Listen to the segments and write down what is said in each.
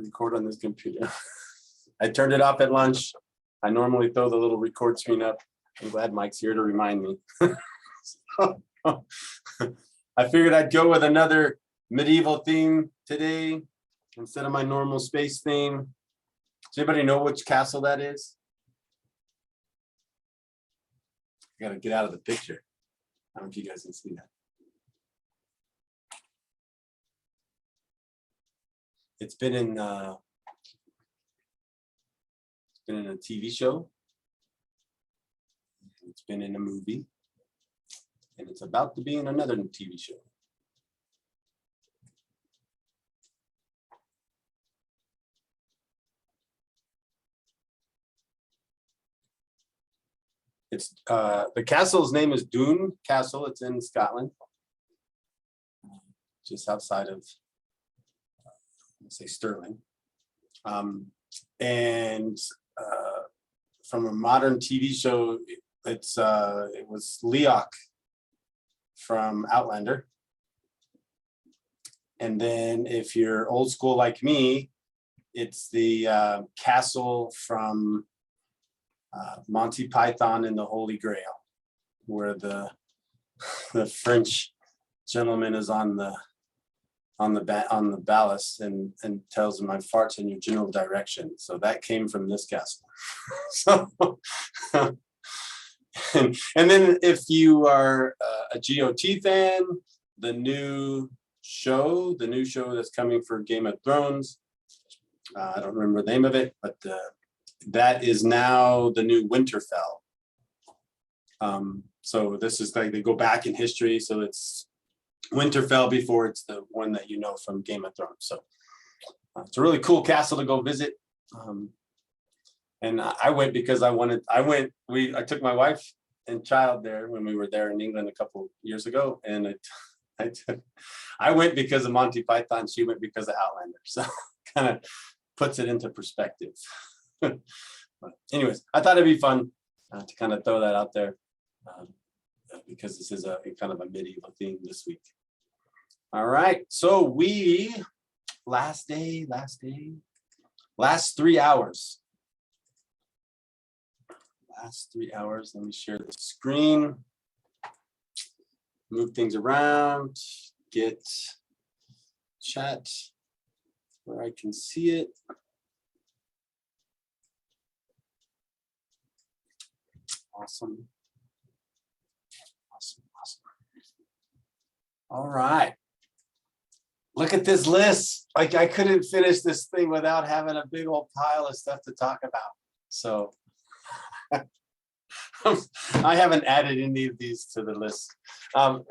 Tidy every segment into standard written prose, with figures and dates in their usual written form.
record on this computer. I turned it off at lunch. I normally throw the little record screen up. I'm glad Mike's here to remind me. I figured I'd go with another medieval theme today instead of my normal space theme. Does anybody know which castle that is? I gotta get out of the picture. I don't know if you guys can see that. It's been in a TV show. It's been in a movie, and it's about to be in another TV show. It's the castle's name is Doune Castle. It's in Scotland, just outside of, let's say, Stirling. And from a modern TV show, it was Leoch from Outlander. And then if you're old school like me, it's the castle from Monty Python and the Holy Grail, where the French gentleman is on the ballast and tells him, "I farts in your general direction." So that came from this castle. So, and then if you are a GOT fan, the new show that's coming for Game of Thrones, I don't remember the name of it, but that is now the new Winterfell. So this is like they go back in history. So it's Winterfell before it's the one that you know from Game of Thrones. So it's a really cool castle to go visit. And I went because I took my wife and child there when we were there in England a couple years ago. And I went because of Monty Python. She went because of Outlander. So kind of puts it into perspective. But anyways, I thought it'd be fun to kind of throw that out there because this is a kind of a medieval theme this week. All right, so last 3 hours. Last 3 hours, let me share the screen, move things around, get chat where I can see it. Awesome. All right. Look at this list. Like I couldn't finish this thing without having a big old pile of stuff to talk about. So I haven't added any of these to the list.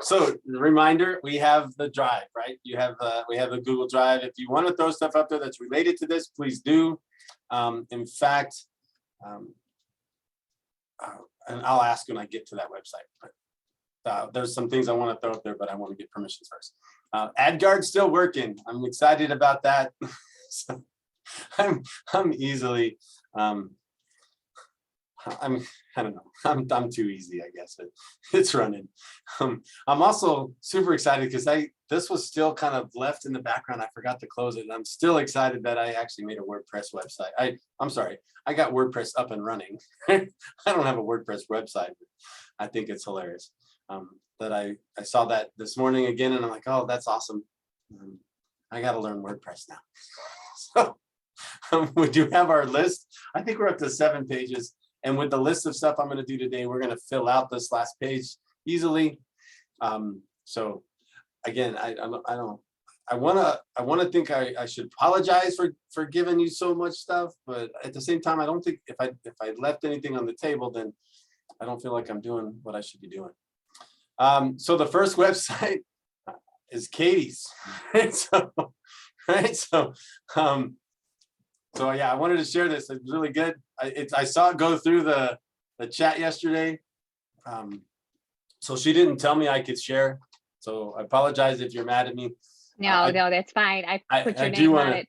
So reminder, we have the drive, right? We have the Google Drive. If you want to throw stuff up there that's related to this, please do. In fact, and I'll ask when I get to that website. But there's some things I want to throw up there, but I want to get permissions first. AdGuard's still working. I'm excited about that. So I'm easily. I don't know. I'm too easy, I guess. But it's running. I'm also super excited because this was still kind of left in the background. I forgot to close it, and I'm still excited that I actually made a WordPress website. I'm sorry, I got WordPress up and running. I don't have a WordPress website. But I think it's hilarious that I saw that this morning again, and I'm like, oh, that's awesome. I got to learn WordPress now. So we do have our list. I think we're up to 7 pages. And with the list of stuff I'm going to do today, we're going to fill out this last page easily. So again, I want to think I should apologize for giving you so much stuff, but at the same time, I don't think if I left anything on the table, then I don't feel like I'm doing what I should be doing. So the first website is Katie's. So yeah, I wanted to share this. It's really good. I saw it go through the chat yesterday. So she didn't tell me I could share. So I apologize if you're mad at me. No, that's fine. I put your name on it.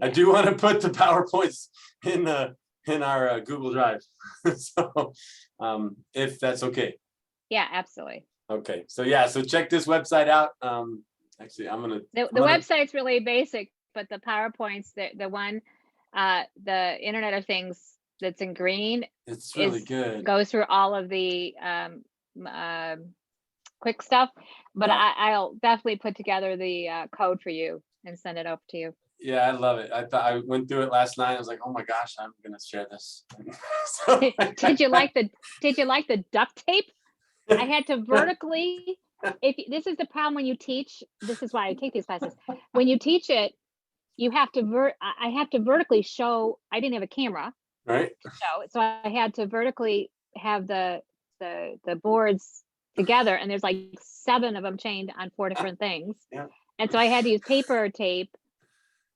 I do want to put the PowerPoints in our Google Drive. So if that's okay. Yeah, absolutely. Okay. So yeah, so check this website out. Actually, I'm gonna. The website's really basic but the PowerPoints, the one, the Internet of Things that's in green It's really good. goes through all of the quick stuff. But Yeah. I'll definitely put together the code for you and send it over to you. Yeah, I love it. I went through it last night. I was like, oh my gosh, I'm gonna share this. So, Did you like the duct tape? I had to vertically, this is the problem when you teach, this is why I take these classes. When you teach it, you have to I have to vertically show. I didn't have a camera right? to show, so I had to vertically have the boards together, and there's like 7 of them chained on 4 different things. Yeah. And so I had to use paper tape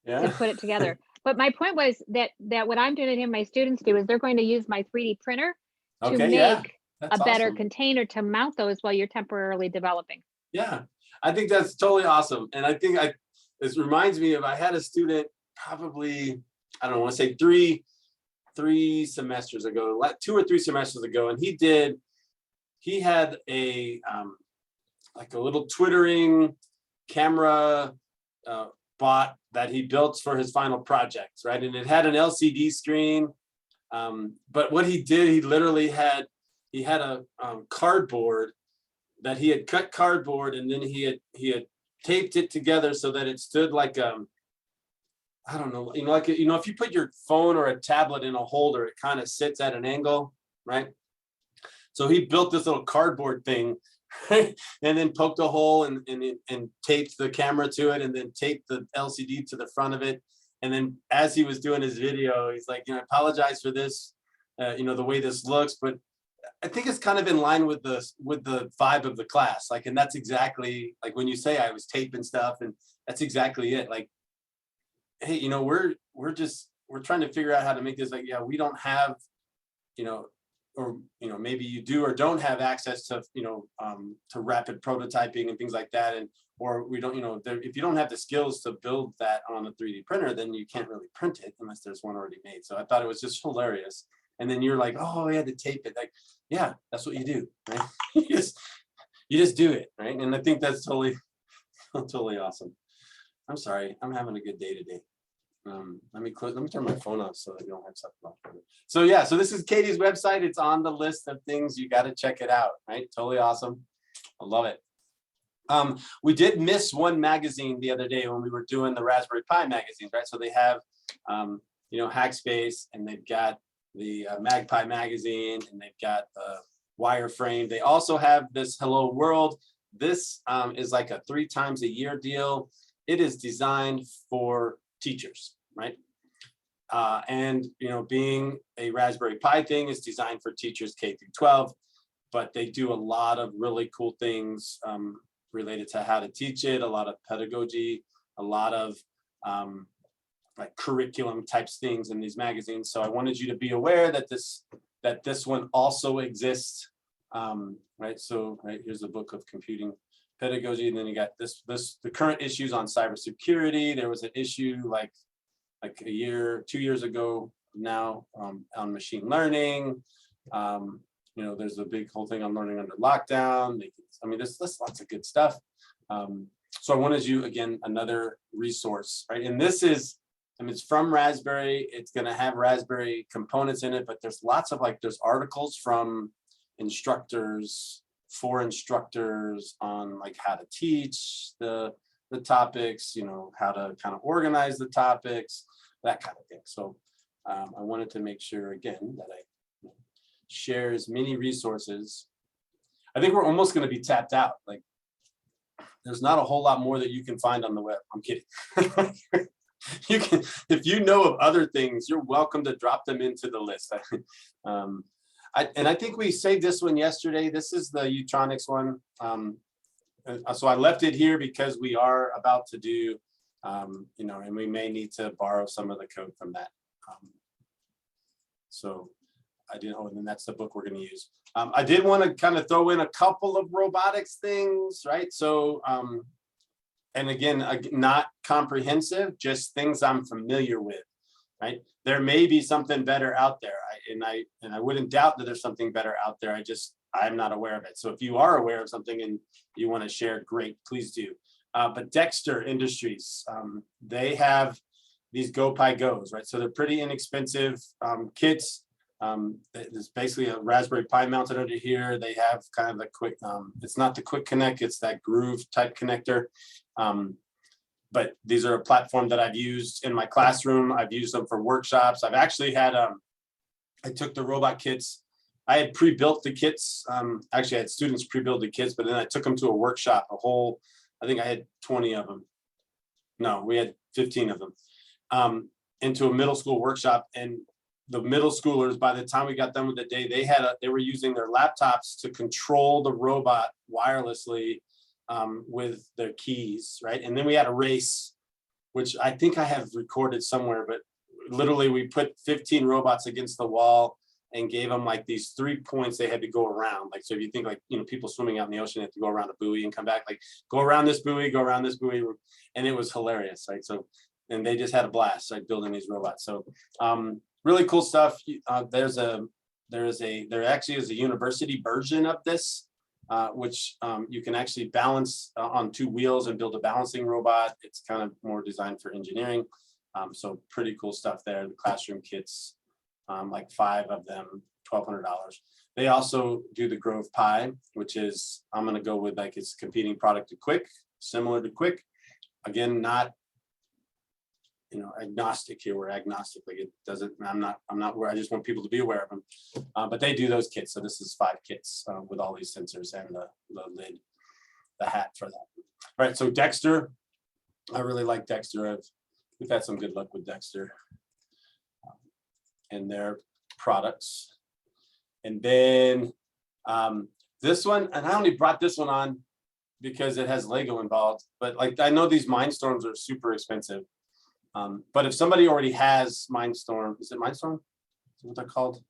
to Yeah. put it together. But my point was that what I'm doing to have my students do is they're going to use my 3D printer to Okay. Yeah. make That's a better awesome. container to mount those while you're temporarily developing. Yeah, I think that's totally awesome. And I think this reminds me of, I had a student probably, I don't want to say three semesters ago, 2 or 3 semesters ago, and he had a like a little twittering camera bot that he built for his final project, right? And it had an LCD screen. But what he did, he literally had a cardboard that he had cut cardboard, and then he had taped it together so that it stood like I don't know, like if you put your phone or a tablet in a holder, it kind of sits at an angle, right? So he built this little cardboard thing, right? And then poked a hole and taped the camera to it, and then taped the LCD to the front of it. And then as he was doing his video, he's like, I apologize for this, the way this looks, but I think it's kind of in line with the vibe of the class. Like, and that's exactly like when you say I was taping stuff, and that's exactly it. Like, hey, we're trying to figure out how to make this, like, yeah, we don't have, or maybe you do or don't have access to to rapid prototyping and things like that, and or we don't, if you don't have the skills to build that on a 3D printer, then you can't really print it unless there's one already made. So I thought it was just hilarious. And then you're like, oh, I had to tape it. Like, yeah, that's what you do, right? you just do it, right? And I think that's totally awesome. I'm sorry, I'm having a good day today. Let me turn my phone off so that you don't have stuff about it. So yeah, so this is Katie's website. It's on the list of things. You got to check it out, right? Totally awesome. I love it. We did miss one magazine the other day when we were doing the Raspberry Pi magazines, right? So they have, Hackspace, and they've got the Magpie magazine, and they've got the Wireframe. They also have this Hello World. This is like a 3 times a year deal. It is designed for teachers, right? And being a Raspberry Pi thing, is designed for teachers K through 12, but they do a lot of really cool things related to how to teach it, a lot of pedagogy, a lot of like curriculum types things in these magazines. So I wanted you to be aware that this one also exists, right? So here's a book of computing pedagogy, and then you got the current issues on cybersecurity. There was an issue like 2 years ago now on machine learning. There's a big whole thing on learning under lockdown. There's lots of good stuff. So I wanted you, again, another resource, right? And this is, it's from Raspberry. It's going to have Raspberry components in it, but there's lots of there's articles from instructors, for instructors, on like how to teach the topics, how to kind of organize the topics, that kind of thing. So I wanted to make sure, again, that I share as many resources. I think we're almost going to be tapped out. Like, there's not a whole lot more that you can find on the web. I'm kidding. You can, if you know of other things, you're welcome to drop them into the list. I think we saved this one yesterday. This is the Utronics one. So I left it here because we are about to do, and we may need to borrow some of the code from that. So I didn't, and then that's the book we're going to use. I did want to kind of throw in a couple of robotics things, right? So, and again, not comprehensive, just things I'm familiar with, right? There may be something better out there, and I wouldn't doubt that there's something better out there. I'm not aware of it. So if you are aware of something and you want to share, great, please do. But Dexter Industries, they have these GoPi Goes, right? So they're pretty inexpensive kits. It's basically a Raspberry Pi mounted under here. They have kind of the quick, it's not the quick connect, it's that groove type connector. But these are a platform that I've used in my classroom. I've used them for workshops. I've actually had, I took the robot kits. I had pre-built the kits. Actually, I had students pre-build the kits, but then I took them to a workshop, I think I had 20 of them. No, we had 15 of them into a middle school workshop. And the middle schoolers, by the time we got done with the day, they were using their laptops to control the robot wirelessly with their keys, right? And then we had a race, which I think I have recorded somewhere, but literally we put 15 robots against the wall and gave them like these 3 points they had to go around. Like, so if you think like, people swimming out in the ocean have to go around a buoy and come back, like go around this buoy, go around this buoy. And it was hilarious, right? So, and they just had a blast, like building these robots. So really cool stuff. There actually is a university version of this, which you can actually balance on 2 wheels and build a balancing robot. It's kind of more designed for engineering. So pretty cool stuff there. The classroom kits, like 5 of them, $1,200. They also do the Grove Pi, which is, I'm going to go with like its competing product to Quick, similar to Quick. Again, not, agnostic here. We're agnostic. Like it doesn't, I'm not where I just want people to be aware of them. But they do those kits. So this is 5 kits with all these sensors and the lid, the hat for that. All right. So Dexter, I really like Dexter. We've had some good luck with Dexter and their products. And then this one, and I only brought this one on because it has Lego involved, but like I know these Mindstorms are super expensive. But if somebody already has Mindstorm, is it Mindstorm? Is that what they're called?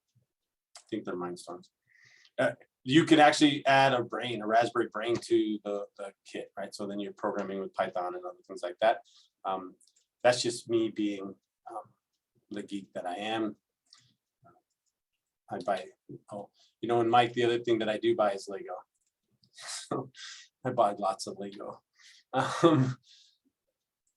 I think they're Mindstorms. You can actually add a Raspberry brain to the kit, right? So then you're programming with Python and other things like that. That's just me being the geek that I am. I buy, and Mike, the other thing that I do buy is Lego. So I buy lots of Lego.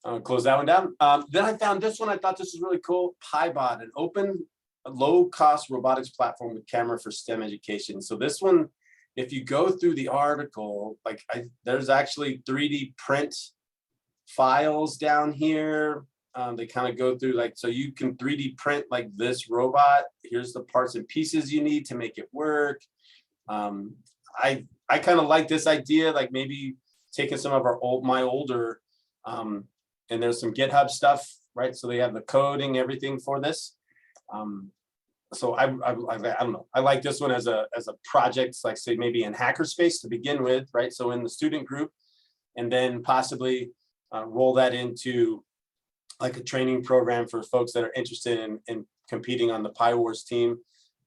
I'll close that one down. Then I found this one. I thought this was really cool. PiBot, an open, low-cost robotics platform with camera for STEM education. So this one, if you go through the article, like there's actually 3D print files down here. They kind of go through so you can 3D print like this robot. Here's the parts and pieces you need to make it work. I kind of like this idea, like maybe taking some of my older, and there's some GitHub stuff, right? So they have the coding, everything for this. So I don't know. I like this one as a project, like say maybe in hackerspace to begin with, right? So in the student group, and then possibly roll that into like a training program for folks that are interested in competing on the Pi Wars team,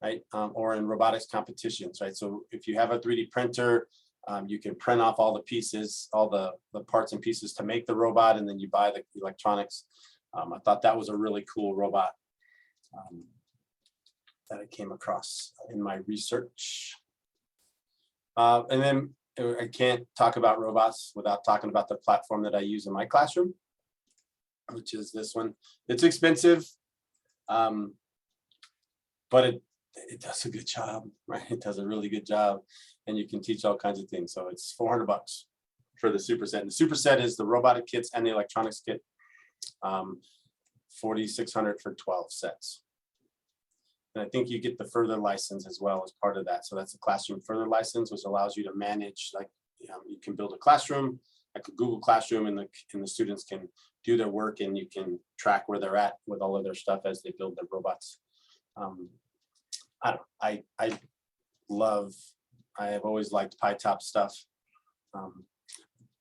right? Or in robotics competitions, right? So if you have a 3D printer, you can print off all the pieces, all the parts and pieces to make the robot, and then you buy the electronics. I thought that was a really cool robot that I came across in my research. And then I can't talk about robots without talking about the platform that I use in my classroom, which is this one. It's expensive, but it does a good job, right? It does a really good job, and you can teach all kinds of things. So it's $400 for the superset. And the superset is the robotic kits and the electronics kit. $4,600 for 12 sets. And I think you get the further license as well as part of that. So that's a classroom further license, which allows you to manage, like, you can build a classroom, like a Google Classroom, and the students can do their work, and you can track where they're at with all of their stuff as they build their robots. I have always liked PyTop stuff.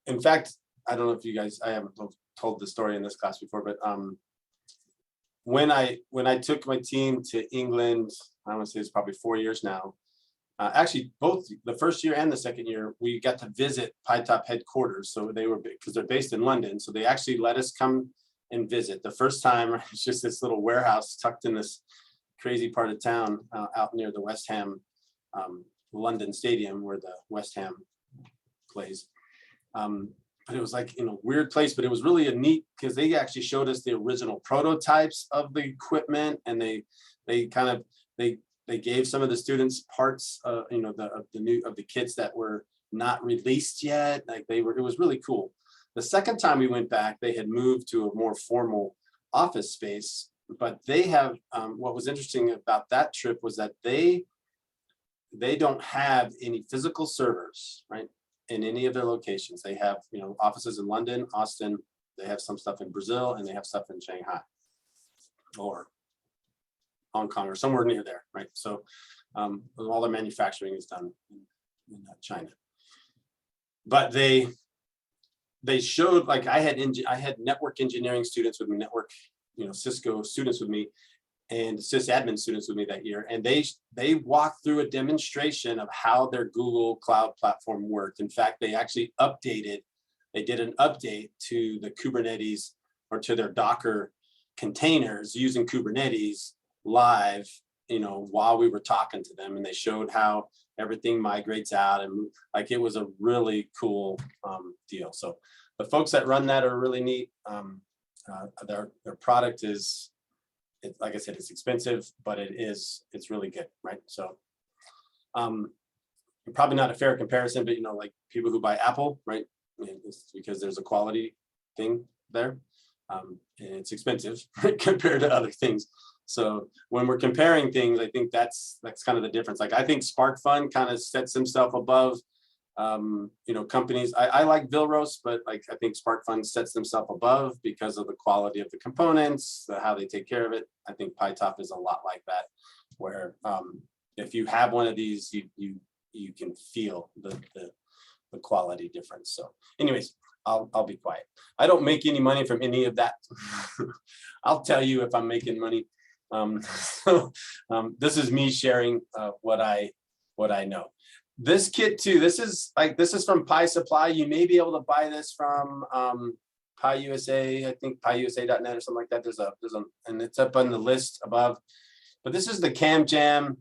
In fact, I don't know if you guys, I haven't told the story in this class before, but when I took my team to England, I want to say it's probably 4 years now. Actually, both the first year and the second year, we got to visit PyTop headquarters. So they were, because they're based in London, so they actually let us come and visit. The first time, it's just this little warehouse tucked in this crazy part of town out near the West Ham London Stadium, where the West Ham plays. but it was like in a weird place, but it was really a neat, because they actually showed us the original prototypes of the equipment, and they kind of, they gave some of the students parts, of the kits that were not released yet. Like it was really cool. The second time we went back, they had moved to a more formal office space, but they have, what was interesting about that trip was that they don't have any physical servers, right, in any of their locations. They have, offices in London, Austin, they have some stuff in Brazil, and they have stuff in Shanghai or Hong Kong or somewhere near there, right? So all the manufacturing is done in China. But they showed, like I had network engineering students with me, network, Cisco students with me, and sysadmin students with me that year, and they walked through a demonstration of how their Google Cloud platform worked. In fact, they actually they did an update to the Kubernetes, or to their Docker containers using Kubernetes live, while we were talking to them, and they showed how everything migrates out, and like it was a really cool deal. So the folks that run that are really neat. Their product is, like I said, it's expensive, but it's really good, right? So probably not a fair comparison, but like people who buy Apple, right? It's because there's a quality thing there, and it's expensive compared to other things. So when we're comparing things, I think that's kind of the difference. Like I think SparkFun kind of sets himself above companies. I like Vilros, but like I think SparkFun sets themselves above because of the quality of the components, how they take care of it. I think PyTop is a lot like that, where if you have one of these, you can feel the quality difference. So anyways, I'll be quiet. I don't make any money from any of that. I'll tell you if I'm making money. This is me sharing what I know. This kit too, this is from Pi Supply. You may be able to buy this from Pi USA, I think piusa.net or something like that. There's a, and it's up on the list above. But this is the CamJam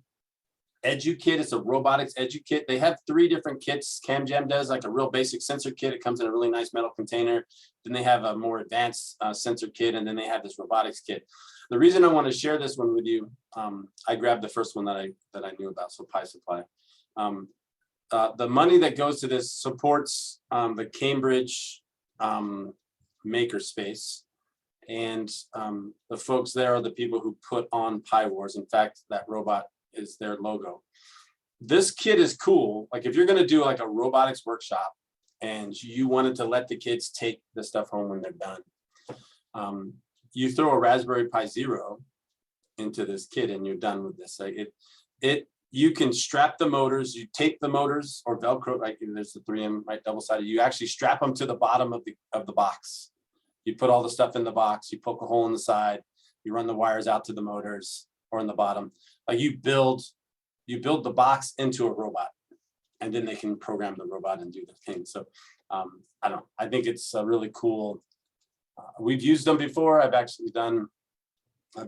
EduKit. It's a robotics EduKit. They have 3 different kits. CamJam does like a real basic sensor kit. It comes in a really nice metal container. Then they have a more advanced sensor kit, and then they have this robotics kit. The reason I want to share this one with you, I grabbed the first one that I knew about, so Pi Supply. The money that goes to this supports the Cambridge makerspace, and the folks there are the people who put on Pi Wars. In fact, that robot is their logo. This kit is cool. Like if you're going to do like a robotics workshop and you wanted to let the kids take the stuff home when they're done, you throw a Raspberry Pi Zero into this kit and you're done with this. Like you can strap the motors, you tape the motors or Velcro, like there's the 3M, right, double-sided. You actually strap them to the bottom of the box. You put all the stuff in the box, you poke a hole in the side, you run the wires out to the motors or in the bottom. Like you build the box into a robot, and then they can program the robot and do the thing. So I don't know, I think it's a really cool. We've used them before. I've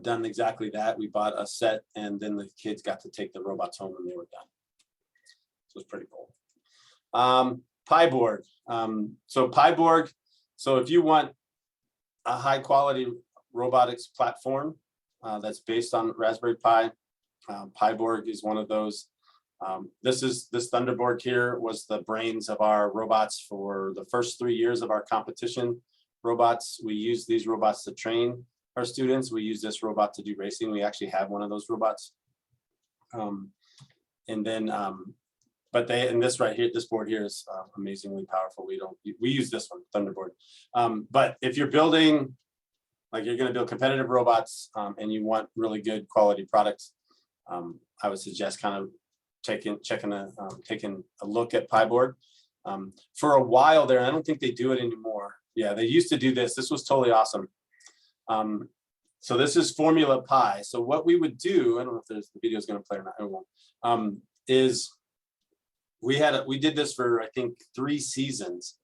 done exactly that. We bought a set, and then the kids got to take the robots home when they were done. So it's pretty cool. PyBorg. So PyBorg. So if you want a high quality robotics platform that's based on Raspberry Pi, PyBorg is one of those. This Thunderboard here was the brains of our robots for the first 3 years of our competition robots. We used these robots to train our students. We use this robot to do racing. We actually have one of those robots. And then, this right here, this board here is amazingly powerful. We use this one, Thunderboard. But if you're building, like you're going to build competitive robots and you want really good quality products, I would suggest kind of taking a look at PyBorg. For a while there, I don't think they do it anymore. Yeah, they used to do this. This was totally awesome. So this is Formula Pi. So what we would do, I don't know if the video is going to play or not, it won't, is we did this for, I think, 3 seasons.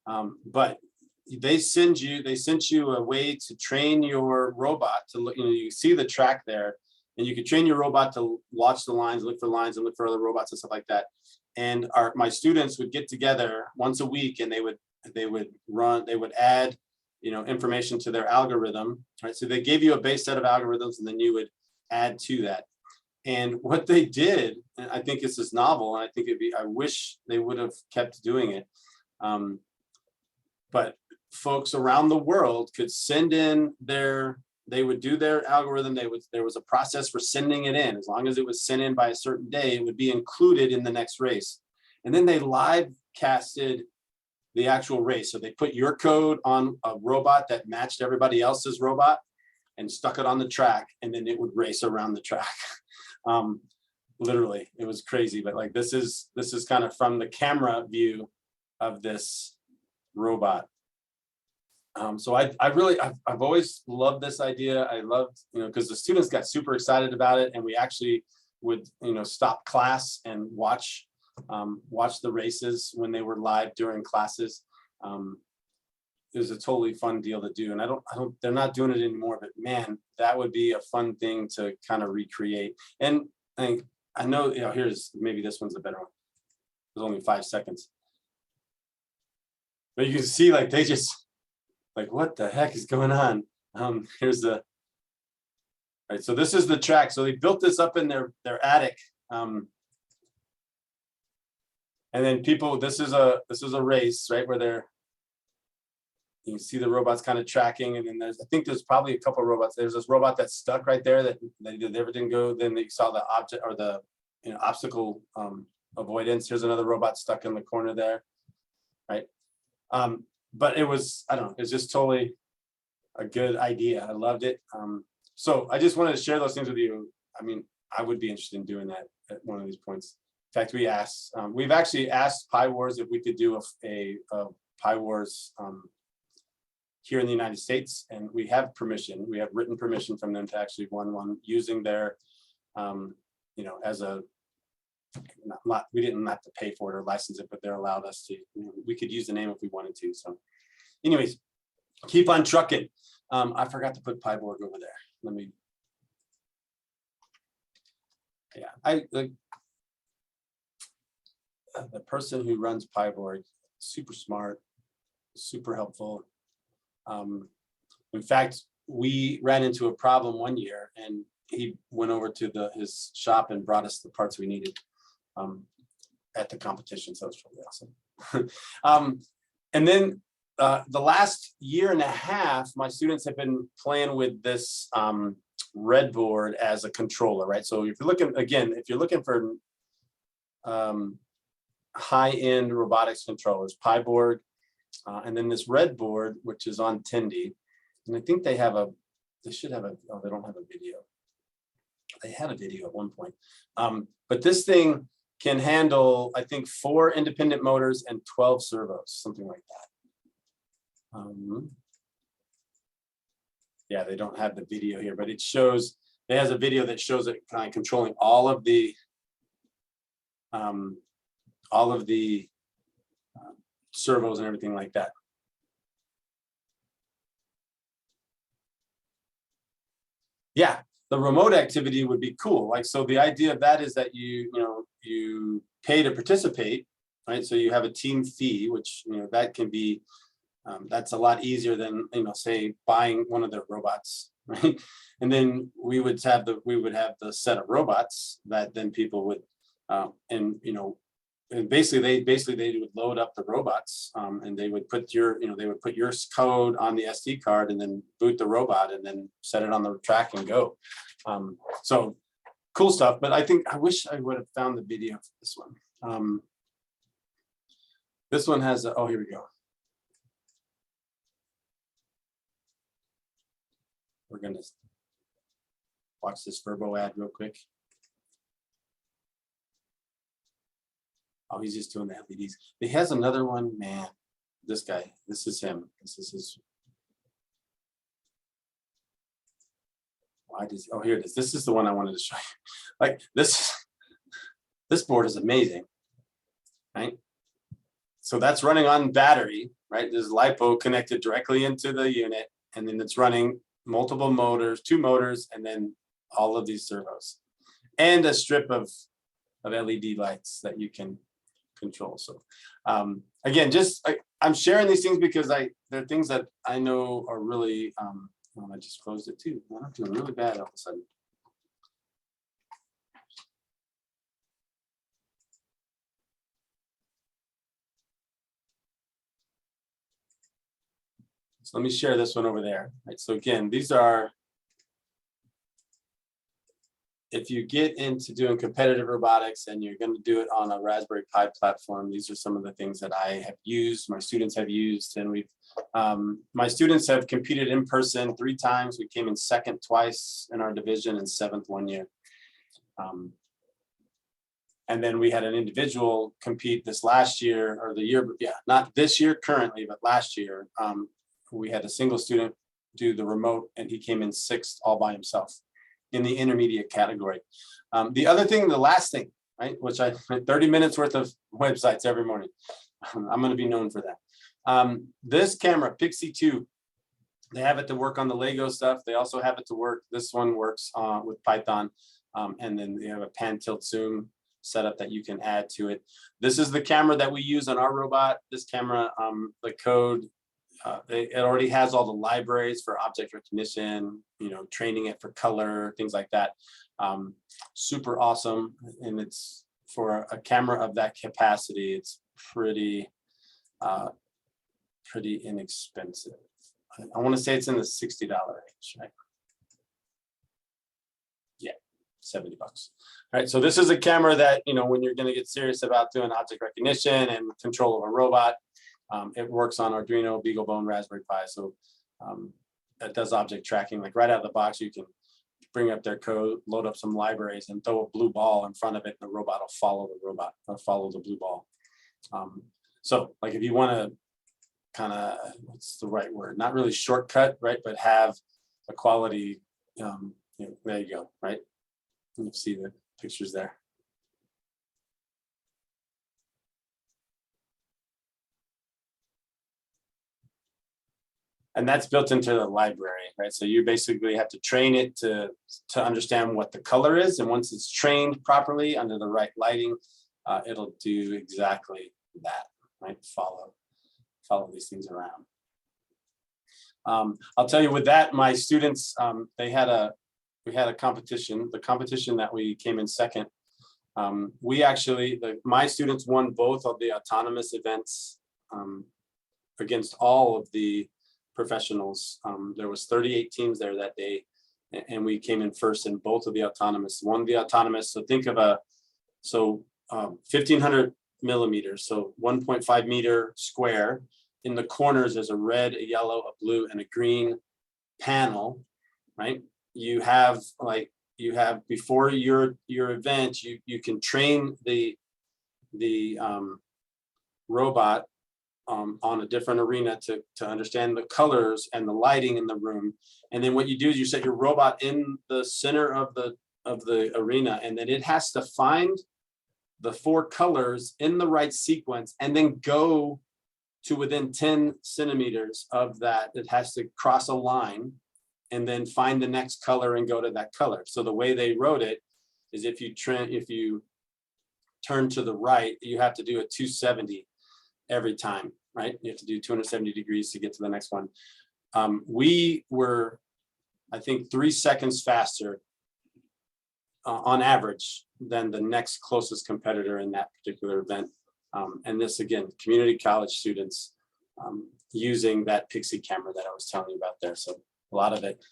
But they sent you a way to train your robot to look, you see the track there, and you could train your robot to watch the lines, look for lines, and look for other robots and stuff like that. And my students would get together once a week, and they would they would add, information to their algorithm, right? So they gave you a base set of algorithms, and then you would add to that. And what they did, and I think this is novel, and I think I wish they would have kept doing it. But folks around the world could send in they would do their algorithm. There was a process for sending it in. As long as it was sent in by a certain day, it would be included in the next race. And then they live casted the actual race. So they put your code on a robot that matched everybody else's robot and stuck it on the track, and then it would race around the track. Literally, it was crazy. But like, this is kind of from the camera view of this robot. So I've always loved this idea. I loved, because the students got super excited about it, and we actually would, stop class and watch the races when they were live during classes. It was a totally fun deal to do, and they're not doing it anymore, but man, that would be a fun thing to kind of recreate. And I know, here's, maybe this one's a better one. There's only 5 seconds. But you can see, like, they just, like, what the heck is going on? Here's the, all right, so this is the track. So they built this up in their attic. And then people, this is a race, right, where you can see the robots kind of tracking, and then I think there's probably a couple of robots. There's this robot that's stuck right there that they didn't go. Then they saw the object, or the obstacle avoidance. Here's another robot stuck in the corner there, right? But it was, I don't know, it's just totally a good idea. I loved it. So I just wanted to share those things with you. I mean, I would be interested in doing that at one of these points. In fact, we've actually asked Pi Wars if we could do a Pi Wars here in the United States, and we have permission. We have written permission from them to actually run one using their, as a, we didn't have to pay for it or license it, but they're allowed us to, we could use the name if we wanted to. So anyways, keep on trucking. I forgot to put PyBorg over there. Let me, the person who runs PyBorg, super smart, super helpful. In fact, we ran into a problem one year, and he went over to his shop and brought us the parts we needed at the competition. So it's really awesome. And then the last year and a half, my students have been playing with this Redboard as a controller, right? So if you're looking for high-end robotics controllers, PyBorg, and then this Redboard, which is on Tindy, and I think they should have they don't have a video. They had a video at one point. But this thing can handle, I think, 4 independent motors and 12 servos, something like that. Yeah, they don't have the video here, but it has a video that shows it kind of controlling all of the servos and everything like that. Yeah, the remote activity would be cool. Like, so the idea of that is that you pay to participate, right? So you have a team fee, which that can be that's a lot easier than say buying one of their robots, right? And then we would have the set of robots that then people would and basically they would load up the robots, and they would put your code on the SD card and then boot the robot and then set it on the track and go. So cool stuff. But I wish I would have found the video for this one. This one has oh, here we go. We're gonna watch this Verbo ad real quick. Oh, he's just doing the LEDs. He has another one, man. This guy, this is him. This is his. Why does, oh, here it is. This is the one I wanted to show you. Like this board is amazing, right? So that's running on battery, right? There's LiPo connected directly into the unit, and then it's running multiple motors, 2 motors, and then all of these servos, and a strip of LED lights that you can control. So again, just I'm sharing these things because they're things that I know are really, well, I just closed it too. I'm doing really bad all of a sudden. So let me share this one over there. Right. So again, these are, if you get into doing competitive robotics and you're going to do it on a Raspberry Pi platform, these are some of the things that I have used, my students have used, and my students have competed in person 3 times. We came in second twice in our division and 7th one year. And then we had an individual compete this last year, or the year, not this year currently, but last year. We had a single student do the remote and he came in 6th all by himself in the intermediate category. The other thing, the last thing, right, which 30 minutes worth of websites every morning. I'm going to be known for that. This camera, Pixie 2, they have it to work on the Lego stuff. They also have it to work. This one works with Python. And then they have a pan tilt zoom setup that you can add to it. This is the camera that we use on our robot. This camera, the code, it already has all the libraries for object recognition, training it for color, things like that. Super awesome. And it's for a camera of that capacity, it's pretty inexpensive. I want to say it's in the $60 range, right? Yeah, $70. All right, so this is a camera that, when you're going to get serious about doing object recognition and control of a robot, it works on Arduino, BeagleBone, Raspberry Pi. So it does object tracking, like right out of the box. You can bring up their code, load up some libraries, and throw a blue ball in front of it, and the robot will follow the robot or follow the blue ball. So like if you want to kind of, what's the right word? Not really shortcut, right? But have a quality, there you go, right? You see the pictures there. And that's built into the library, right? So you basically have to train it to understand what the color is. And once it's trained properly under the right lighting, it'll do exactly that, right? Follow these things around. I'll tell you with that, my students, we had a competition. The competition that we came in second, my students won both of the autonomous events against all of the professionals. There was 38 teams there that day, and we came in first in both of the autonomous. Won the autonomous. So think of 1,500 millimeters, so 1.5 meter square. In the corners, there's a red, a yellow, a blue, and a green panel, right? You have before your event, you can train the robot on a different arena to understand the colors and the lighting in the room. And then what you do is you set your robot in the center of the arena, and then it has to find the 4 colors in the right sequence and then go to within 10 centimeters of that. It has to cross a line and then find the next color and go to that color. So the way they wrote it is if you turn to the right, you have to do a 270 every time, right? You have to do 270 degrees to get to the next one. We were, I think, 3 seconds faster on average than the next closest competitor in that particular event. And this, again, community college students using that Pixie camera that I was telling you about there. So a lot of it,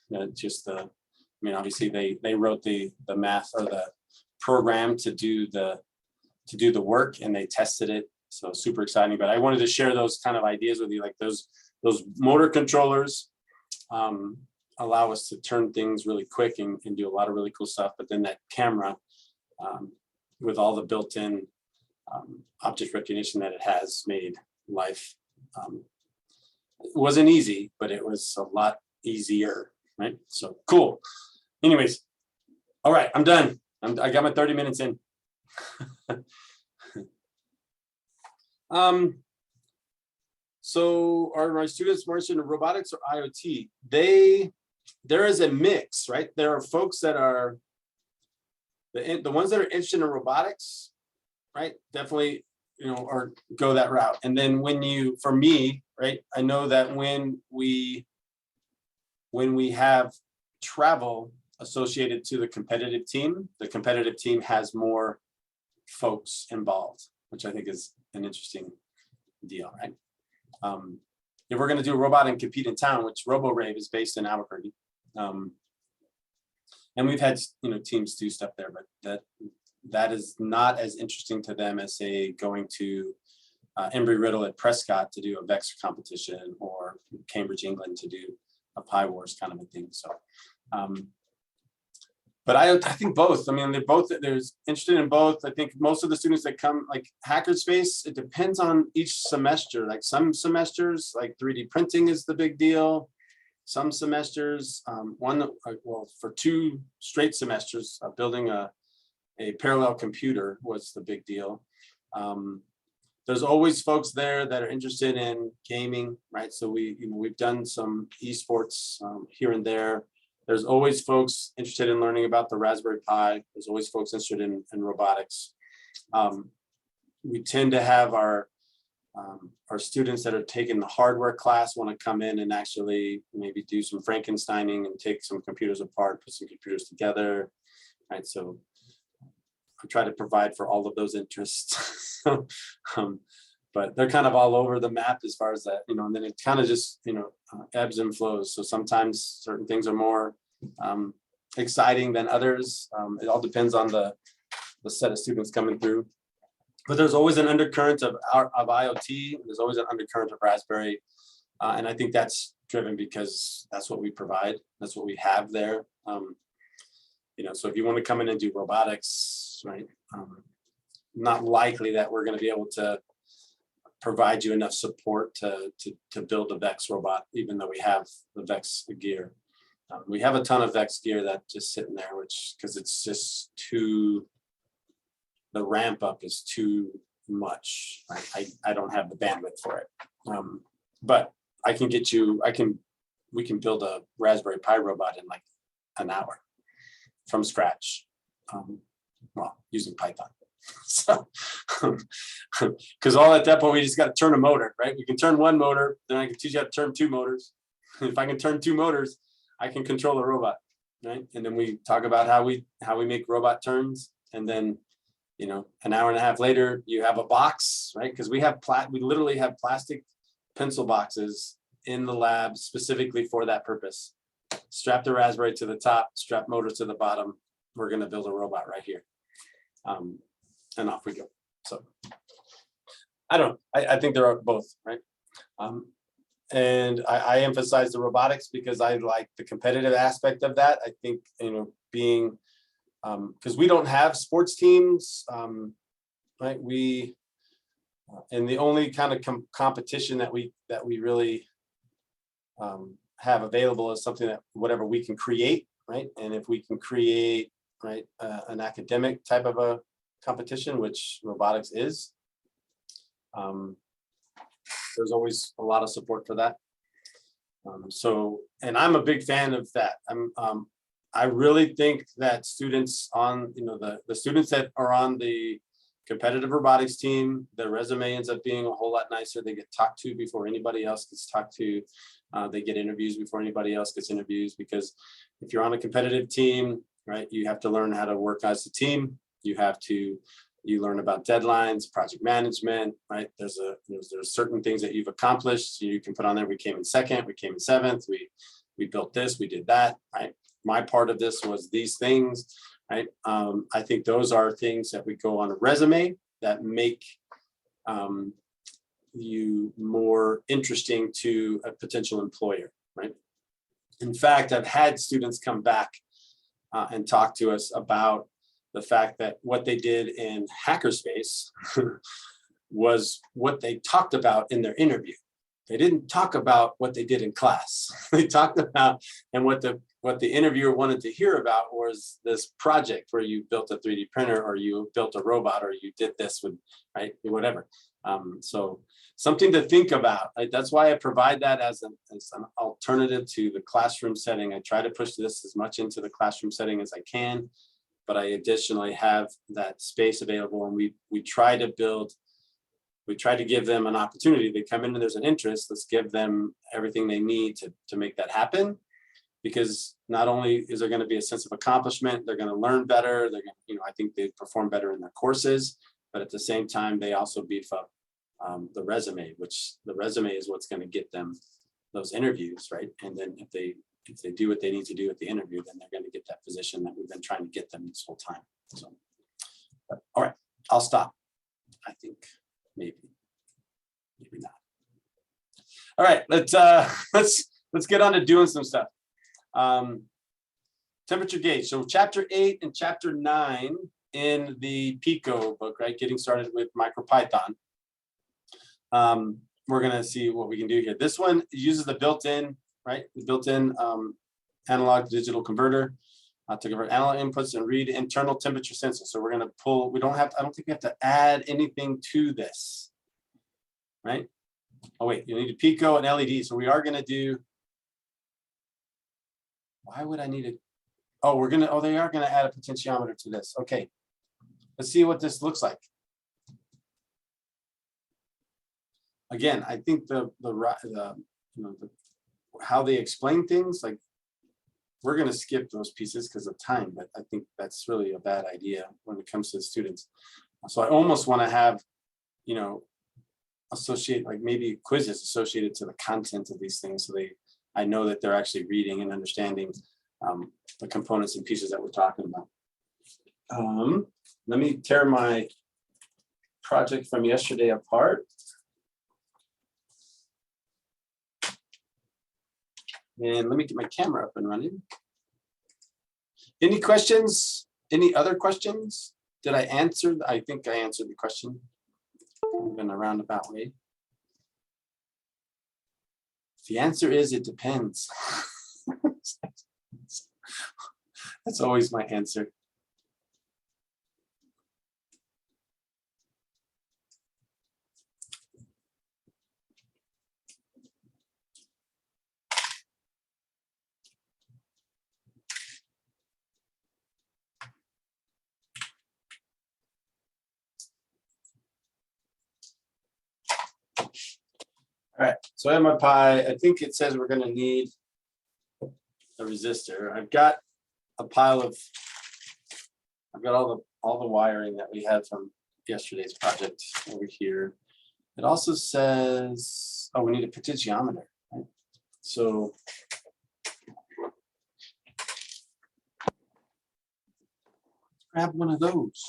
obviously they wrote the math or the program to do the work, and they tested it. So super exciting. But I wanted to share those kind of ideas with you, like those motor controllers allow us to turn things really quick and do a lot of really cool stuff. But then that camera with all the built-in object recognition that it has made life, it wasn't easy, but it was a lot easier, right? So cool. Anyways, all right, I'm done. I got my 30 minutes in. So are my students more interested in robotics or IoT? There is a mix, right? There are folks that are the ones that are interested in robotics, right? Definitely or go that route. And then for me, right, I know that when we have travel associated to the competitive team has more folks involved, which I think is an interesting deal, right? If we're going to do a robot and compete in town, which RoboRave is based in Albuquerque, and we've had teams do stuff there, but that is not as interesting to them as say going to Embry-Riddle at Prescott to do a VEX competition, or Cambridge, England to do a Pi Wars kind of a thing. So, but I think both. I mean, they're interested in both. I think most of the students that come, like Hackerspace, it depends on each semester. Like some semesters, like 3D printing is the big deal. Some semesters, for 2 straight semesters, building a parallel computer was the big deal. There's always folks there that are interested in gaming, right? So we've done some esports here and there. There's always folks interested in learning about the Raspberry Pi. There's always folks interested in robotics. We tend to have our students that are taking the hardware class want to come in and actually maybe do some Frankensteining and take some computers apart, put some computers together, right? So I try to provide for all of those interests. But they're kind of all over the map as far as that, and then it kind of just, ebbs and flows. So sometimes certain things are more exciting than others. It all depends on the set of students coming through. But there's always an undercurrent of IoT. There's always an undercurrent of Raspberry. And I think that's driven because that's what we provide. That's what we have there. So if you want to come in and do robotics, right, not likely that we're going to be able to provide you enough support to build a VEX robot, even though we have the VEX gear. We have a ton of VEX gear that's just sitting there, because it's just the ramp up is too much. I don't have the bandwidth for it. But I can we can build a Raspberry Pi robot in like an hour from scratch, using Python. So, because all at that point, we just got to turn a motor, right? We can turn one motor, then I can teach you how to turn 2 motors. If I can turn 2 motors, I can control a robot, right? And then we talk about how we make robot turns, and then an hour and a half later, you have a box, right? Because we literally have plastic pencil boxes in the lab specifically for that purpose. Strap the Raspberry to the top, strap motors to the bottom. We're going to build a robot right here. And off we go. So I think there are both, right? And I emphasize the robotics because I like the competitive aspect of that. I think, being, because we don't have sports teams, right? And the only kind of competition that we really have available is something that whatever we can create, right? And if we can create, right, an academic type of a competition, which robotics is, there's always a lot of support for that. And I'm a big fan of that. I really think that students on, the students that are on the competitive robotics team, their resume ends up being a whole lot nicer. They get talked to before anybody else gets talked to. They get interviews before anybody else gets interviews, because if you're on a competitive team, right, you have to learn how to work as a team. You learn about deadlines, project management, right? There's certain things that you've accomplished. You can put on there, we came in 2nd, we came in 7th, we built this, we did that, right? My part of this was these things, right? I think those are things that we go on a resume that make you more interesting to a potential employer, right? In fact, I've had students come back and talk to us about the fact that what they did in Hackerspace was what they talked about in their interview. They didn't talk about what they did in class. They talked about, and what the interviewer wanted to hear about was this project where you built a 3D printer, or you built a robot, or you did this with, right, whatever. So something to think about. Right? That's why I provide that as an alternative to the classroom setting. I try to push this as much into the classroom setting as I can, but I additionally have that space available, and we try to build we try to give them an opportunity. They come in and there's an interest. Let's give them everything they need to make that happen. Because not only is there going to be a sense of accomplishment, they're going to learn better. They're going to, I think they perform better in their courses, but at the same time, they also beef up the resume, which the resume is what's going to get them those interviews, right? And then if they do what they need to do at the interview, then they're going to get that position that we've been trying to get them this whole time. So, but, all right, I'll stop. I think maybe not. All right, let's get on to doing some stuff. Temperature gauge. So chapter 8 and chapter 9 in the Pico book, right? Getting started with MicroPython. We're gonna see what we can do here. This one uses the built-in, right? The built-in analog to digital converter to convert analog inputs and read internal temperature sensors. So we're gonna pull. I don't think we have to add anything to this, right? Oh wait, you need a Pico and LED. So we are gonna do. Why would I need it? Oh, they are gonna add a potentiometer to this. Okay, let's see what this looks like. Again, I think how they explain things, like we're gonna skip those pieces because of time, but I think that's really a bad idea when it comes to the students. So I almost want to have, associate like maybe quizzes associated to the content of these things, so I know that they're actually reading and understanding the components and pieces that we're talking about. Let me tear my project from yesterday apart. And let me get my camera up and running. Any questions? Any other questions? Did I answer? I think I answered the question in a roundabout way. The answer is it depends. That's always my answer. All right, so I have my Pi. I think it says we're going to need a resistor. I've got a pile of, I've got all the wiring that we had from yesterday's project over here. It also says, oh, we need a potentiometer, right? So grab one of those.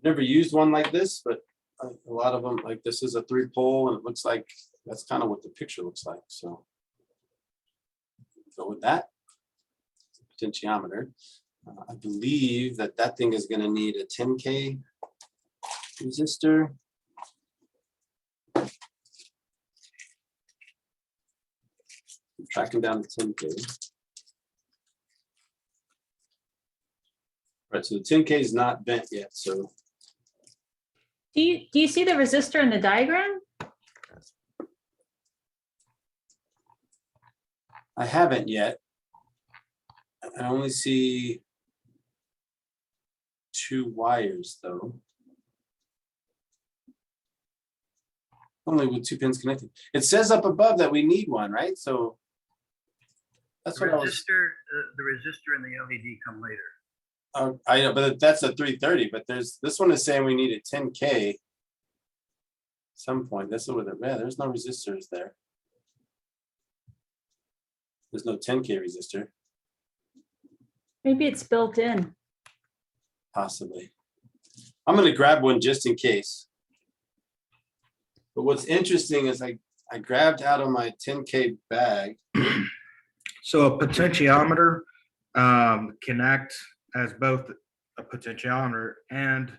Never used one like this, but a lot of them, like this is a 3-pole, and it looks like that's kind of what the picture looks like. So go with that potentiometer. I believe that thing is going to need a 10K resistor. I'm tracking down the 10K. Right, so the 10K is not bent yet, so. Do you see the resistor in the diagram? I haven't yet. I only see 2 wires though. Only with 2 pins connected. It says up above that we need one, right? So that's what I was. The resistor and the LED come later. I know, but that's a 330. But this one is saying we need a 10K. Some point. That's over there. Yeah, there's no resistors there. There's no 10K resistor. Maybe it's built in. Possibly. I'm going to grab one just in case. But what's interesting is I grabbed out of my 10K bag. So a potentiometer can act as both a potentiometer and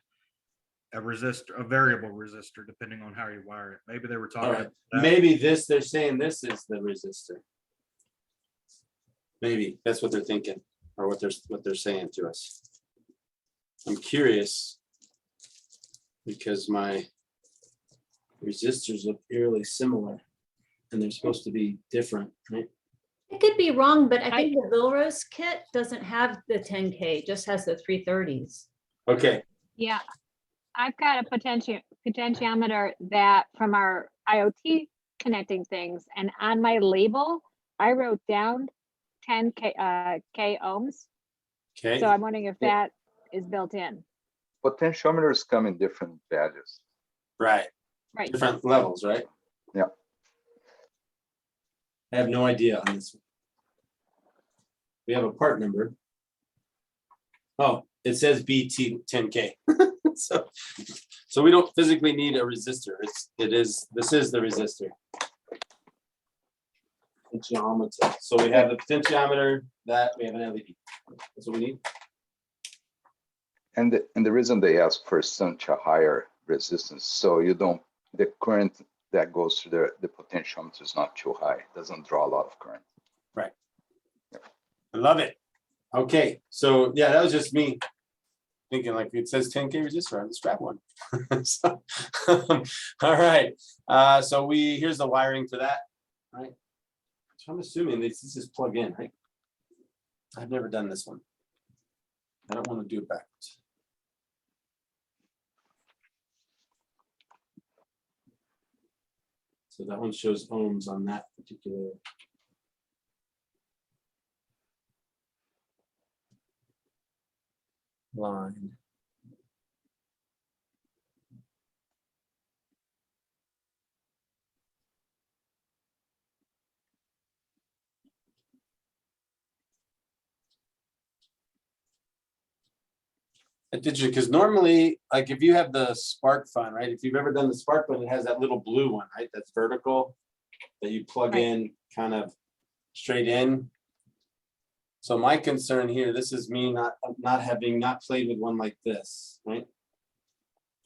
a resistor, a variable resistor, depending on how you wire it. Maybe they were talking about that. Maybe they're saying this is the resistor. Maybe that's what they're thinking, or what they're saying to us. I'm curious because my resistors look eerily similar and they're supposed to be different, right? It could be wrong, but I think the Vilrose kit doesn't have the 10K, just has the 330s. Okay, Yeah, I've got a potentiometer that from our IoT connecting things, and on my label, I wrote down 10K K ohms. okay, So I'm wondering if Yeah. that is built in. Potentiometers come in different values. right, Right. different levels, right? Yeah. I have no idea on this one. We have a part number. Oh, it says BT 10K. So we don't physically need a resistor. This is the resistor. Potentiometer. So we have the potentiometer, that we have an LED. That's what we need. And the reason they ask for such a higher resistance, so you don't, the current that goes through the potentiometer is not too high, doesn't draw a lot of current. I love it. Okay, so yeah, that was just me thinking like it says 10K resistor, let's grab one. So, all right, so here's the wiring for that, right? So I'm assuming this is plug in, right? I've never done this one. I don't want to do it backwards. So that one shows ohms on that particular. Line. Did you, because normally, like if you have the Spark Fun, right? If you've ever done the Spark Fun, it has that little blue one, right? That's vertical that you plug Right. in kind of straight in. So my concern here, this is me not having played with one like this, right?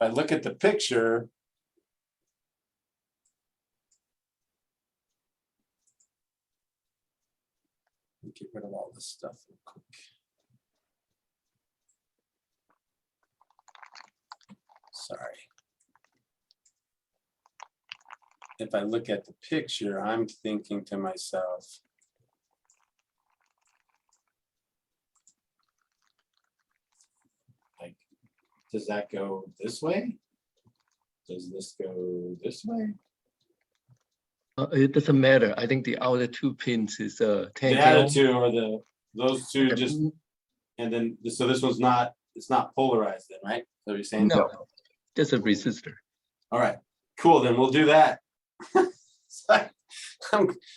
If I look at the picture, get rid of all this stuff real quick. Sorry. If I look at the picture, I'm thinking to myself, like, does that go this way? Does this go this way? It doesn't matter. I think the outer 2 pins is 10 The kilo. other two are those two just, and then, so this one's not, it's not polarized then, right? So you're saying? No, just a resistor. All right, cool, then we'll do that.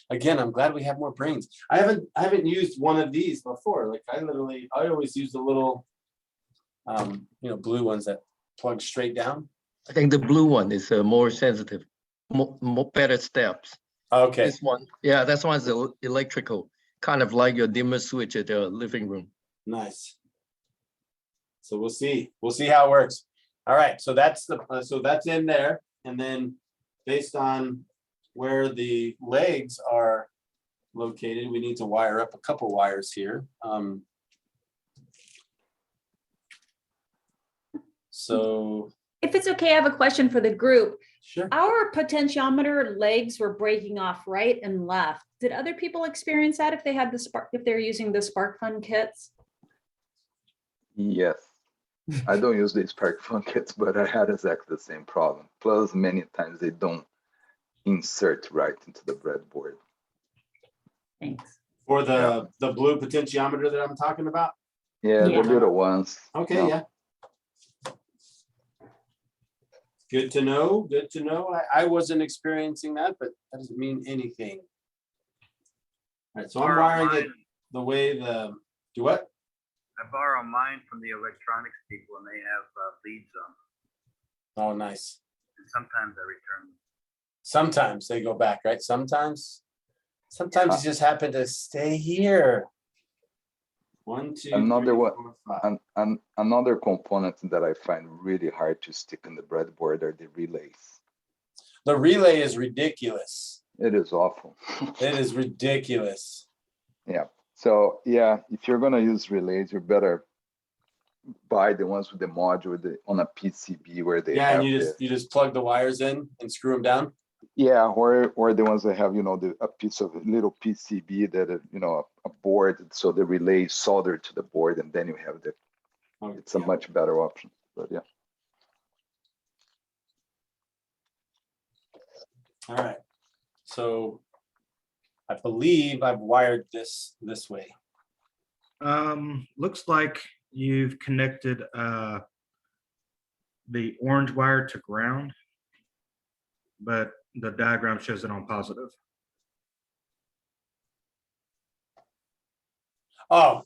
Again, I'm glad we have more brains. I haven't used one of these before. Like I always use the little, blue ones that plug straight down. I think the blue one is more sensitive, more better steps. Okay, This one, yeah, that one's electrical, kind of like your dimmer switch at the living room. nice. So we'll see how it works. All right, so that's in there, and then based on where the legs are located, we need to wire up a couple wires here. So If it's okay, I have a question for the group. sure. Our potentiometer legs were breaking off right and left. Did other people experience that if they had if they're using the Spark Fun kits? Yes. I don't use these Spark Fun kits, but I had exactly the same problem. Plus, many times they don't insert right into the breadboard. Thanks. For the blue potentiometer that I'm talking about? Yeah, Yeah. the little ones. Okay, No. yeah. Good to know, good to know. I wasn't experiencing that, but that doesn't mean anything. All right, so I'm wiring it the way do what? I borrow mine from the electronics people and they have leads on them. Oh, nice. And sometimes I return them. Sometimes they go back, right? Sometimes you just happen to stay here. 1, 2, Another 3, one- 4, 5. Another component that I find really hard to stick in the breadboard are the relays. The relay is ridiculous. It is awful. It is ridiculous. Yeah. So yeah, if you're gonna use relays, you better buy the ones with the module on a PCB where they Yeah, have and you just plug the wires in and screw them down. Yeah, or the ones that have, you know, a piece of little PCB that, you know, a board, so the relay is soldered to the board, and then you have the, Oh, it's a yeah. much better option, but yeah. All right. So I believe I've wired this way. Looks like you've connected the orange wire to ground, but the diagram shows it on positive. Oh,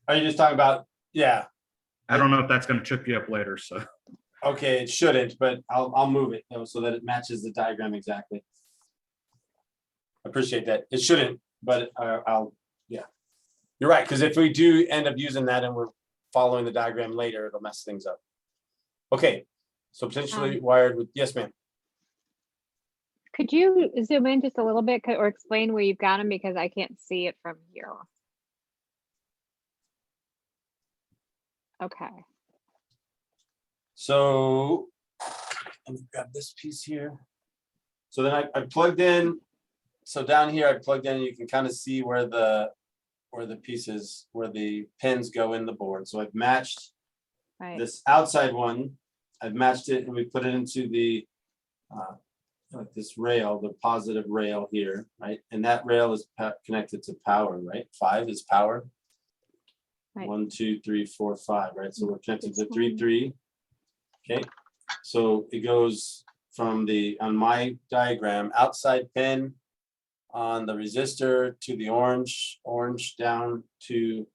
are you just talking about, yeah, I don't know if that's going to trip you up later, so. okay, it shouldn't, but I'll move it though, so that it matches the diagram exactly. Appreciate that. It shouldn't, but yeah. You're right, because if we do end up using that and we're following the diagram later, it'll mess things up. Okay, so potentially wired with, yes, ma'am. Could you zoom in just a little bit or explain where you've got them, because I can't see it from here. Okay. So let me grab this piece here. So then I plugged in. So down here I plugged in, you can kind of see where the pieces, where the pins go in the board. So I've matched Right. this outside one. I've matched it and we put it into the like this rail, the positive rail here, right? And that rail is connected to power, right? 5 is power. Right. 1, 2, 3, 4, 5, right? So we're connected to This 3, one. 3. Okay. So it goes from on my diagram, outside pin on the resistor to the orange down to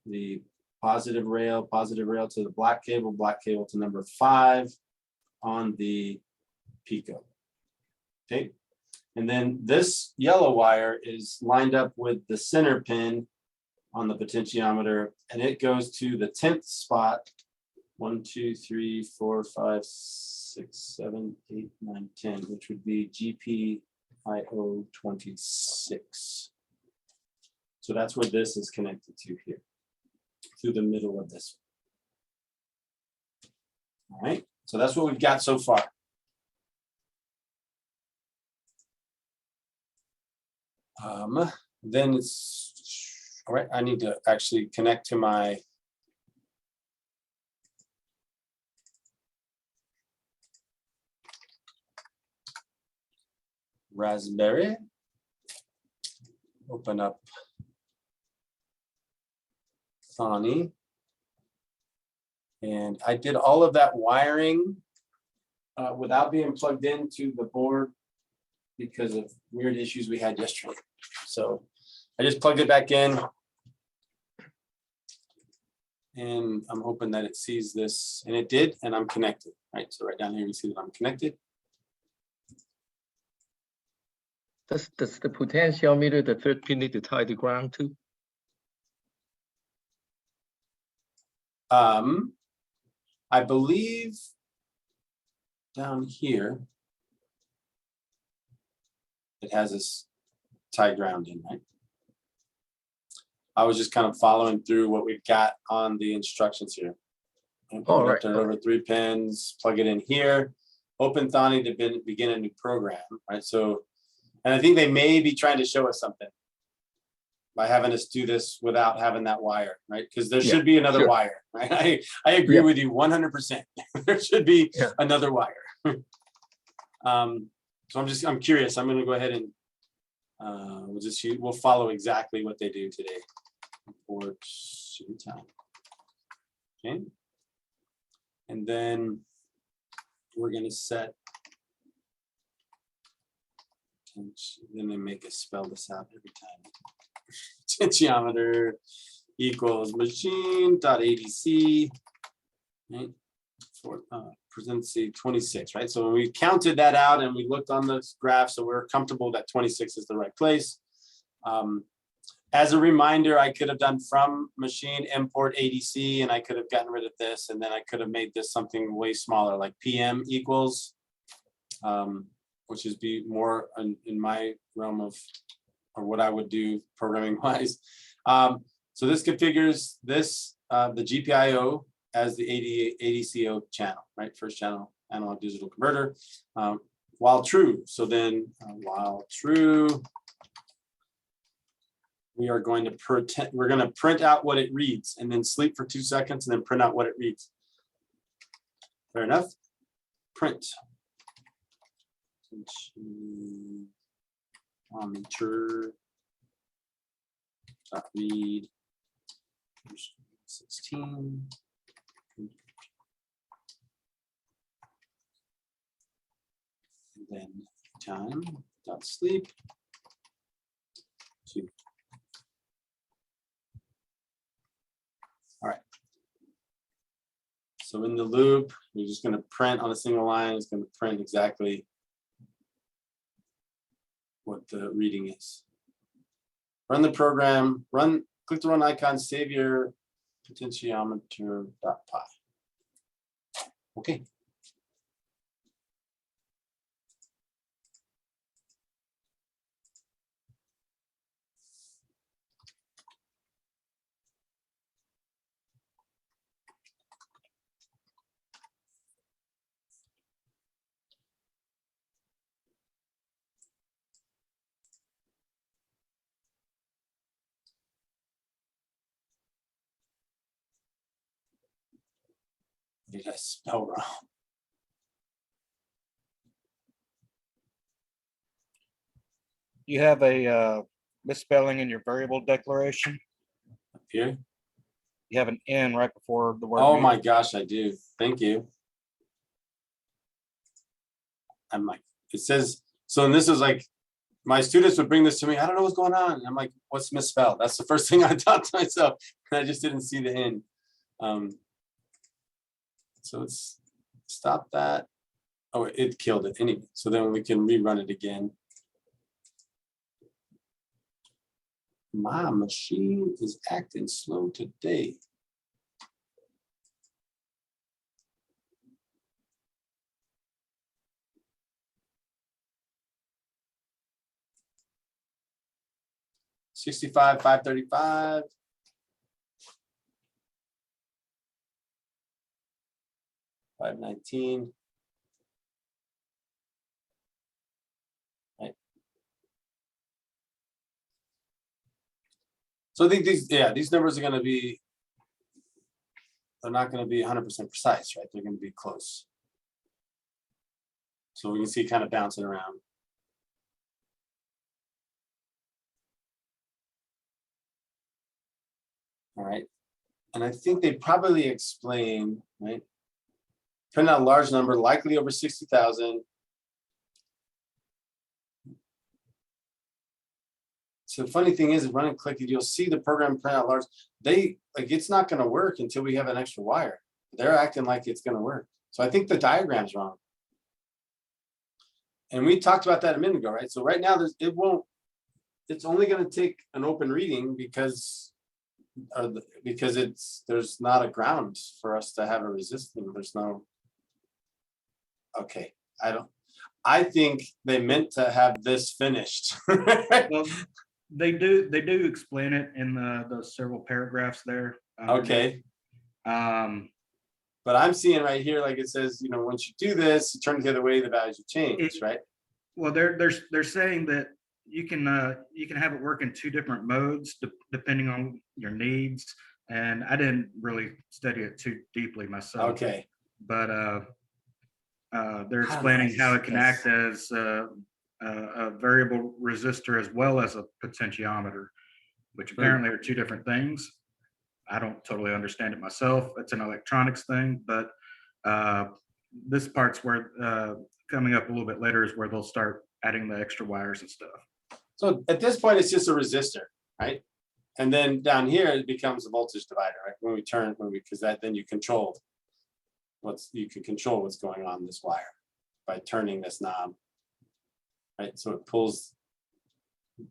the positive rail to the black cable to number 5 on the Pico. Okay. And then this yellow wire is lined up with the center pin on the potentiometer, and it goes to the 10th spot. 1, 2, 3, 4, 5, 6, 7, 8, 9, 10, which would be GPIO 26. So that's where this is connected to here, through the middle of this. All right, so that's what we've got so far. Then it's, all right, I need to actually connect to my Raspberry. Open up Thonny. And I did all of that wiring without being plugged into the board because of weird issues we had yesterday. So I just plugged it back in. And I'm hoping that it sees this, and it did, and I'm connected, right? So right down here, you see that I'm connected. Does the potentiometer, the third pin, need to tie to ground too? I believe down here, it has this tie ground in, right? I was just kind of following through what we've got on the instructions here. All right. Turn it over 3 pins, plug it in here, open Thonny to begin a new program, right? So, and I think they may be trying to show us something by having us do this without having that wire, right? Because there should be another wire, right? I agree with you 100%. There should be another wire. So I'm curious. I'm going to go ahead and we'll follow exactly what they do today. Report time. Okay. And then we're going to set. Then they make us spell this out every time. Potentiometer equals machine.adc, right? For parentheses 26, right? So when we counted that out and we looked on the graph, so we're comfortable that 26 is the right place. As a reminder, I could have done from machine import ADC, and I could have gotten rid of this, and then I could have made this something way smaller, like PM equals, which is be more in my realm of, or what I would do programming wise. So this configures this, the GPIO as the ADCO channel, right? First channel analog digital converter. while true. So then while true, we are going to pretend, we're going to print out what it reads and then sleep for 2 seconds and then print out what it reads. Fair enough? Print. Monitor. Read. 16. And then time dot sleep. 2. All right. So in the loop, you're just going to print on a single line. It's going to print exactly what the reading is. Run the program, click the run icon, save your potentiometer.py. Okay. Did I spell wrong? You have a misspelling in your variable declaration. Up here? You have an N right before the word. Oh mute. my gosh, I do. Thank you. I'm like, it says, so and this is like, my students would bring this to me. I don't know what's going on. And I'm like, what's misspelled? That's the first thing I thought to myself. And I just didn't see the N. So let's stop that. Oh, it killed it anyway. So then we can rerun it again. My machine is acting slow today. $65, $535. $519. Right. So I think these numbers are going to be, they're not going to be 100% precise, right? They're going to be close. So we can see kind of bouncing around. All right. And I think they probably explain, right? Print out a large number, likely over 60,000. So the funny thing is, run and click it, you'll see the program print out large. It's not going to work until we have an extra wire. They're acting like it's going to work. So I think the diagram's wrong. And we talked about that a minute ago, right? So right now, it's only going to take an open reading because there's not a ground for us to have a resisting. There's no, okay, I think they meant to have this finished. Well, they do explain it in those several paragraphs there. Okay. But I'm seeing right here, like it says, once you do this, you turn it the other way, the values will change, right? Well, they're saying that you can have it work in 2 different modes depending on your needs. And I didn't really study it too deeply myself. Okay. But they're explaining how it can act as a variable resistor as well as a potentiometer, which apparently are 2 different things. I don't totally understand it myself. It's an electronics thing, but this part's where coming up a little bit later is where they'll start adding the extra wires and stuff. So at this point, it's just a resistor, right? And then down here, it becomes a voltage divider, right? Because then you can control what's going on in this wire by turning this knob, right? So it pulls,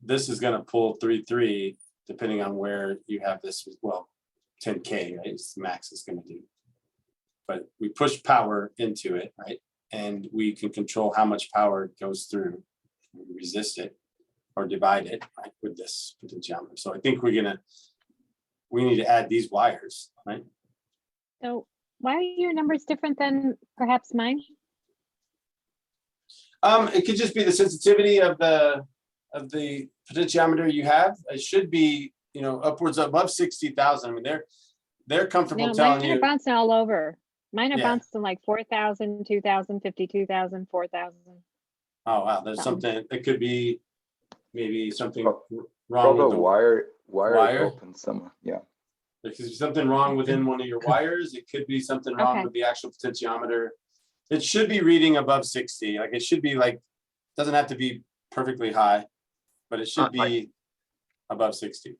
this is going to pull 3.3 depending on where you have this, well, 10K, right? It's the max it's going to do. But we push power into it, right? And we can control how much power goes through, resist it or divide it, right, with this potentiometer. So I think we need to add these wires, right? So why are your numbers different than perhaps mine? It could just be the sensitivity of the potentiometer you have. It should be, upwards above 60,000. I mean, they're comfortable No, telling mine are you. bouncing all over. Mine are Yeah. bouncing like 4,000, 2,000, 52,000, 4,000. Oh, wow, there's Something. something, it could be maybe something Pro- wrong with Probably the wire wire? open somewhere. Yeah. There could be something wrong within one of your wires. It could be something wrong Okay. with the actual potentiometer. It should be reading above 60. Like it should be like, doesn't have to be perfectly high, but it should be above 60.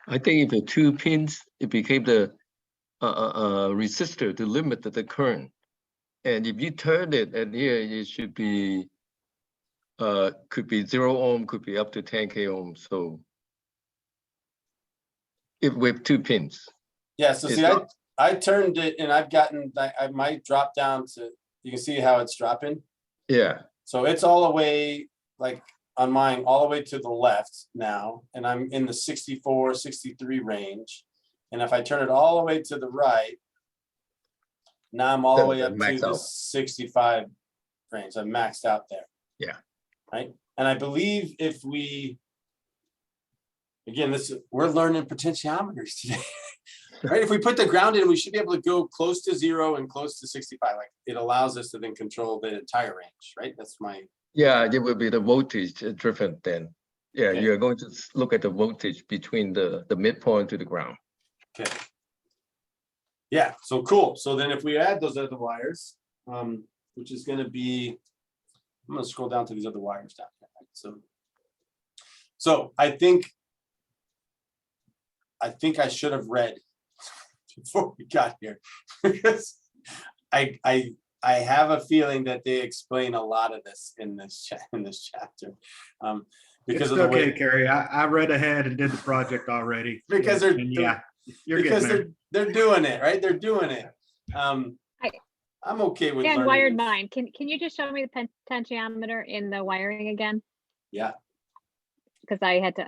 I think if the 2 pins, it became the resistor to limit the current. And if you turn it, and here it should be, could be 0 ohm, could be up to 10K ohm. So if with 2 pins, Yeah, so It's see, not- I turned it and I've gotten, I might drop down to, you can see how it's dropping. yeah, So it's all the way, like on mine, all the way to the left now, and I'm in the 64, 63 range. And if I turn it all the way to the right, now I'm all the Then way the up to max the out. 65 range. I'm maxed out there. Yeah. Right. And I believe if again, we're learning potentiometers today. Right. If we put the ground in, we should be able to go close to 0 and close to 65. Like it allows us to then control the entire range. Right. That's my. yeah, it will be the voltage driven then. Yeah, Okay. you're going to look at the voltage between the midpoint to the ground. Okay. Yeah, so cool. So then if we add those other wires, which is gonna be, I'm gonna scroll down to these other wires down here. Right? So I think I should have read before we got here. Because I have a feeling that they explain a lot of this in this chapter. Because It's of the okay, way, Carrie. I read ahead and did the project already. Because they're- And yeah, you're because getting there. they're doing it, right? They're doing it. I- I'm okay with Dan learning wired this. mine. Can you just show me the potentiometer in the wiring again? Yeah. Because I had to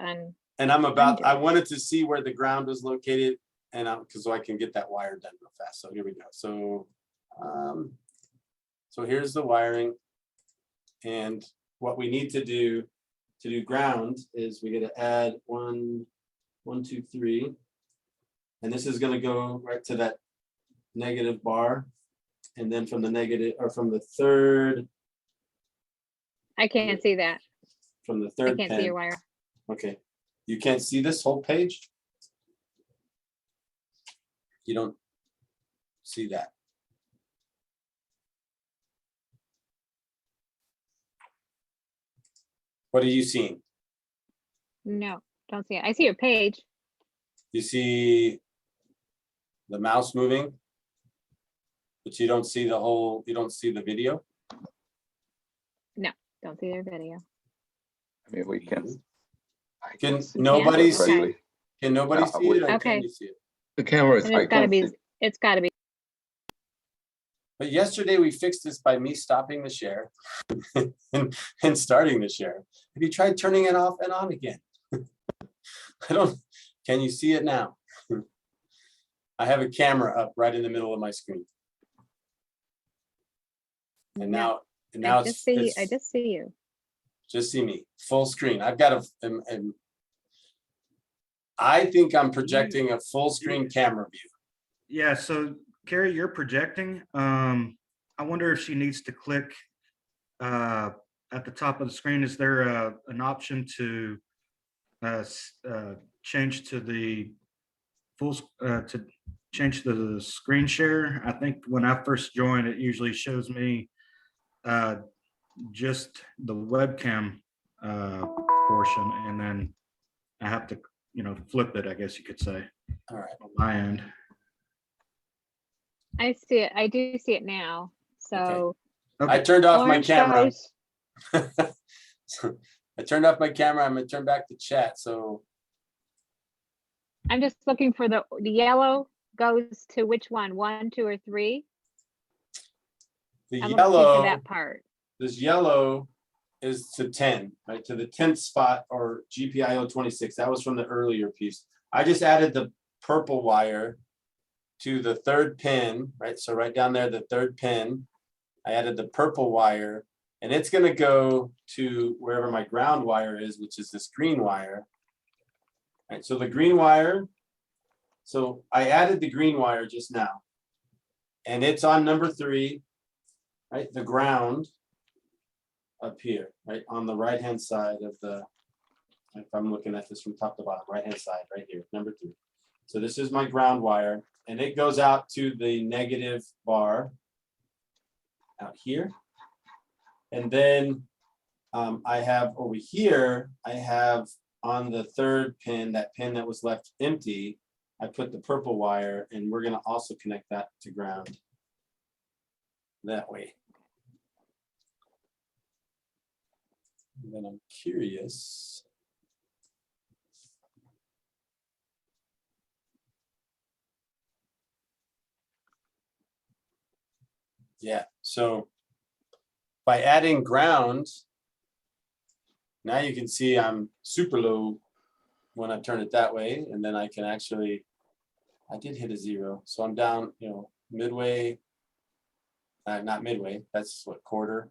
And I Undo. wanted to see where the ground was located and so I can get that wire done real fast. So here we go. So, so here's the wiring. And what we need to do ground is we get to add 1, 2, 3. And this is gonna go right to that negative bar. And then from the negative, or from the third I can't see that. I third can't see pin. your wire. Okay, you can't see this whole page? You don't see that? What are you seeing? No, don't see it. I see your page. You see the mouse moving? But you don't see you don't see the video? Don't see their video. I mean, we can. I Can see nobody it see correctly. it? Can nobody Yeah, see it or Okay. can you see it? The camera is And I it's gotta can be, see. it's gotta be. But yesterday we fixed this by me stopping the share and starting the share. Have you tried turning it off and on again? Can you see it now? I have a camera up right in the middle of my screen. And No, now I just see you. just see me, full screen. I've got I think I'm projecting a full screen camera view. Yeah, so Carrie, you're projecting. I wonder if she needs to click at the top of the screen. Is there an option to change to the to change to the screen share? I think when I first joined, it usually shows me just the webcam portion, and then I have to, flip it, I guess you could say, All right. on my end. I see it. I do see it now. So I turned off my orange camera. guys, I turned off my camera. I'm gonna turn back to chat. So I'm just looking for the yellow goes to which one? 1, 2, or 3? the I'm looking for yellow, that part. this yellow is to 10, right? To the 10th spot or GPIO 26. That was from the earlier piece. I just added the purple wire to the third pin, right? So right down there, the third pin, I added the purple wire and it's gonna go to wherever my ground wire is, which is this green wire. All right, so the green wire, so I added the green wire just now. And it's on number 3, right? The ground up here, right? On the right-hand side of the, if I'm looking at this from top to bottom, right-hand side, right here, number 3. So this is my ground wire, and it goes out to the negative bar out here. And then I have over here, I have on the 3rd pin, that pin that was left empty, I put the purple wire, and we're gonna also connect that to ground that way. And then I'm curious. Yeah, so by adding ground, now you can see I'm super low when I turn it that way, and then I can actually, I did hit a 0, so I'm down, you know, midway, not midway, that's what, quarter.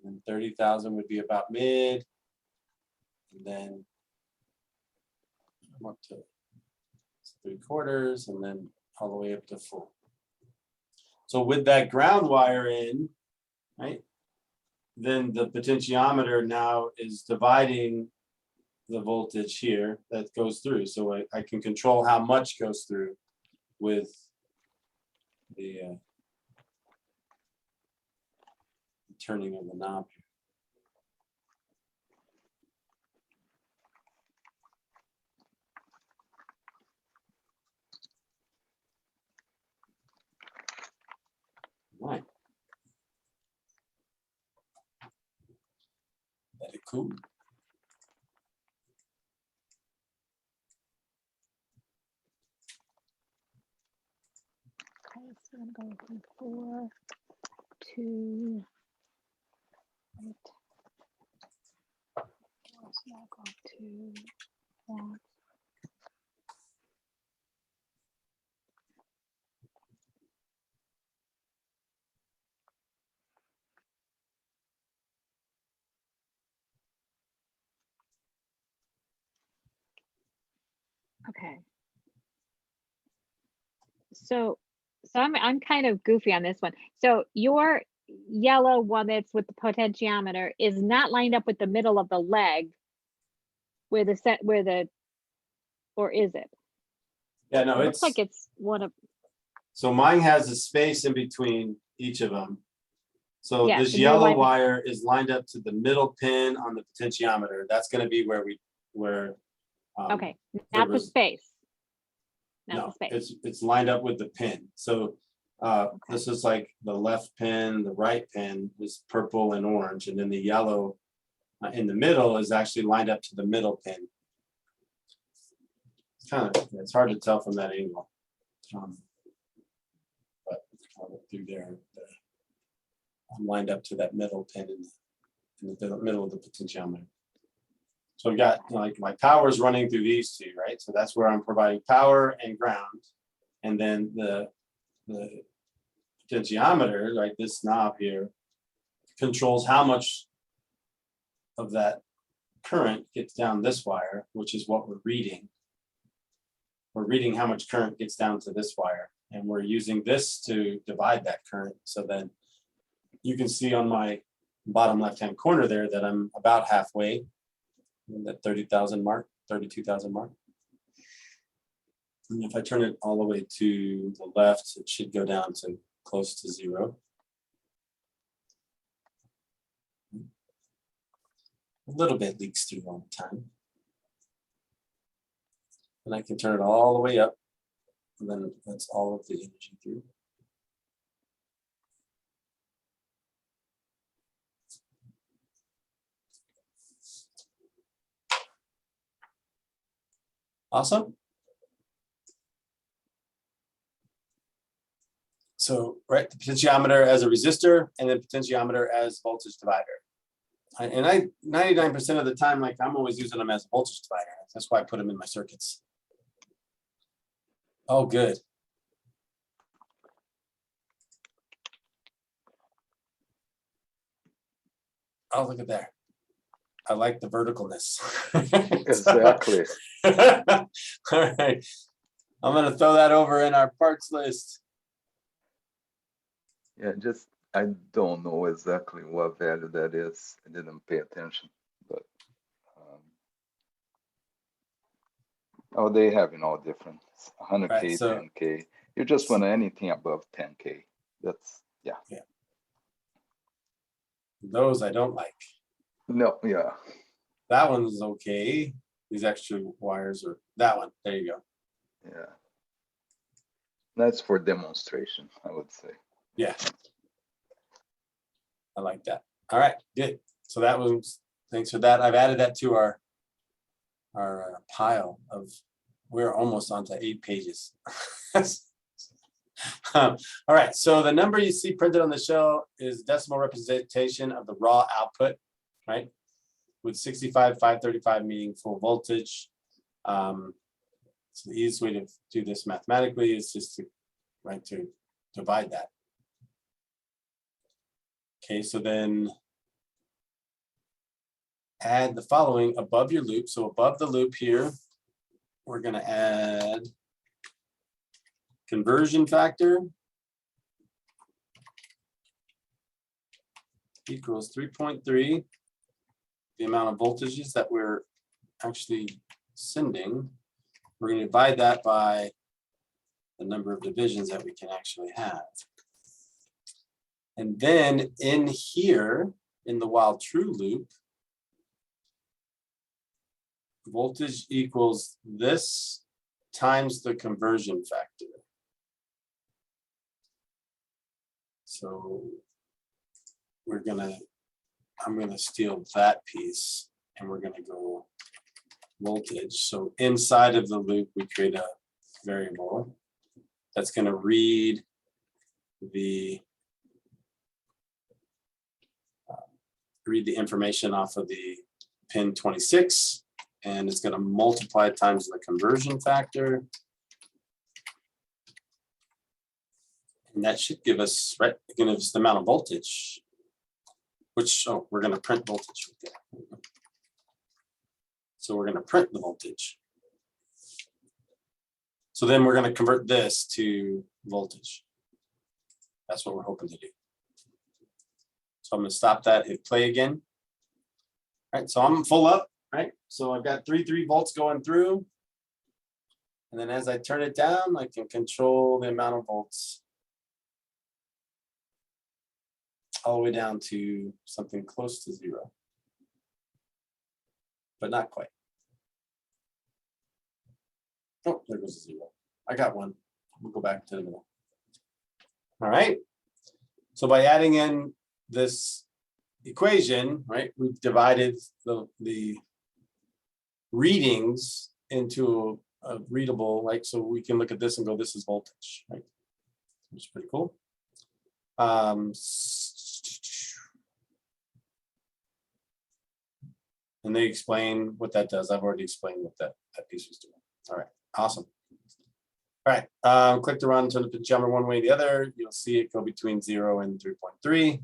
And 30,000 would be about mid, and then I'm up to 3/4, and then all the way up to full. So with that ground wire in, right, then the potentiometer now is dividing the voltage here that goes through. So I can control how much goes through with the turning of the knob here. Right. Very cool. Okay, so I'm gonna go from 4 to 8. So I'll go to that. Okay. So I'm kind of goofy on this one. So your yellow one that's with the potentiometer is not lined up with the middle of the leg where the or is it? Yeah, no, It looks it's like it's one of, so mine has a space in between each of them. So Yes, this and your yellow line- wire is lined up to the middle pin on the potentiometer. That's going to be where okay, not the res- space. Not no, the space. it's lined up with the pin. So this is like the left pin, the right pin is purple and orange, and then the yellow in the middle is actually lined up to the middle pin. It's hard to tell from that angle, but I'll look through there. I'm lined up to that middle pin in the middle of the potentiometer. So I've got, you know, like my power is running through these two, right? So that's where I'm providing power and ground. And then the potentiometer, right, this knob here, controls how much of that current gets down this wire, which is what we're reading. We're reading how much current gets down to this wire, and we're using this to divide that current. So then you can see on my bottom left-hand corner there that I'm about halfway in that 30,000 mark, 32,000 mark. And if I turn it all the way to the left, it should go down to close to 0. A little bit leaks through all the time. And I can turn it all the way up, and then that's all of the energy through. Awesome. So, right, the potentiometer as a resistor, and then potentiometer as voltage divider. And I 99% of the time, like I'm always using them as a voltage divider. That's why I put them in my circuits. Oh, good. Oh, look at there. I like the verticalness. Exactly. All right. I'm gonna throw that over in our parts list. Yeah, just I don't know exactly what value that is. I didn't pay attention, but oh, they have in all different 100K, Right, so- 10K. You just want anything above 10K. That's yeah. Those I don't like. No, yeah. That one's okay. These extra wires are that one. There you go. Yeah. That's for demonstration, I would say. Yeah. I like that. All right, good. So that was, thanks for that. I've added that to our pile of, we're almost onto 8 pages. All right, so the number you see printed on the shell is decimal representation of the raw output, right? With 65, 535 meaning full voltage. So the easiest way to do this mathematically is just to, right, to divide that. Okay, so then add the following above your loop. So above the loop here, we're gonna add conversion factor equals 3.3, the amount of voltages that we're actually sending. We're going to divide that by the number of divisions that we can actually have. And then in here, in the while true loop, voltage equals this times the conversion factor. So I'm gonna steal that piece and we're gonna go voltage. So inside of the loop, we create a variable that's gonna read the information off of the pin 26, and it's gonna multiply times the conversion factor. And that should give us, right, give us the amount of voltage, which, oh, we're gonna print voltage. So we're gonna print the voltage. So then we're gonna convert this to voltage. That's what we're hoping to do. So I'm gonna stop that, hit play again. All right, so I'm full up, right? So I've got 3 volts going through. And then as I turn it down, I can control the amount of volts all the way down to something close to 0, but not quite. Oh, there goes a 0. I got one. We'll go back to the middle. All right. So by adding in this equation, right, we've divided the readings into a readable, like, so we can look at this and go, this is voltage, right? Which is pretty cool. And they explain what that does. I've already explained what that piece was doing. All right, awesome. All right, click to run, turn the potentiometer one way or the other. You'll see it go between 0 and 3.3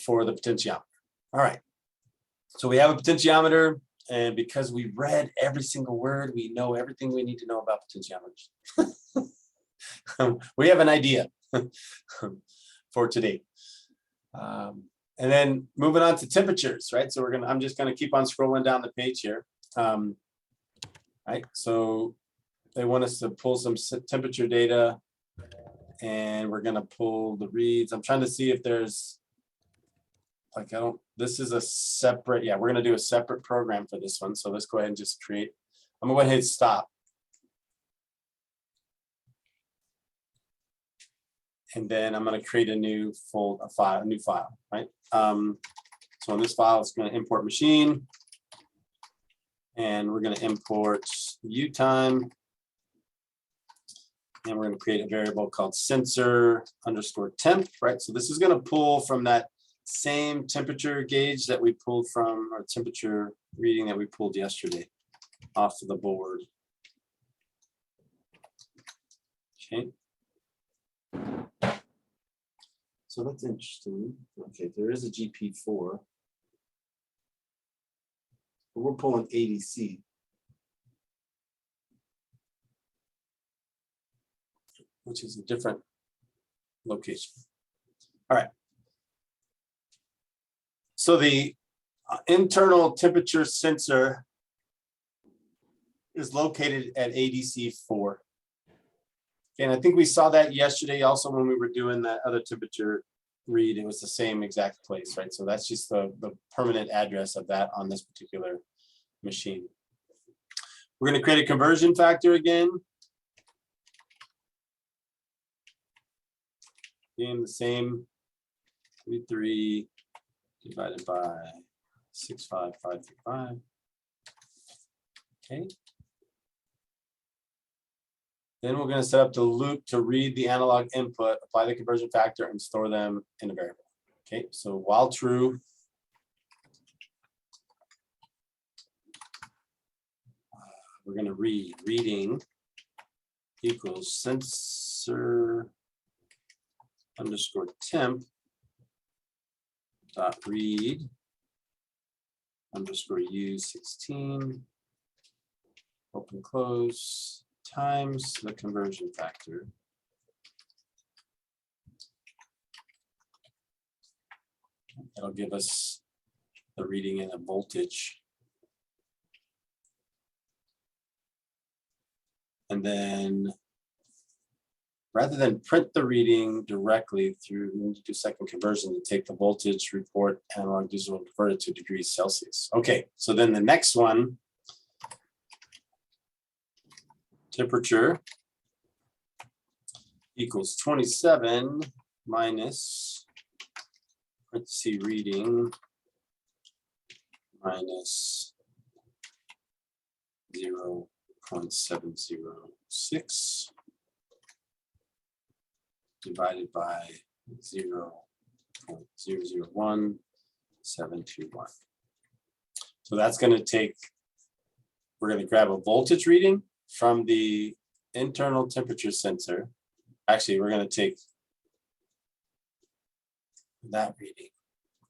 for the potentiometer. All right, so we have a potentiometer, and because we read every single word, we know everything we need to know about potentiometers. We have an idea for today. And then moving on to temperatures, right? So I'm just gonna keep on scrolling down the page here. Right, so they want us to pull some temperature data, and we're gonna pull the reads. I'm trying to see if there's, like, this is a separate, yeah, we're gonna do a separate program for this one. So let's go ahead and just create, I'm gonna go ahead and stop. And then I'm going to create a new file, right? So in this file, it's going to import machine, and we're going to import U time, and we're going to create a variable called sensor underscore temp, right? So this is going to pull from that same temperature gauge that we pulled from, our temperature reading that we pulled yesterday off of the board. Okay. So that's interesting. Okay, there is a GP4. But we're pulling ADC. Which is a different location. All right. So the internal temperature sensor is located at ADC 4. And I think we saw that yesterday also when we were doing that other temperature read. It was the same exact place, right? So that's just the permanent address of that on this particular machine. We're going to create a conversion factor again. Being the same 3 divided by 65535. Okay. Then we're going to set up the loop to read the analog input, apply the conversion factor, and store them in a variable. Okay, so while true, we're going to read reading equals sensor underscore temp dot read underscore U16 open close times the conversion factor. That'll give us the reading in a voltage. And then rather than print the reading directly through, we need to do second conversion to take the voltage, report, analog digital, and convert it to degrees Celsius. Okay, so then the next one, temperature equals 27 minus parenthesis reading minus 0.706 divided by 0.001721. So that's going to take, we're going to grab a voltage reading from the internal temperature sensor. Actually, we're going to take that reading,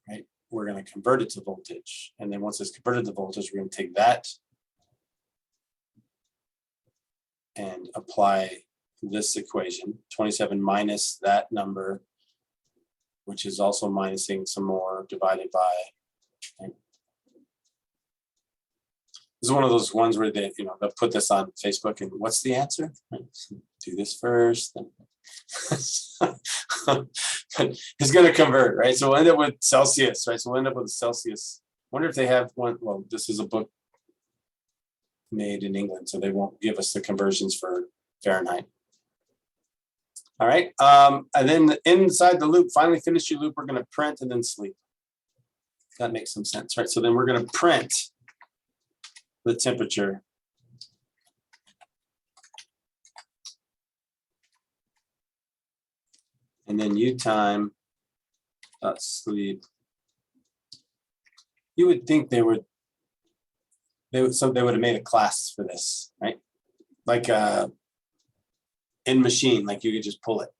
right? We're going to convert it to voltage. And then once it's converted to voltage, we're going to take that and apply this equation, 27 minus that number, which is also minusing some more, divided by, right? This is one of those ones where they, they'll put this on Facebook and what's the answer? Right? So do this first. Then it's going to convert, right? So we'll end up with Celsius, right? So we'll end up with Celsius. Wonder if they have one. Well, this is a book made in England, so they won't give us the conversions for Fahrenheit. All right. And then inside the loop, finally finish your loop, we're going to print and then sleep. That makes some sense, right? So then we're going to print the temperature. And then U time sleep. You would think they would have made a class for this, right? Like in machine, like you could just pull it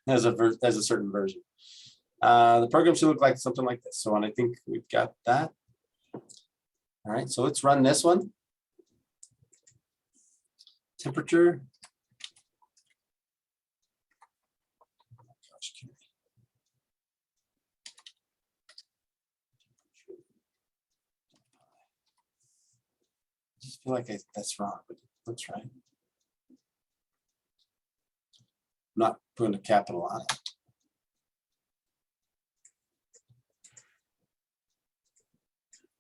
as a certain version. The program should look like something like this. So, and I think we've got that. All right, so let's run this one. Temperature. I just feel like that's wrong, but that's right. I'm not putting a capital on it.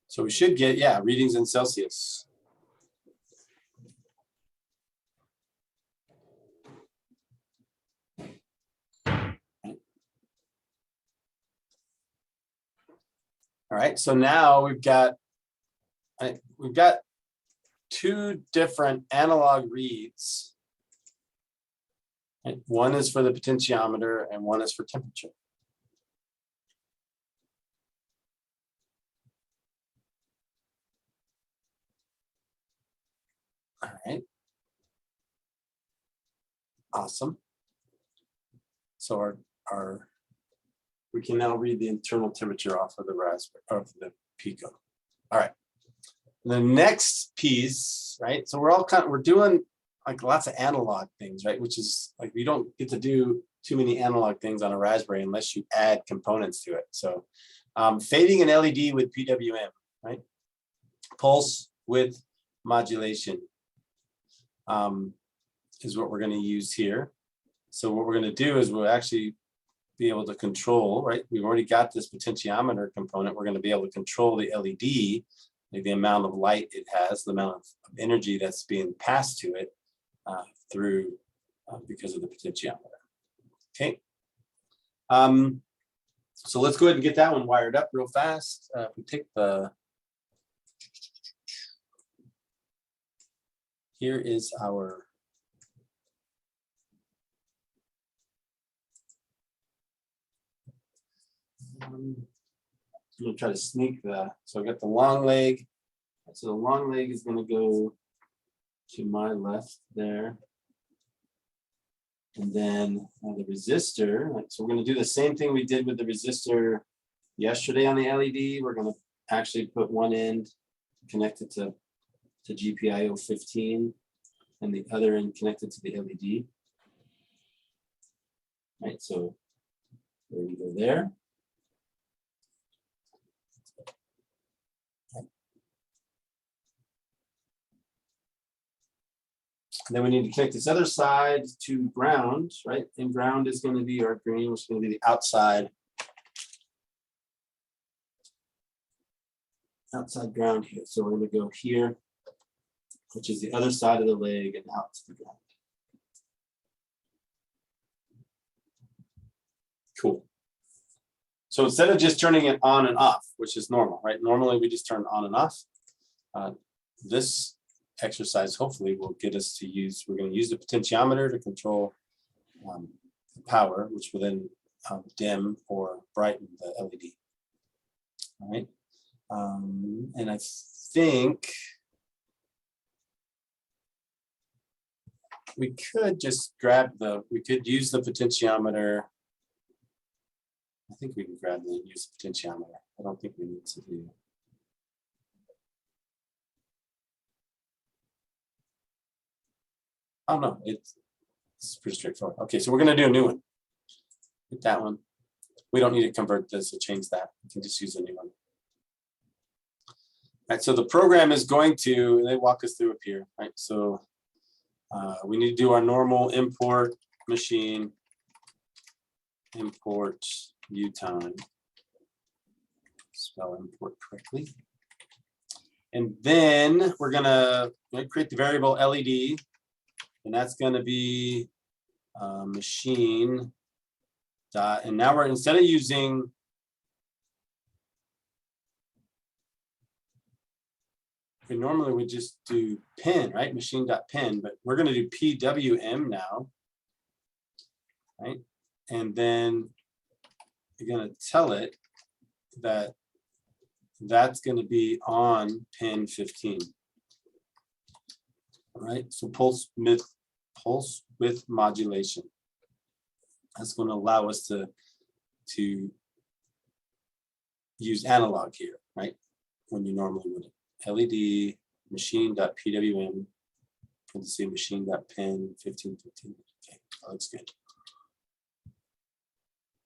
So we should get, yeah, readings in Celsius. All right, so now we've got two different analog reads. Right? One is for the potentiometer and one is for temperature. All right. Awesome. So our we can now read the internal temperature off of the raspberry, of the Pico. All right. The next piece, right? So we're doing like lots of analog things, right? Which is like, you don't get to do too many analog things on a Raspberry unless you add components to it. So fading an LED with PWM, right? Pulse width modulation is what we're going to use here. So what we're going to do is we'll actually be able to control, right? We've already got this potentiometer component. We're going to be able to control the LED, like the amount of light it has, the amount of energy that's being passed to it through because of the potentiometer. Okay. So let's go ahead and get that one wired up real fast. We take the, here is our, I'm gonna try to sneak the, so I got the long leg. So the long leg is gonna go to my left there. And then the resistor, like, so we're gonna do the same thing we did with the resistor yesterday on the LED. We're gonna actually put one end connected to GPIO 15 and the other end connected to the LED. Right, so we're gonna go there. And then we need to connect this other side to ground, right? And ground is going to be our green, which is going to be the outside ground here. So we're going to go here, which is the other side of the leg, and out to the ground. Cool. So instead of just turning it on and off, which is normal, right? Normally we just turn on and off. This exercise hopefully will get us to use, we're going to use the potentiometer to control the power, which will then dim or brighten the LED. All right. And I think we could just we could use the potentiometer. I think we can use the potentiometer. I don't think we need to do. Oh no, it's pretty straightforward. Okay, so we're gonna do a new one. Hit that one. We don't need to convert this or change that. We can just use a new one. All right, so the program is going to, and they walk us through up here, right? So we need to do our normal import machine, import U-time, spell import correctly. And then we're gonna create the variable LED. And that's going to be machine dot. And now we're, instead of using normally we just do pin, right? Machine dot pin, but we're going to do PWM now, right? And then you're going to tell it that that's going to be on pin 15. All right, so pulse width modulation. That's going to allow us to use analog here, right? When you normally would. LED machine.pwm, parentheses machine.pin 1515. Okay, that looks good.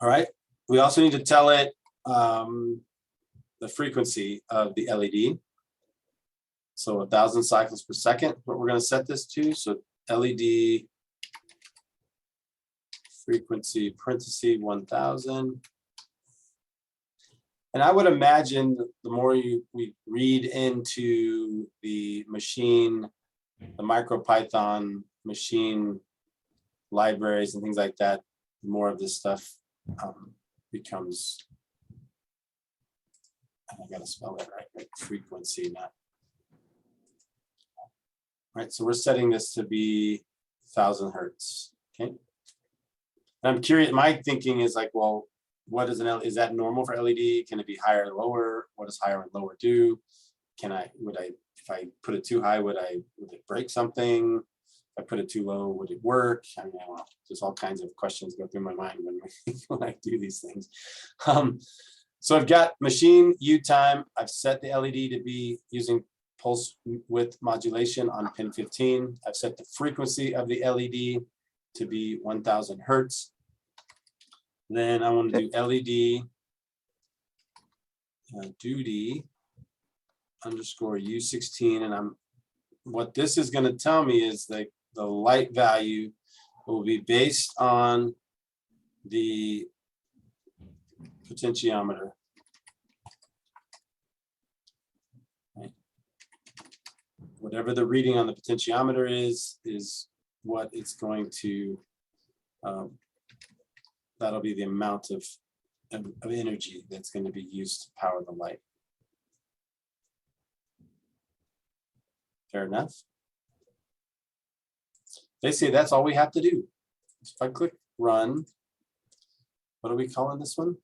All right, we also need to tell it the frequency of the LED. So 1,000 cycles per second, what we're going to set this to. So LED frequency parenthesis 1,000. And I would imagine the more we read into the machine, the MicroPython machine libraries and things like that, the more of this stuff becomes, and I got to spell it right, frequency, not. Right, so we're setting this to be 1,000 hertz. Okay. And I'm curious. My thinking is like, well, what is is that normal for LED? Can it be higher or lower? What does higher and lower do? If I put it too high, would it break something? If I put it too low, would it work? I mean, I don't know, just all kinds of questions go through my mind when I do these things. So I've got machine U time. I've set the LED to be using pulse width modulation on pin 15. I've set the frequency of the LED to be 1000 Hertz. Then I want to do LED duty underscore U16, and what this is going to tell me is that the light value will be based on the potentiometer. Right. Whatever the reading on the potentiometer is what it's going to, that'll be the amount of energy that's going to be used to power the light. Fair enough. They say that's all we have to do. If I click run, what are we calling this one?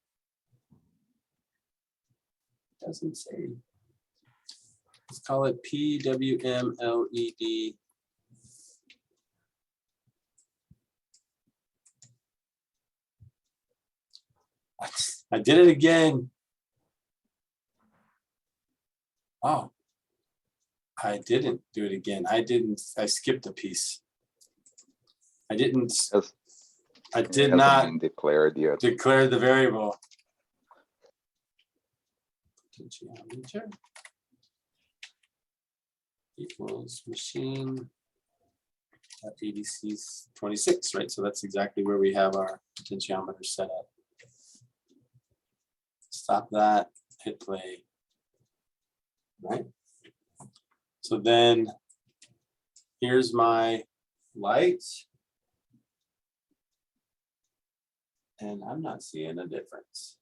Doesn't say. Let's call it PWM-LED. I did it again. Oh, I didn't do it again. I skipped a piece. I did not declared yet. declare the variable. Potentiometer equals machine ADC 26, right? So that's exactly where we have our potentiometer set up. Stop that, hit play, right? So then here's my light. And I'm not seeing a difference.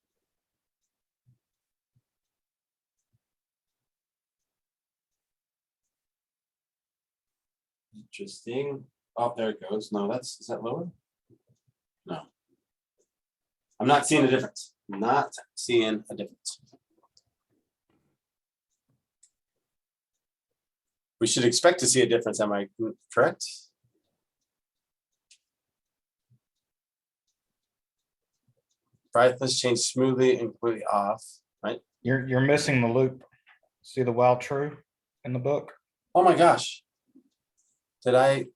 Interesting. Oh, there it goes. No, is that lower? No. I'm not seeing a difference. Not seeing a difference. We should expect to see a difference. Am I correct? Brightness change smoothly and completely off, right? You're missing the loop. See the while true in the book? Oh my gosh. Did I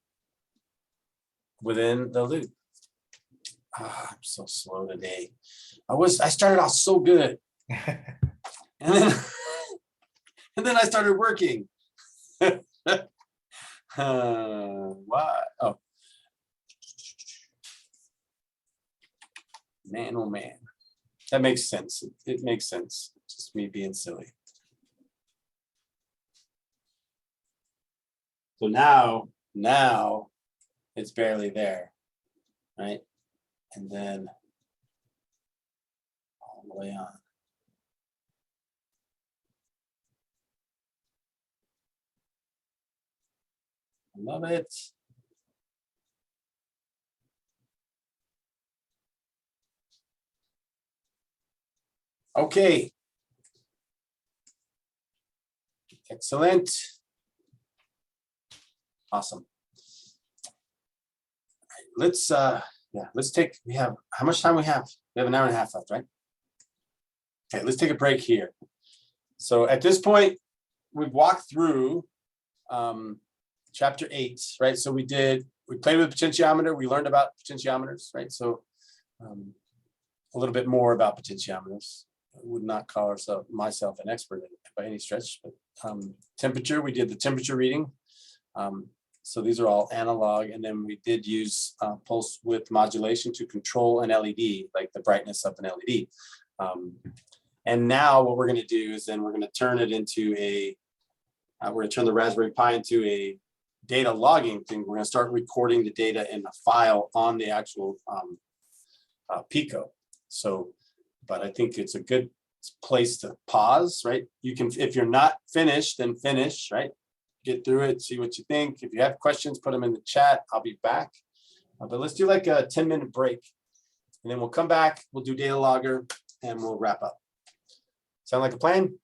within the loop? Ah, I'm so slow today. I started off so good. And then I started working. Why? Oh. Man, oh man. That makes sense. It makes sense. Just me being silly. So now it's barely there, right? And then all the way on. I love it. Okay. Excellent. Awesome. Let's take, how much time we have? We have an hour and a half left, right? Okay, let's take a break here. So at this point, we've walked through chapter 8, right? So we played with potentiometer, we learned about potentiometers, right? So a little bit more about potentiometers. I would not call myself an expert in it by any stretch, but temperature, we did the temperature reading. So these are all analog, and then we did use pulse width modulation to control an LED, like the brightness of an LED. And now what we're going to do is then we're going to turn it into we're going to turn the Raspberry Pi into a data logging thing. We're going to start recording the data in a file on the actual Pico. So, but I think it's a good place to pause, right? You can, if you're not finished, then finish, right? Get through it, see what you think. If you have questions, put them in the chat. I'll be back. But let's do like a 10-minute break. And then we'll come back, we'll do data logger, and we'll wrap up. Sound like a plan?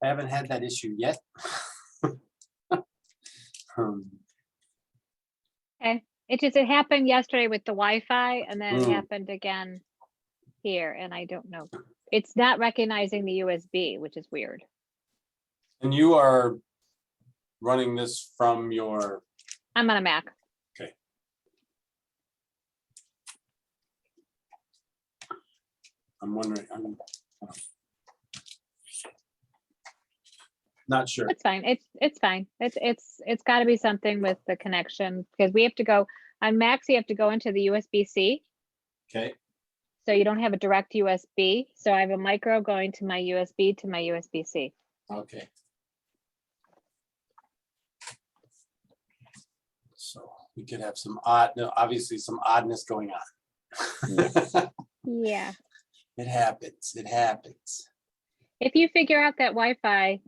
I haven't had that issue yet. Okay, it happened yesterday with the Wi-Fi and then it Mm. happened again here and I don't know. It's not recognizing the USB, which is weird. And you are running this from your, I'm on a Mac. I'm wondering, I'm not sure. It's fine. It's fine. It's got to be something with the connection because we have to go on Macs. You have to go into the USB-C, Okay, so you don't have a direct USB. So I have a micro going to my USB to my USB-C. okay. So we could have some obviously some oddness going on. Yeah. It happens, it happens. If you figure out that Wi-Fi,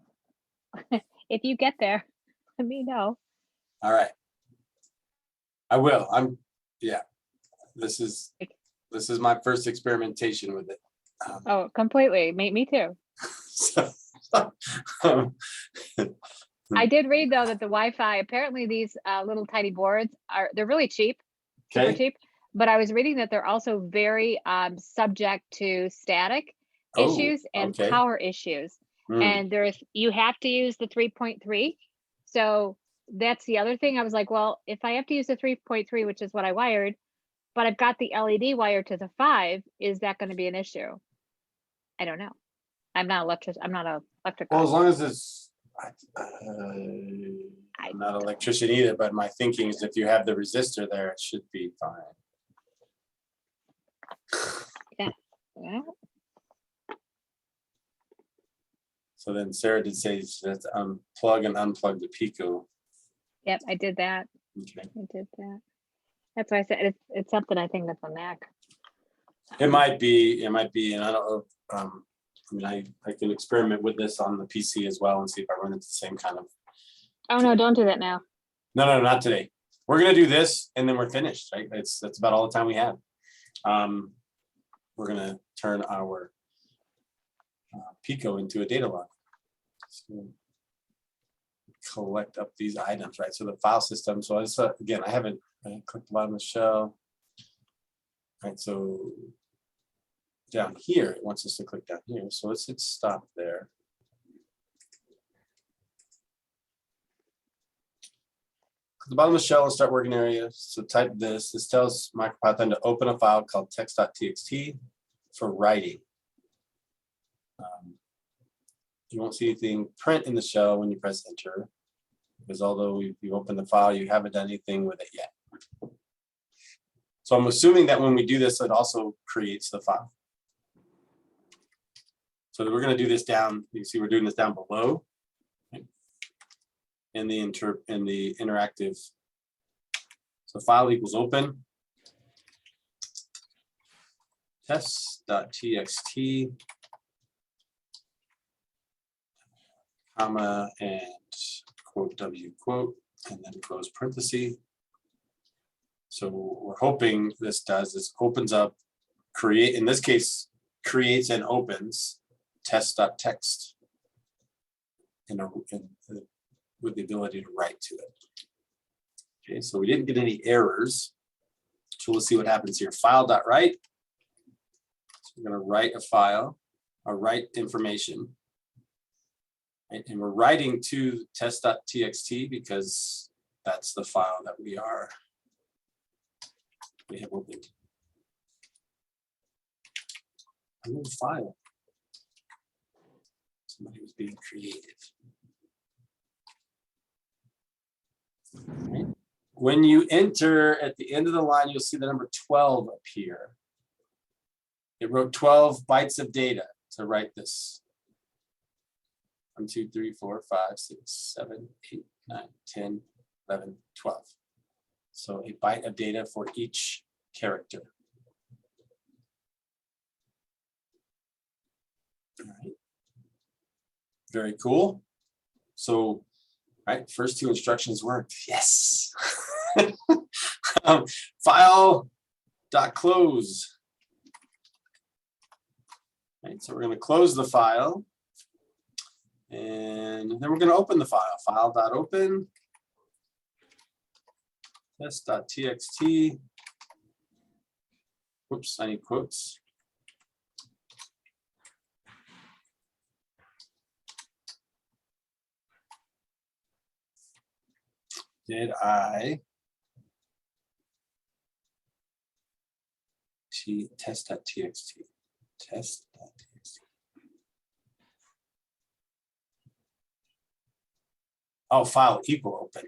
if you get there, let me know. All right. I will, yeah. This is my first experimentation with it. Oh, completely. Me too. So, um, I did read though that the Wi-Fi, apparently these little tiny boards they're really cheap, super okay. cheap. But I was reading that they're also very subject to static Oh, issues and okay. power issues. Mm, And you have to use the 3.3. So that's the other thing. I was like, well, if I have to use the 3.3, which is what I wired, but I've got the LED wire to the 5, is that going to be an issue? I don't know. I'm not I'm not an electric well, guy. as long as it's, I I'm not an electrician either, but my thinking is if you have the resistor there, it should be fine. Yeah. So then Sarah did say that plug and unplug the Pico. Yep, I did that. Okay. I did that. That's why I said it's something I think that's a Mac. It might be, and I don't know. I mean, I can experiment with this on the PC as well and see if I run into the same kind of. Oh no, don't do that now. No, not today. We're gonna do this and then we're finished, right? That's about all the time we have. We're gonna turn our Pico into a data log. So collect up these items, right? So the file system. So it's again, I haven't clicked the bottom of the shell. Right, so down here, it wants us to click down here. So let's hit stop there. At the bottom of the shell and start working area. So type this. This tells MicroPython to open a file called text.txt for writing. You won't see anything print in the shell when you press enter, because although you open the file, you haven't done anything with it yet. So I'm assuming that when we do this, it also creates the file. So we're going to do this down. You see, we're doing this down below in the interactive. So file equals open test.txt, comma, and quote W quote, and then close parenthesis. So we're hoping this does is opens up, in this case, creates and opens test.txt with the ability to write to it. Okay, so we didn't get any errors. So let's see what happens here. File.write. So we're going to write a file, or write information. Right? And we're writing to test.txt because that's the file that we have opened. A new file. Somebody was being creative. Right. When you enter at the end of the line, you'll see the number 12 appear. It wrote 12 bytes of data to write this. 1, 2, 3, 4, 5, 6, 7, 8, 9, 10, 11, 12. So a byte of data for each character. All right. Very cool. So, right, first two instructions worked. Yes. File.close. Right, so we're going to close the file. And then we're going to open the file. File.open. Test.txt. Whoops, I need quotes. Did I test.txt? Test.txt. Oh, file equal open.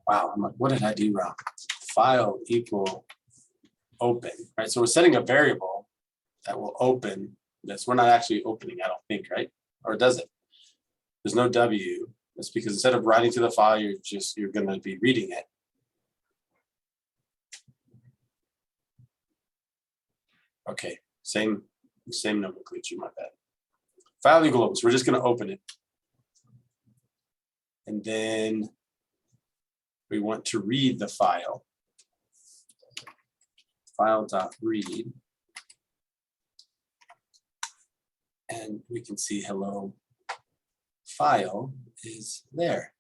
Wow, I'm like, what did I do wrong? File equal open, right? So we're setting a variable that will open this. We're not actually opening, I don't think, right? Or does it? There's no W. That's because instead of writing to the file, you're going to be reading it. Okay, same nomenclature, my bad. File equal open. So we're just going to open it. And then we want to read the file. File.read. And we can see hello file is there.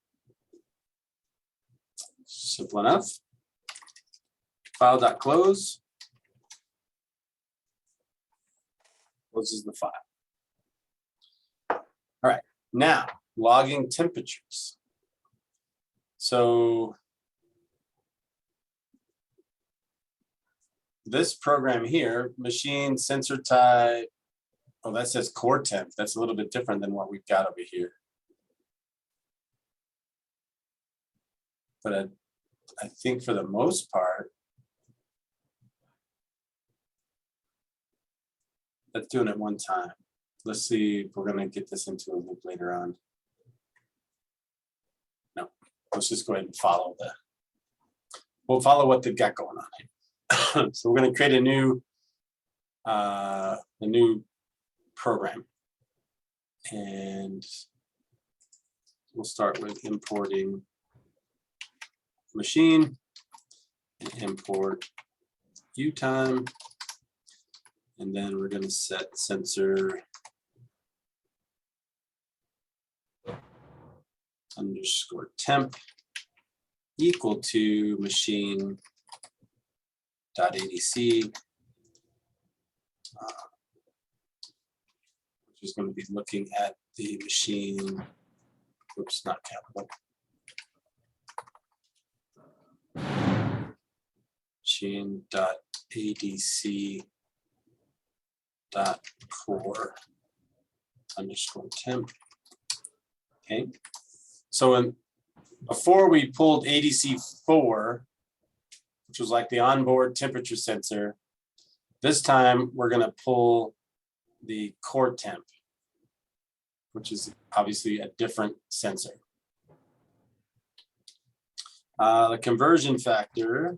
Simple enough. File.close. Closes the file. All right, now logging temperatures. So this program here, machine sensor type, oh, that says core temp. That's a little bit different than what we've got over here. But I think for the most part, let's do it at one time. Let's see if we're gonna get this into a loop later on. No, let's just go ahead and follow we'll follow what they've got going on here. So we're gonna create a new program. And we'll start with importing machine and import view time. And then we're going to set sensor underscore temp equal to machine dot ADC, which is going to be looking at the machine. Oops, not capital. Machine dot ADC dot core underscore temp. Okay, so before we pulled ADC4, which was like the onboard temperature sensor, this time we're going to pull the core temp, which is obviously a different sensor. The conversion factor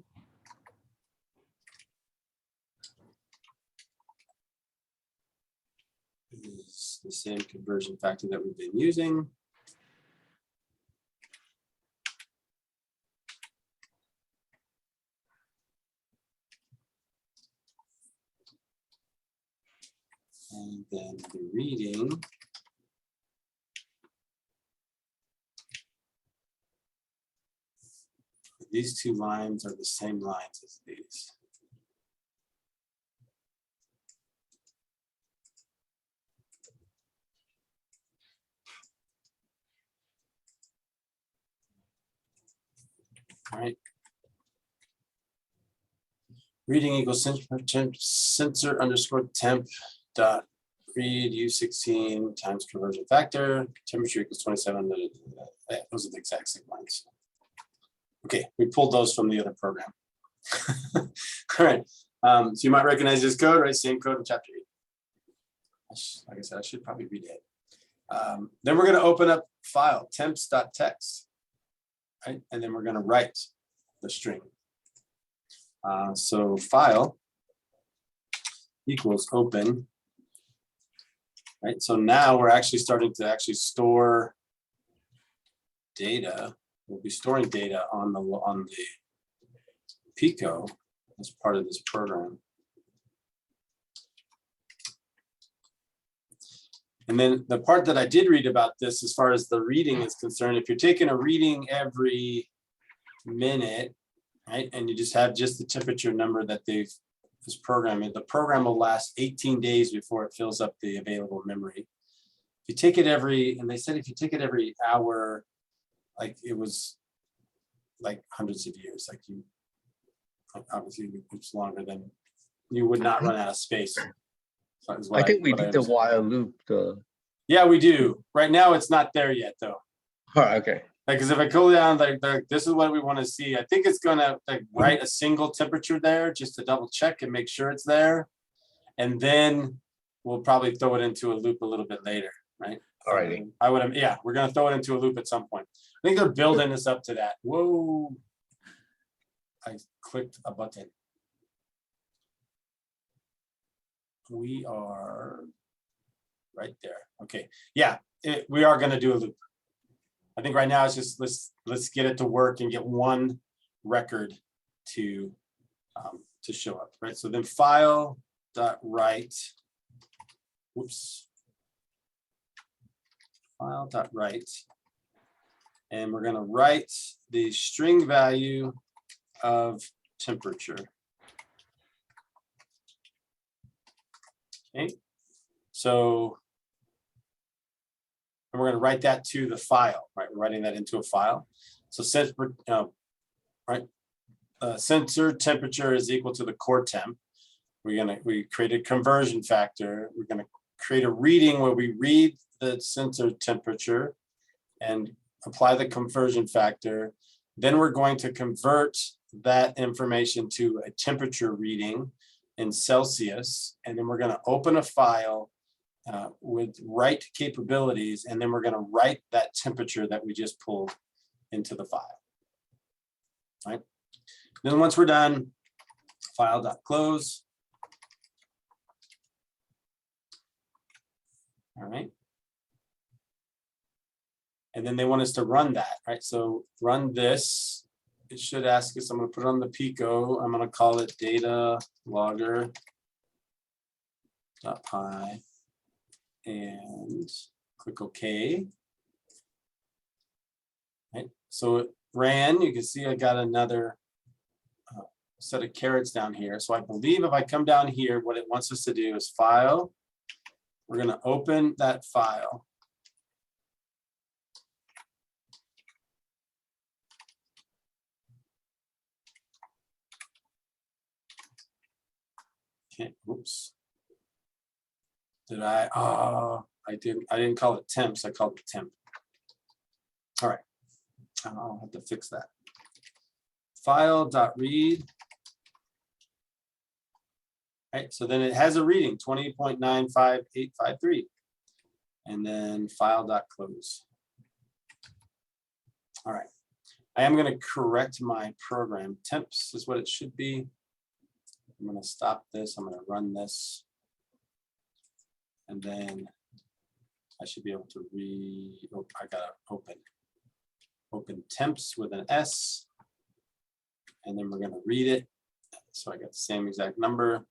is the same conversion factor that we've been using. And then the reading these two lines are the same lines as these. All right. Reading equals sensor underscore temp dot read U16 times conversion factor. Temperature equals 27. Those are the exact same lines. Okay, we pulled those from the other program. All right. So you might recognize this code, right? Same code in chapter 8. Like I said, I should probably read it. Then we're going to open up file temps.txt. I think it's right? And then we're gonna write the string. So file equals open, right? So now we're actually starting to actually store data. We'll be storing data on the Pico as part of this program. And then the part that I did read about this, as far as the reading is concerned, if you're taking a reading every minute, right, and you just have just the temperature number that they've this program, the program will last 18 days before it fills up the available memory. If you take it and they said if you take it every hour, like it was like hundreds of years, like obviously it's longer than you would not run out of space. I think we did the while loop. Yeah, we do. Right now, it's not there yet, though. Oh, okay. Like, because if I go down, like, this is what we want to see. I think it's gonna like write a single temperature there just to double check and make sure it's there, and then we'll probably throw it into a loop a little bit later, right? All righty. I would have. Yeah, we're gonna throw it into a loop at some point. I think they're building us up to that. Whoa! I clicked a button. We are right there. Okay, yeah, we are going to do a loop. I think right now it's just let's get it to work and get one record to show up, right? So then file dot write. Whoops. File dot write, and we're going to write the string value of temperature. Okay, so and we're going to write that to the file, right? We're writing that into a file. So sensor temperature is equal to the core temp. We create a conversion factor. We're going to create a reading where we read the sensor temperature and apply the conversion factor. Then we're going to convert that information to a temperature reading in Celsius, and then we're going to open a file with write capabilities, and then we're going to write that temperature that we just pulled into the file. Right. Then once we're done, file.close. All right. And then they want us to run that, right? So run this. It should ask us, I'm going to put it on the Pico. I'm going to call it data logger.py and click OK. Right. So it ran. You can see I got another set of carrots down here. So I believe if I come down here, what it wants us to do is file. We're going to open that file. Okay, oops. Did I? Oh, I didn't call it temps. I called it temp. All right. I'll have to fix that. File.read. Right. So then it has a reading 20.95853. And then file.close. All right. I am going to correct my program. Temps is what it should be. I'm going to stop this. I'm going to run this. And then I should be able to I got to open temps with an S. And then we're going to read it. So I got the same exact number.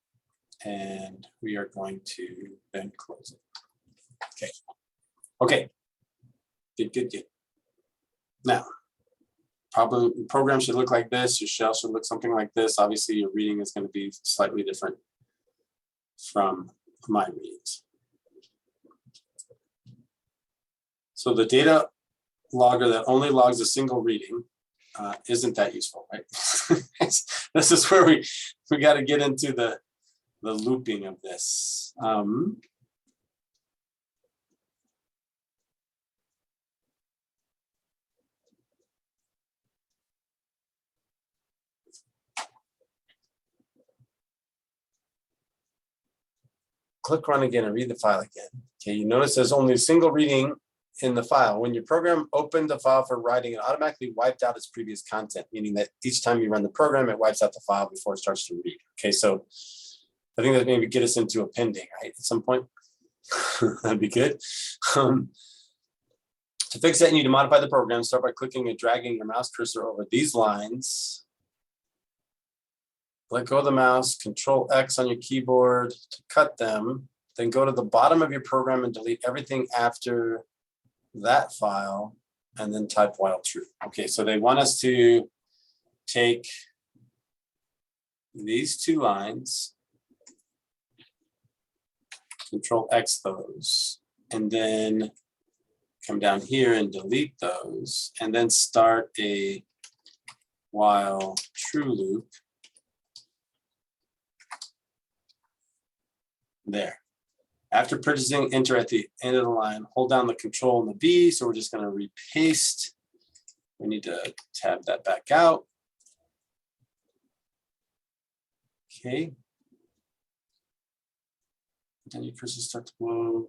And we are going to then close it. Okay. Okay. Good. Now, probably the program should look like this. Your shell should look something like this. Obviously, your reading is going to be slightly different from my readings. So the data logger that only logs a single reading isn't that useful, right? This is where we got to get into the looping of this. Click run again and read the file again. Okay, you notice there's only a single reading in the file. When your program opened the file for writing, it automatically wiped out its previous content, meaning that each time you run the program, it wipes out the file before it starts to read. Okay, so I think that maybe get us into a pending, right? At some point, that'd be good. To fix that, you need to modify the program. Start by clicking and dragging your mouse cursor over these lines. Let go of the mouse, Control X on your keyboard to cut them. Then go to the bottom of your program and delete everything after that file, and then type while true. Okay, so they want us to take these two lines, Control X those, and then come down here and delete those, and then start a while true loop there. After purchasing, enter at the end of the line, hold down the Control and the B. So we're just going to repaste. We need to tab that back out. Okay. Then your cursor start to blow.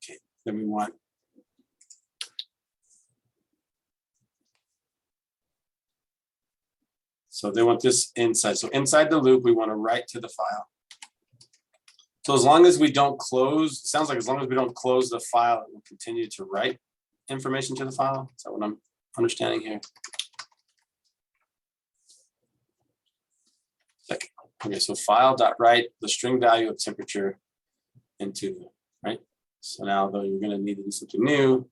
Okay, then we want so they want this inside. So inside the loop, we want to write to the file. So as long as we don't close, sounds like as long as we don't close the file, it will continue to write information to the file. Is that what I'm understanding here? Second. Okay, so file.write the string value of temperature into the, right? So now though you're going to need to do something new.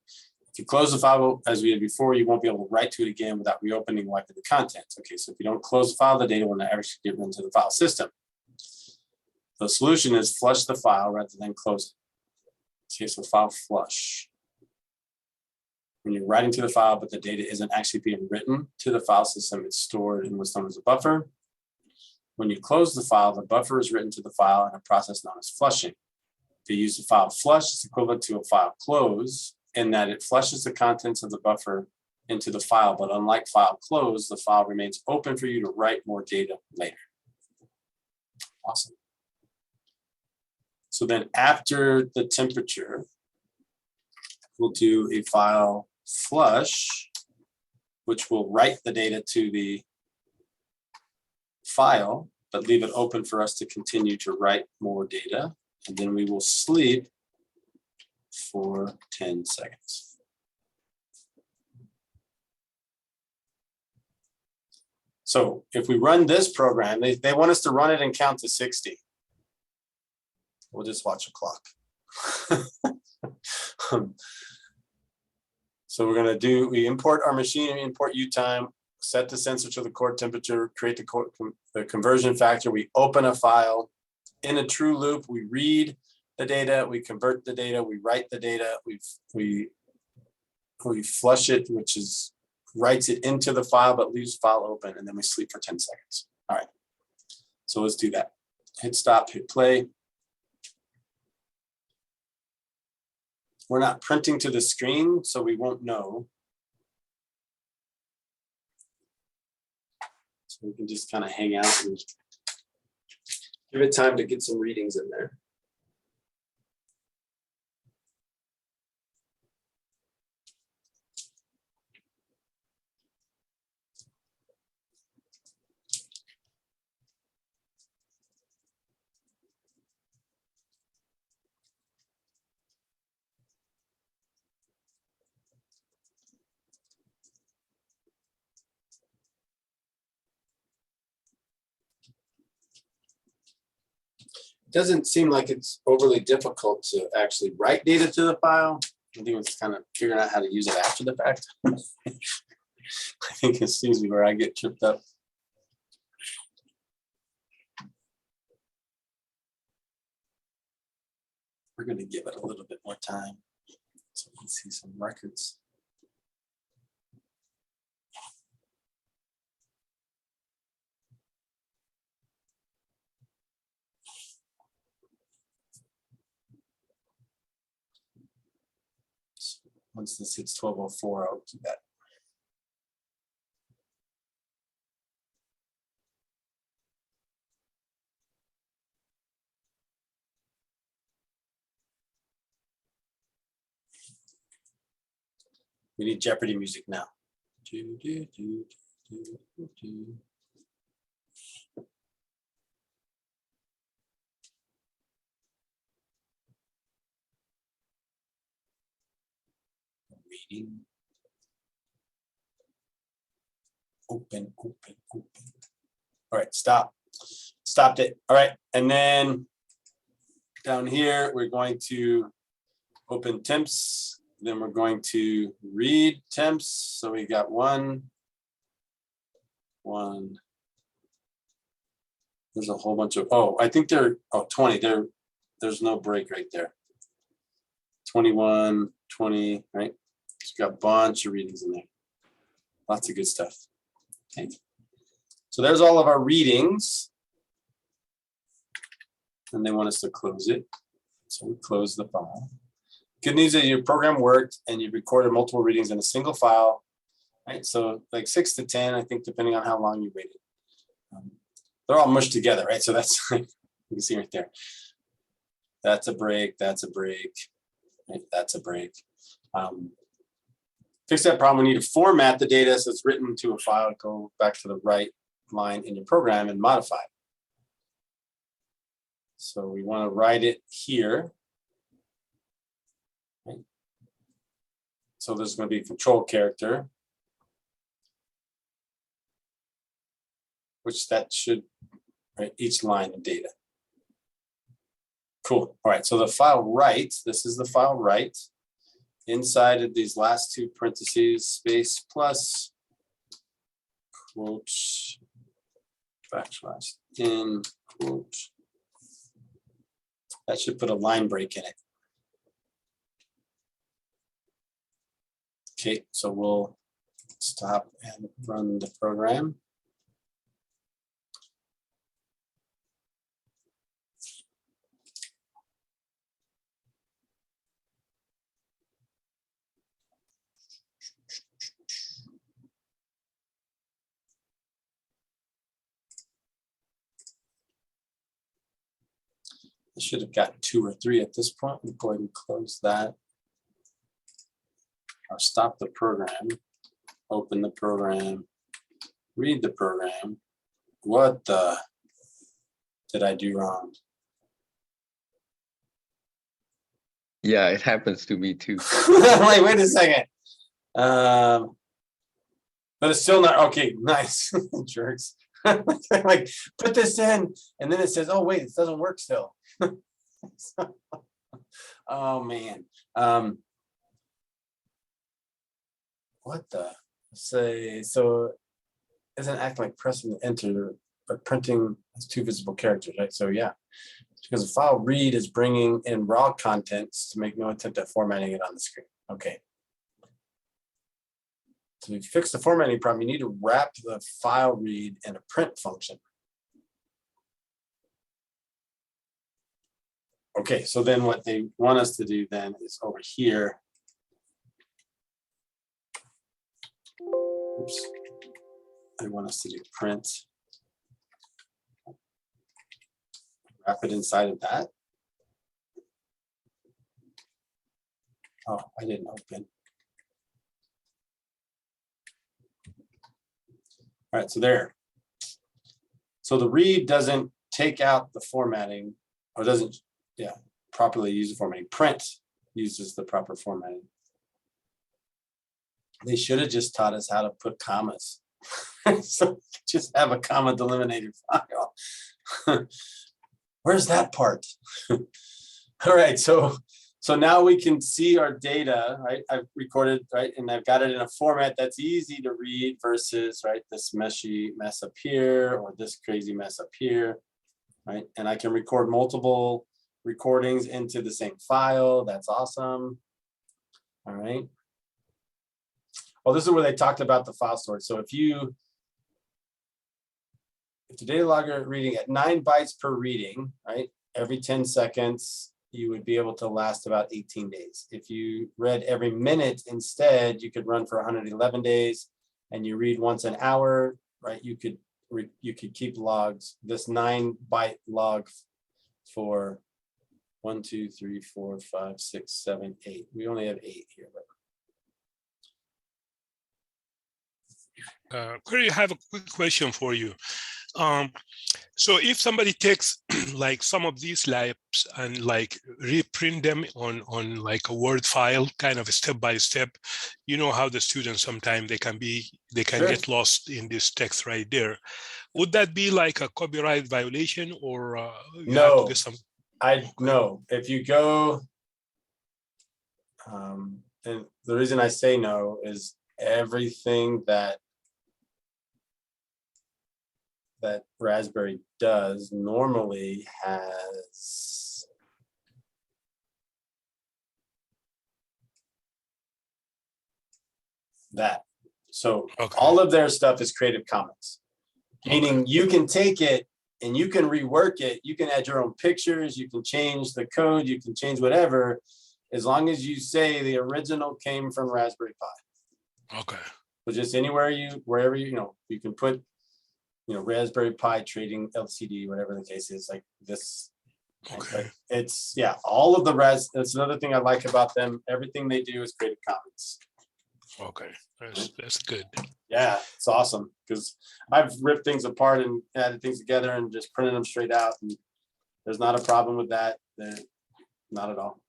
If you close the file as we did before, you won't be able to write to it again without reopening and wiping the contents. Okay, so if you don't close the file, the data will not actually get into the file system. The solution is flush the file rather than close it. Okay, so file flush. When you're writing to the file, but the data isn't actually being written to the file system, it's stored in what's known as a buffer. When you close the file, the buffer is written to the file in a process known as flushing. If you use the file flush, it's equivalent to a file close, in that it flushes the contents of the buffer into the file, but unlike file close, the file remains open for you to write more data later. Awesome. So then after the temperature, we'll do a file flush, which will write the data to the file, but leave it open for us to continue to write more data. And then we will sleep for 10 seconds. So if we run this program, they want us to run it and count to 60. We'll just watch a clock. So we're going to we import our machine, we import U-time, set the sensor to the core temperature, create the conversion factor. We open a file in a true loop. We read the data, we convert the data, we write the data, we flush it, which is writes it into the file, but leaves the file open, and then we sleep for 10 seconds. All right, so let's do that. Hit stop, hit play. We're not printing to the screen, so we won't know. So we can just kind of hang out and give it time to get some readings in there. Doesn't seem like it's overly difficult to actually write data to the file. I think it's kind of figuring out how to use it after the fact. I think it seems to be where I get tripped up. We're going to give it a little bit more time so we can see some records. Once this hits 12:04, I'll do that. We need Jeopardy music now. Do, do, do, do, do, do. Reading. Open, open, open. All right, stop. Stopped it. All right, and then down here, we're going to open temps. Then we're going to read temps. So we got one. There's a whole bunch of, oh, I think they're, 20. There's no break right there. 21, 20, right? It's got a bunch of readings in there. Lots of good stuff. Okay. So there's all of our readings. And they want us to close it. So we close the file. Good news is your program worked and you recorded multiple readings in a single file, right? So like 6 to 10, I think, depending on how long you waited. They're all mushed together, right? So that's, you can see right there. That's a break, that's a break, right? That's a break. Fix that problem, we need to format the data so it's written to a file, go back to the right line in your program and modify it. So we want to write it here. Right. So there's going to be a control character, which that should, right, each line of data. Cool. All right, so the file write, this is the file write. Inside of these last two parentheses, space plus quote backslash in quote. That should put a line break in it. Okay, so we'll stop and run the program. I should have gotten 2 or 3 at this point. We'll go ahead and close that. Or stop the program, open the program, read the program. What the did I do wrong? Yeah, it happens to me too. Like, wait a second. But it's still not okay. Nice. Jerks. Like, put this in, and then it says, oh wait, it doesn't work still. Oh man. What the say? So it doesn't act like pressing enter, but printing has 2 visible characters, right? So yeah, because the file read is bringing in raw contents to make no attempt at formatting it on the screen. Okay. So to fix the formatting problem, you need to wrap the file read in a print function. Okay, so then what they want us to do then is over here. Oops. They want us to do print. Wrap it inside of that. Oh, I didn't open. All right, so there. So the read doesn't take out the formatting, or doesn't, yeah, properly use the formatting. Print uses the proper formatting. They should have just taught us how to put commas. So just have a comma delimited file. Where's that part? All right, so now we can see our data, right? I've recorded, right? And I've got it in a format that's easy to read versus, right, this meshy mess up here or this crazy mess up here, right? And I can record multiple recordings into the same file. That's awesome. All right. Well, this is where they talked about the file storage. So if the data logger reading at 9 bytes per reading, right? Every 10 seconds, you would be able to last about 18 days. If you read every minute instead, you could run for 111 days, and you read once an hour, right? You could keep logs, this 9 byte log for 1, 2, 3, 4, 5, 6, 7, 8. We only have 8 here, but Corey, I have a quick question for you. So if somebody takes like some of these labs and like reprint them on like a Word file, kind of a step by step, you know how the students sometimes they can Sure. get lost in this text right there. Would that be like a copyright violation, or you have to No, get some? no. If you go, and the reason I say no is everything that Raspberry does normally has that. So Okay. all of their stuff is Creative Commons, meaning you can take it and you can rework it. You can add your own pictures. You can change the code. You can change whatever, as long as you say the original came from Raspberry Pi. Okay. So just anywhere wherever you know, you can put, you know, Raspberry Pi trading LCD, whatever the case is, like this. Okay. But it's, yeah, all of the that's another thing I like about them. Everything they do is Creative Commons. Okay. That's good. Yeah, it's awesome because I've ripped things apart and added things together and just printed them straight out. And there's not a problem with that. Not at all.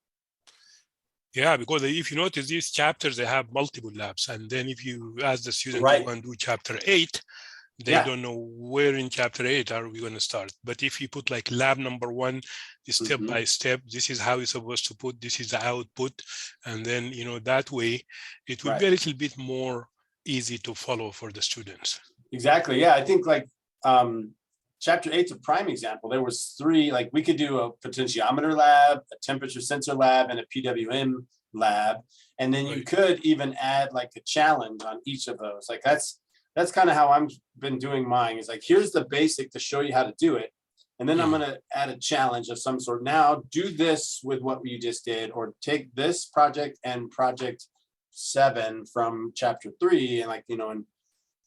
Yeah, because if you notice these chapters, they have multiple labs. And then if you ask the student Right. to go and do chapter 8, they Yeah. don't know where in chapter 8 are we going to start. But if you put like lab number 1, step by step, this is how you're supposed to put, this is the output. And then, you know, that way it will be a little bit more easy to follow for the students. Exactly. Yeah, I think like chapter 8's a prime example. There was 3, like we could do a potentiometer lab, a temperature sensor lab, and a PWM lab. And then you could even add like a challenge on each of those. Like that's kind of how I'm been doing mine, is like, here's the basic to show you how to do it. And then I'm going to add a challenge of some sort. Now do this with what you just did, or take this project and project 7 from chapter 3 and like, you know, and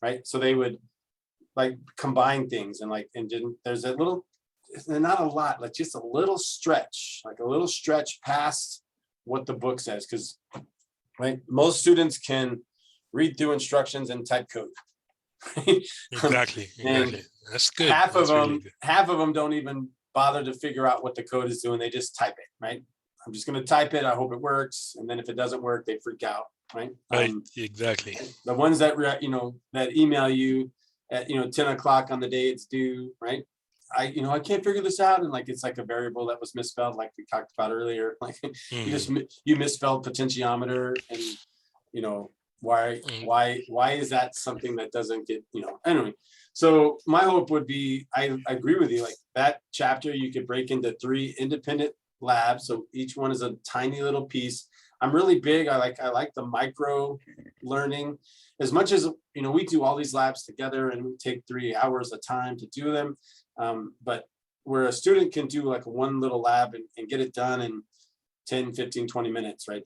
right. So they would like combine things and like, and didn't, there's a little, not a lot, like just a little stretch, like a little stretch past what the book says. Cause right, most students can read through instructions and type code. Exactly. That's good. Half That's of really them, half of them don't even bother to figure out what the code is doing. They just type it, right? I'm just going to type it. I hope it works. And then if it doesn't work, they freak out, right? Right. Exactly. The ones that, you know, that email you at, you know, 10 o'clock on the day it's due, right? I can't figure this out. And like, it's like a variable that was misspelled, like we talked about earlier. Like you misspelled potentiometer, and, you know, why is that something that doesn't get, you know, anyway. So my hope would be, I agree with you, like that chapter you could break into 3 independent labs. So each one is a tiny little piece. I'm really big. I like the micro learning, as much as, you know, we do all these labs together and we take 3 hours a time to do them. But where a student can do like one little lab and get it done in 10, 15, 20 minutes, right?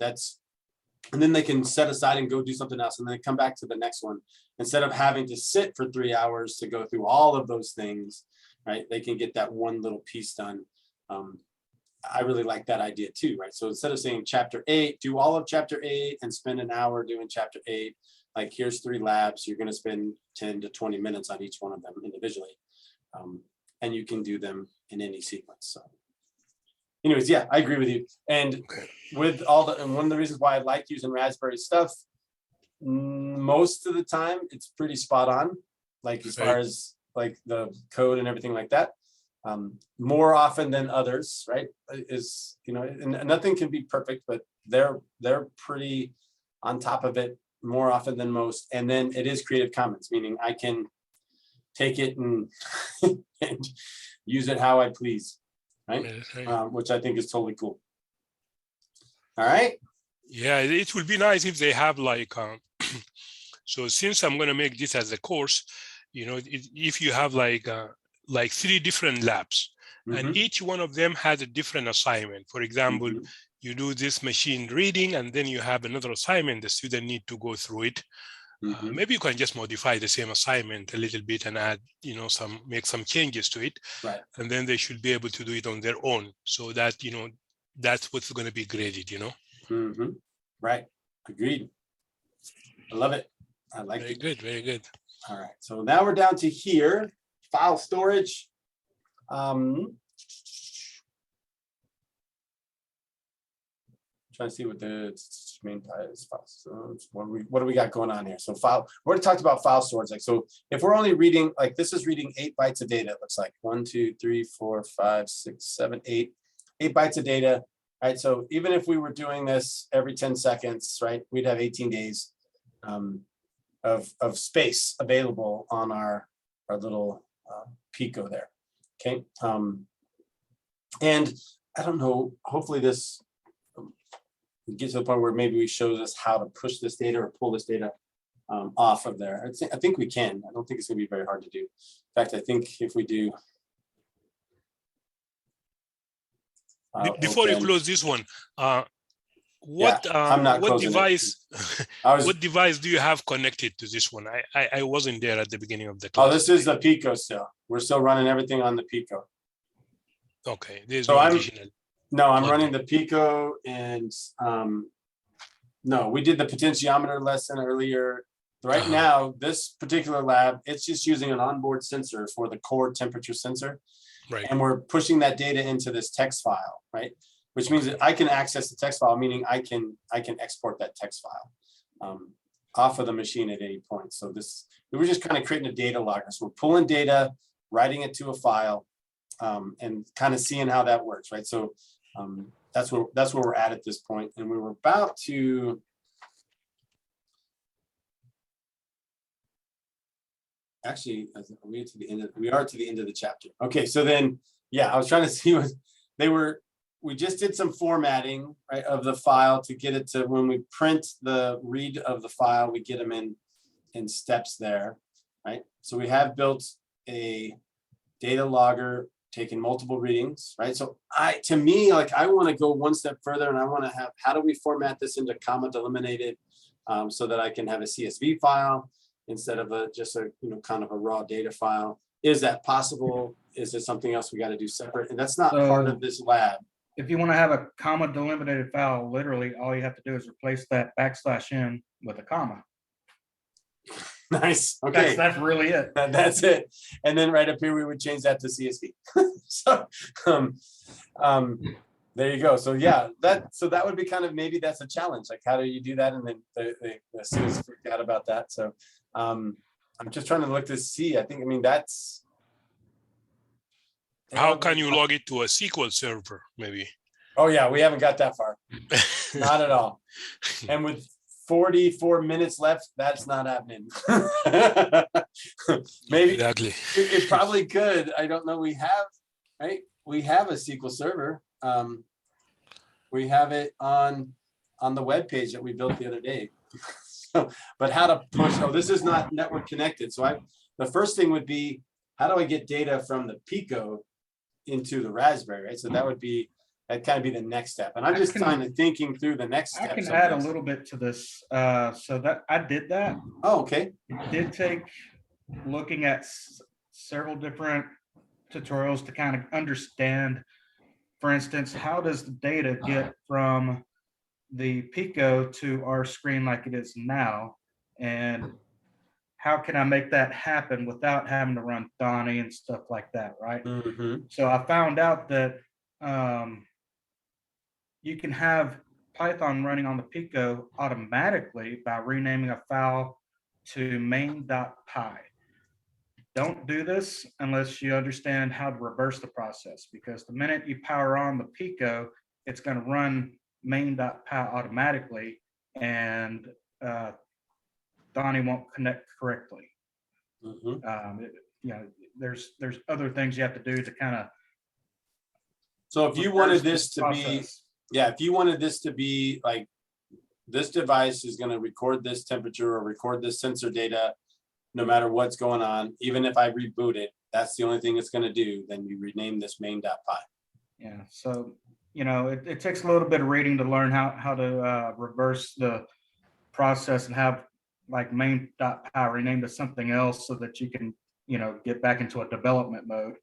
And then they can set aside and go do something else and then come back to the next one, instead of having to sit for 3 hours to go through all of those things, right? They can get that one little piece done. I really like that idea too, right? So instead of saying chapter 8, do all of chapter 8 and spend an hour doing chapter 8, like here's 3 labs, you're going to spend 10 to 20 minutes on each one of them individually. And you can do them in any sequence. So anyways, yeah, I agree with you. And with and one of the reasons why I like using Raspberry stuff, most of the time it's pretty spot on, like as far as like the code and everything like that. More often than others, right? Is, you know, and nothing can be perfect, but they're pretty on top of it more often than most. And then it is Creative Commons, meaning I can take it and, and use it how I please, right? Which I think is totally cool. All right. Yeah, it would be nice if they have like, so since I'm going to make this as a course, you know, if you have like 3 different labs, and each one of them has a different assignment. For example, you do this machine reading, and then you have another assignment. The student need to go through it. Maybe you can just modify the same assignment a little bit and add, you know, make some changes to it, right? And then they should be able to do it on their own, so that, you know, that's what's going to be graded, you know. Right. Agreed. I love it. I like Very it. good, very good. All right, so now we're down to here, file storage. Trying to see what the main is. So what do we got going on here? So file, we already talked about file storage. Like, so if we're only reading, like this is reading 8 bytes of data, it looks like 1, 2, 3, 4, 5, 6, 7, 8 bytes of data. Right. So even if we were doing this every 10 seconds, right, we'd have 18 days of space available on our little Pico there. Okay. And I don't know, hopefully this get to the point where maybe we show us how to push this data or pull this data off of there. I think we can. I don't think it's gonna be very hard to do. In fact, I think if we do. Before you open- close this one, I'm not what closing it. device I was, what device do you have connected to this one? I wasn't there at the beginning of the oh, class. this is the Pico still. We're still running everything on the Pico. Okay, there's So no I'm- additional. No, I'm Plug running in. the Pico and no, we did the potentiometer lesson earlier. Right Uh-huh. now, this particular lab, it's just using an onboard sensor for the core temperature sensor. Right. And we're pushing that data into this text file, right? Which means that I can access the text file, meaning I can export that text file off of the machine at any point. So we were just kind of creating a data logger. So we're pulling data, writing it to a file, and kind of seeing how that works, right? So that's where we're at this point. And we were about to. Actually, we are to the end of the chapter. Okay, so then, yeah, I was trying to see what we just did some formatting, right, of the file to get it to when we print the read of the file, we get them in steps there, right? So we have built a data logger taking multiple readings, right? So to me, like I want to go one step further and I want to have, how do we format this into comma delimited so that I can have a CSV file instead of just a, kind of a raw data file. Is that possible? Is there something else we got to do separate? And that's not part of this lab. If you want to have a comma delimited file, literally all you have to do is replace that \n with a comma. Nice. Okay. That's really it. That's it. And then right up here, we would change that to CSV. So there you go. So yeah, that would be kind of, maybe that's a challenge. Like, how do you do that? And then the students freaked out about that. So I'm just trying to look to see. I mean, that's. How can you log it to a SQL server, maybe? Oh yeah, we haven't got that far. Not at all. And with 44 minutes left, that's not happening. Maybe Exactly. it probably could. I don't know. We have a SQL server. We have it on the web page that we built the other day. So, but how to push? Oh, this is not network connected. So the first thing would be, how do I get data from the Pico into the Raspberry? Right. So that'd kind of be the next step. And I'm just kind of thinking through the next step. I can add a little bit to this. So that I did that. Oh, okay. It did take looking at several different tutorials to kind of understand, for instance, how does the data get from the Pico to our screen like it is now? And how can I make that happen without having to run Donnie and stuff like that, right? Mm-hmm. So I found out that you can have Python running on the Pico automatically by renaming a file to main.py. Don't do this unless you understand how to reverse the process, because the minute you power on the Pico, it's going to run main.py automatically, and Donnie won't connect correctly. Mm-hmm. There's other things you have to do to kind of. So if you wanted this to be, if you wanted this to be like, this device is going to record this temperature or record this sensor data, no matter what's going on, even if I reboot it, that's the only thing it's going to do. Then you rename this main.py. Yeah. So, it takes a little bit of reading to learn how to reverse the process and have like main.py renamed to something else so that you can, get back into a development mode.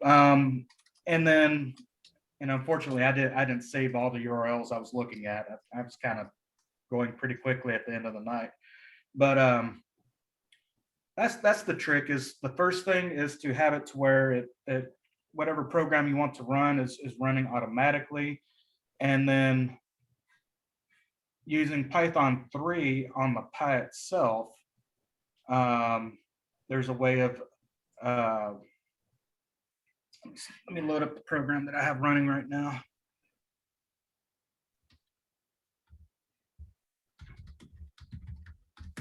And then, unfortunately, I didn't save all the URLs I was looking at. I was kind of going pretty quickly at the end of the night. But that's the trick. Is the first thing is to have it to where it whatever program you want to run is running automatically, and then using Python 3 on the Pi itself, there's a way of let me load up the program that I have running right now.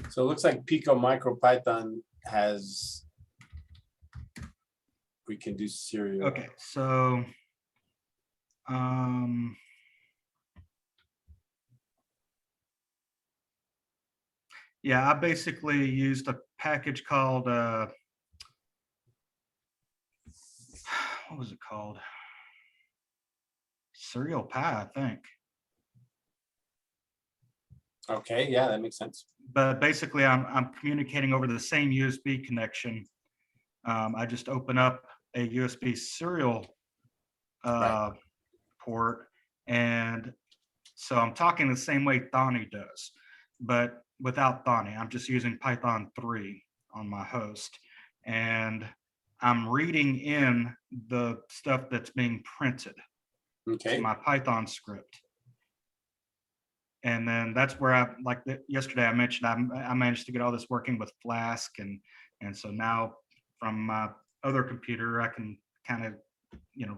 So it looks like Pico MicroPython has, we can do serial. Okay, so yeah, I basically used a package called what was it called? Serial Pi, I think. Okay, yeah, that makes sense. But basically, I'm communicating over the same USB connection. I just open up a USB serial Right. port, and so I'm talking the same way Thonny does, but without Thonny. I'm just using Python 3 on my host, and I'm reading in the stuff that's being printed to Okay, my Python script. And then that's where yesterday I mentioned I managed to get all this working with Flask, and so now from my other computer I can kind of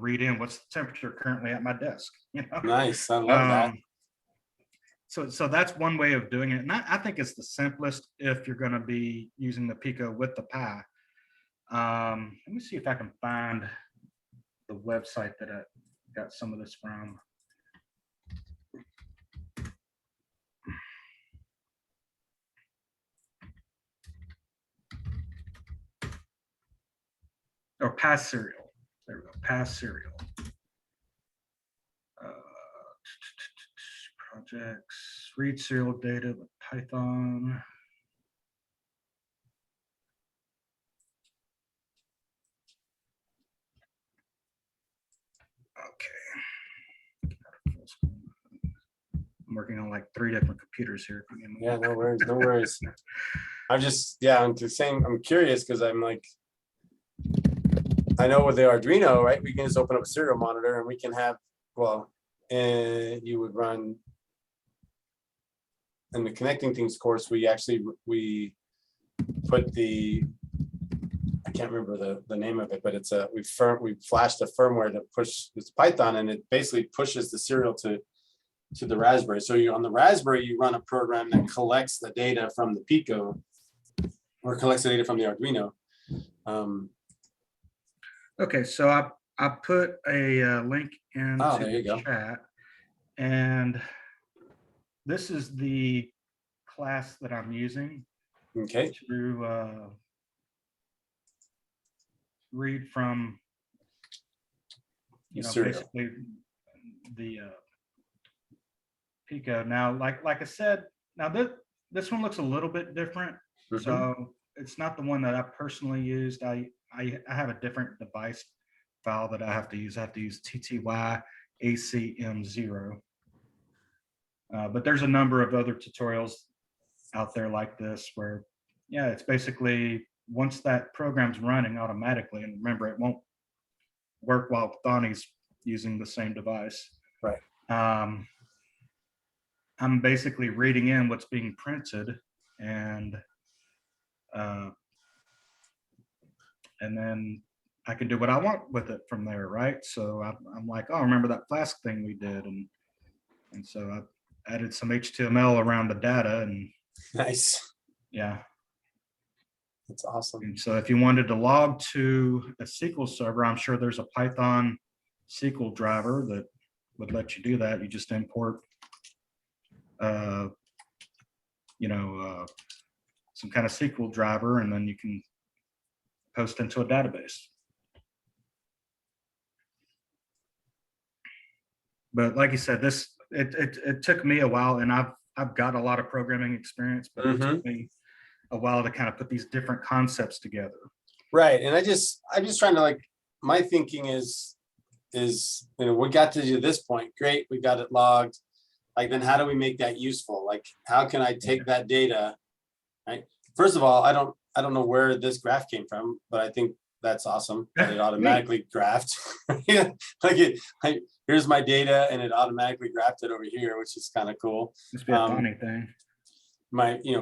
read in what's the temperature currently at my desk. nice. I love that. So that's one way of doing it, and I think it's the simplest if you're going to be using the Pico with the Pi. Let me see if I can find the website that I got some of this from. Or Pass Serial. There we go. Pass Serial. Projects. Read serial data with Python. Okay. I'm working on like 3 different computers here. Yeah, no worries, no worries. I'm just, yeah, I'm the same. I'm curious because I'm like, I know with the Arduino, right? We can just open up a serial monitor and we can have, well, you would run in the connecting things course. We put the, I can't remember the name of it, but it's we flashed a firmware that it's Python, and it basically pushes the serial to the Raspberry. So on the Raspberry, you run a program that collects the data from the Pico or collects the data from the Arduino. Okay, so I put a link into there you the go. chat, and this is the class that I'm using Okay. to read from, Serial. basically the Pico. Now, like I said, now this one looks a little bit different. Mhm. So it's not the one that I personally used. I have a different device file that I have to use. I have to use TTY ACM0. But there's a number of other tutorials out there like this where, yeah, it's basically once that program's running automatically, and remember, it won't work while Thonny's using the same device. Right. I'm basically reading in what's being printed, and then I can do what I want with it from there, right? So I'm like, oh, remember that Flask thing we did, and so I added some HTML around the data, and Nice. yeah. That's awesome. And so if you wanted to log to a SQL server, I'm sure there's a Python SQL driver that would let you do that. You just import, some kind of SQL driver, and then you can post into a database. But like you said, it took me a while, and I've got a lot of programming experience, but it took me a while to kind of put these different concepts together. Right. And I'm just trying to, like, my thinking is, we got to this point. Great. We got it logged. Like, then how do we make that useful? Like, how can I take that data right? First of all, I don't know where this graph came from, but I think that's awesome that it automatically graphed. Yeah, like here's my data and it automatically graphed it over here, which is kind of cool. Must be a funny thing.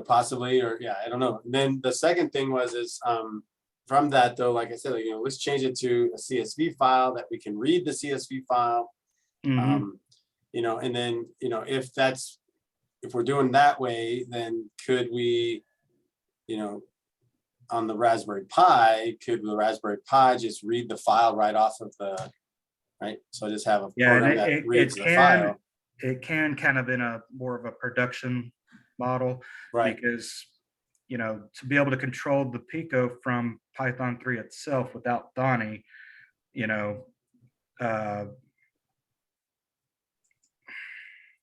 Possibly, or yeah, I don't know. And then the second thing is from that though, like I said, like, let's change it to a CSV file that we can read the CSV file. Mhm. And then, if we're doing that way, then could we, on the Raspberry Pi, could the Raspberry Pi just read the file right off of right? So just have a Yeah, and program that it reads the can file. it can kind of in a more of a production model, Right. because to be able to control the Pico from Python 3 itself without Donnie, uh,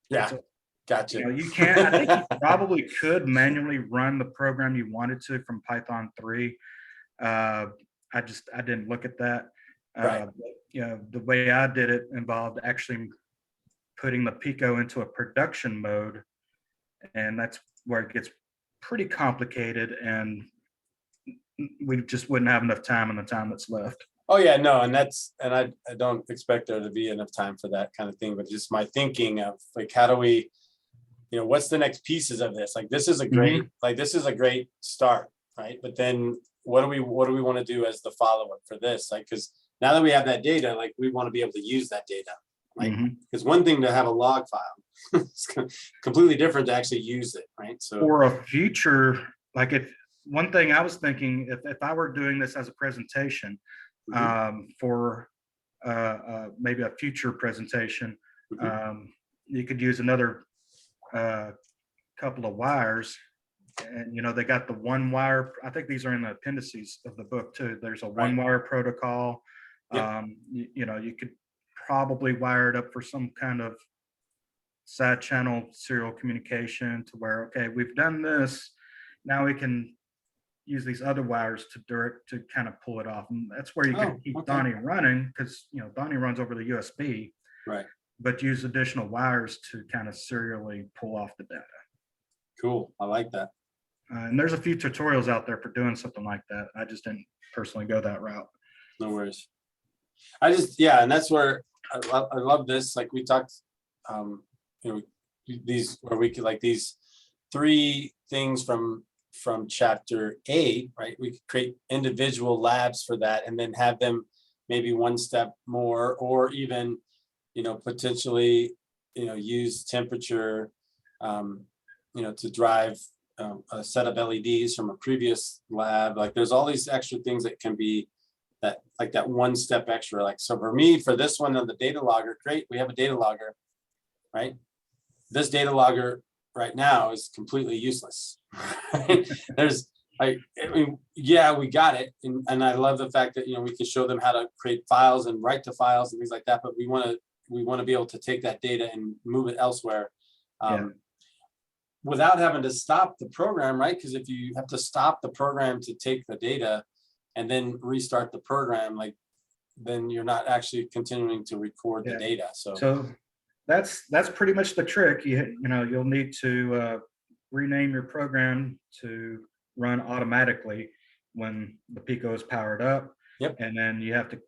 Yeah, gotcha. you can't. I think you probably could manually run the program you wanted to from Python 3. I didn't look at that. Right. The way I did it involved actually putting the Pico into a production mode, and that's where it gets pretty complicated, and we just wouldn't have enough time in the time that's left. Oh yeah, no, and I don't expect there to be enough time for that kind of thing, but just my thinking of like, how do we, what's the next pieces of this? Like, this is a great start, right? But then what do we want to do as the follow-up for this? Like, because now that we have that data, like, we want to be able to use that data. Like, it's one thing to have a log file. It's completely different to actually use it, right? So for a future, like, if one thing I was thinking, if I were doing this as a presentation, for maybe a future presentation, you could use another couple of wires, and they got the one wire. I think these are in the appendices of the book too. There's a one wire protocol. Yep. You could probably wire it up for some kind of side channel serial communication to where, okay, we've done this, now we can use these other wires to kind of pull it off. And that's where you can keep Donnie running, because Donnie runs over the USB, right? But use additional wires to kind of serially pull off the data. Cool, I like that. And there's a few tutorials out there for doing something like that. I just didn't personally go that route. No worries. And that's where I love this. Like, we talked, these, where we could, like, these 3 things from chapter 8, right? We could create individual labs for that, and then have them maybe one step more, or even, potentially, use temperature, to drive a set of LEDs from a previous lab. Like, there's all these extra things that can be that one step extra. Like, so for me, for this one on the data logger, great, we have a data logger, right? This data logger right now is completely useless. We got it, and I love the fact that we can show them how to create files and write to files and things like that. But we want to be able to take that data and move it elsewhere, without having to stop the program, right? Because if you have to stop the program to take the data and then restart the program, like, then you're not actually continuing to record the data. So that's pretty much the trick. You'll need to rename your program to run automatically when the Pico is powered up. Yep. And then you have to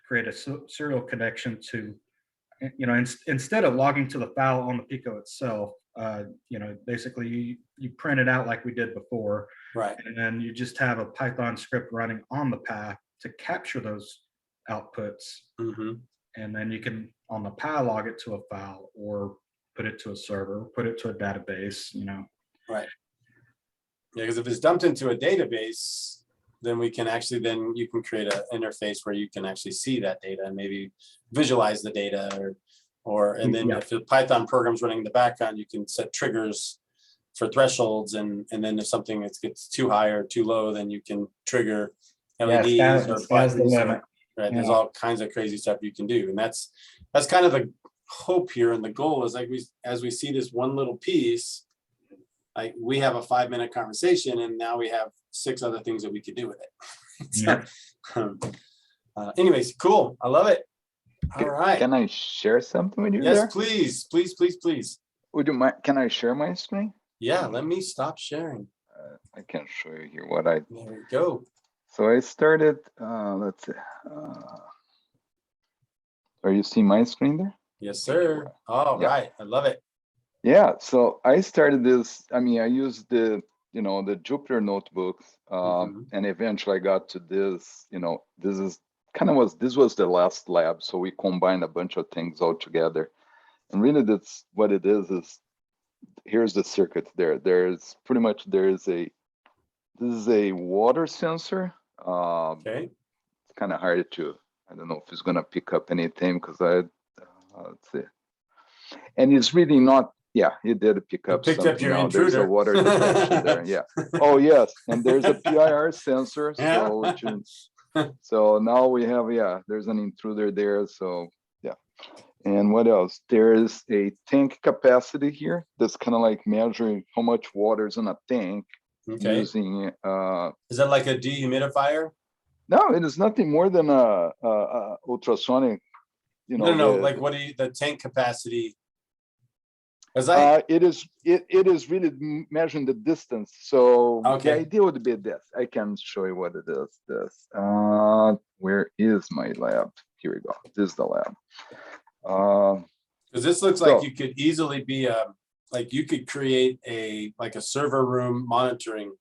create a serial connection to, instead of logging to the file on the Pico itself, basically you print it out like we did before. Right. And then you just have a Python script running on the Pi to capture those outputs. And then you can, on the Pi, log it to a file, or put it to a server, put it to a database, Right. Yeah, because if it's dumped into a database, then you can create an interface where you can actually see that data and maybe visualize the data, and then if the Python program's running in the background, you can set triggers for thresholds, and then if something gets too high or too low, then you can trigger LEDs or buttons. Right, there's all kinds of crazy stuff you can do, and that's kind of the hope here, and the goal is, like, as we see this one little piece, like, we have a 5-minute conversation, and now we have 6 other things that we could do with it. Anyways, cool, I love it. All right. Can I share something with you? Yes, please. Would you mind? Can I share my screen? Yeah, let me stop sharing. I can show you here what I. There we go. So I started. Let's see. Are you seeing my screen there? Yes, sir. All Yeah. right. I love it. Yeah. So I started this. I mean, I used the the Jupyter notebooks, Mhm. and eventually I got to this. This is this was the last lab. So we combined a bunch of things all together, and really that's what it is. Here's the circuit there. There's pretty much this is a water sensor. Okay. It's kind of hard to, I don't know if it's gonna pick up anything because let's see. And it's really not, yeah, it did pick up picked up something your now. There's a intruder. water detection there, yeah. Oh, yes, and there's a PIR sensor, Yeah. so so now we have, yeah, there's an intruder there, so yeah. And what else? There is a tank capacity here that's kind of like measuring how much water is in a tank Okay. using Is that like a dehumidifier? no, it is nothing more than a ultrasonic, No, like what do you, the tank capacity? Because it is really measuring the distance. So the Okay. idea would be this. I can show you what it is. Where is my lab? Here we go. This is the lab. because this looks like you could easily be like you could create like a server room monitoring.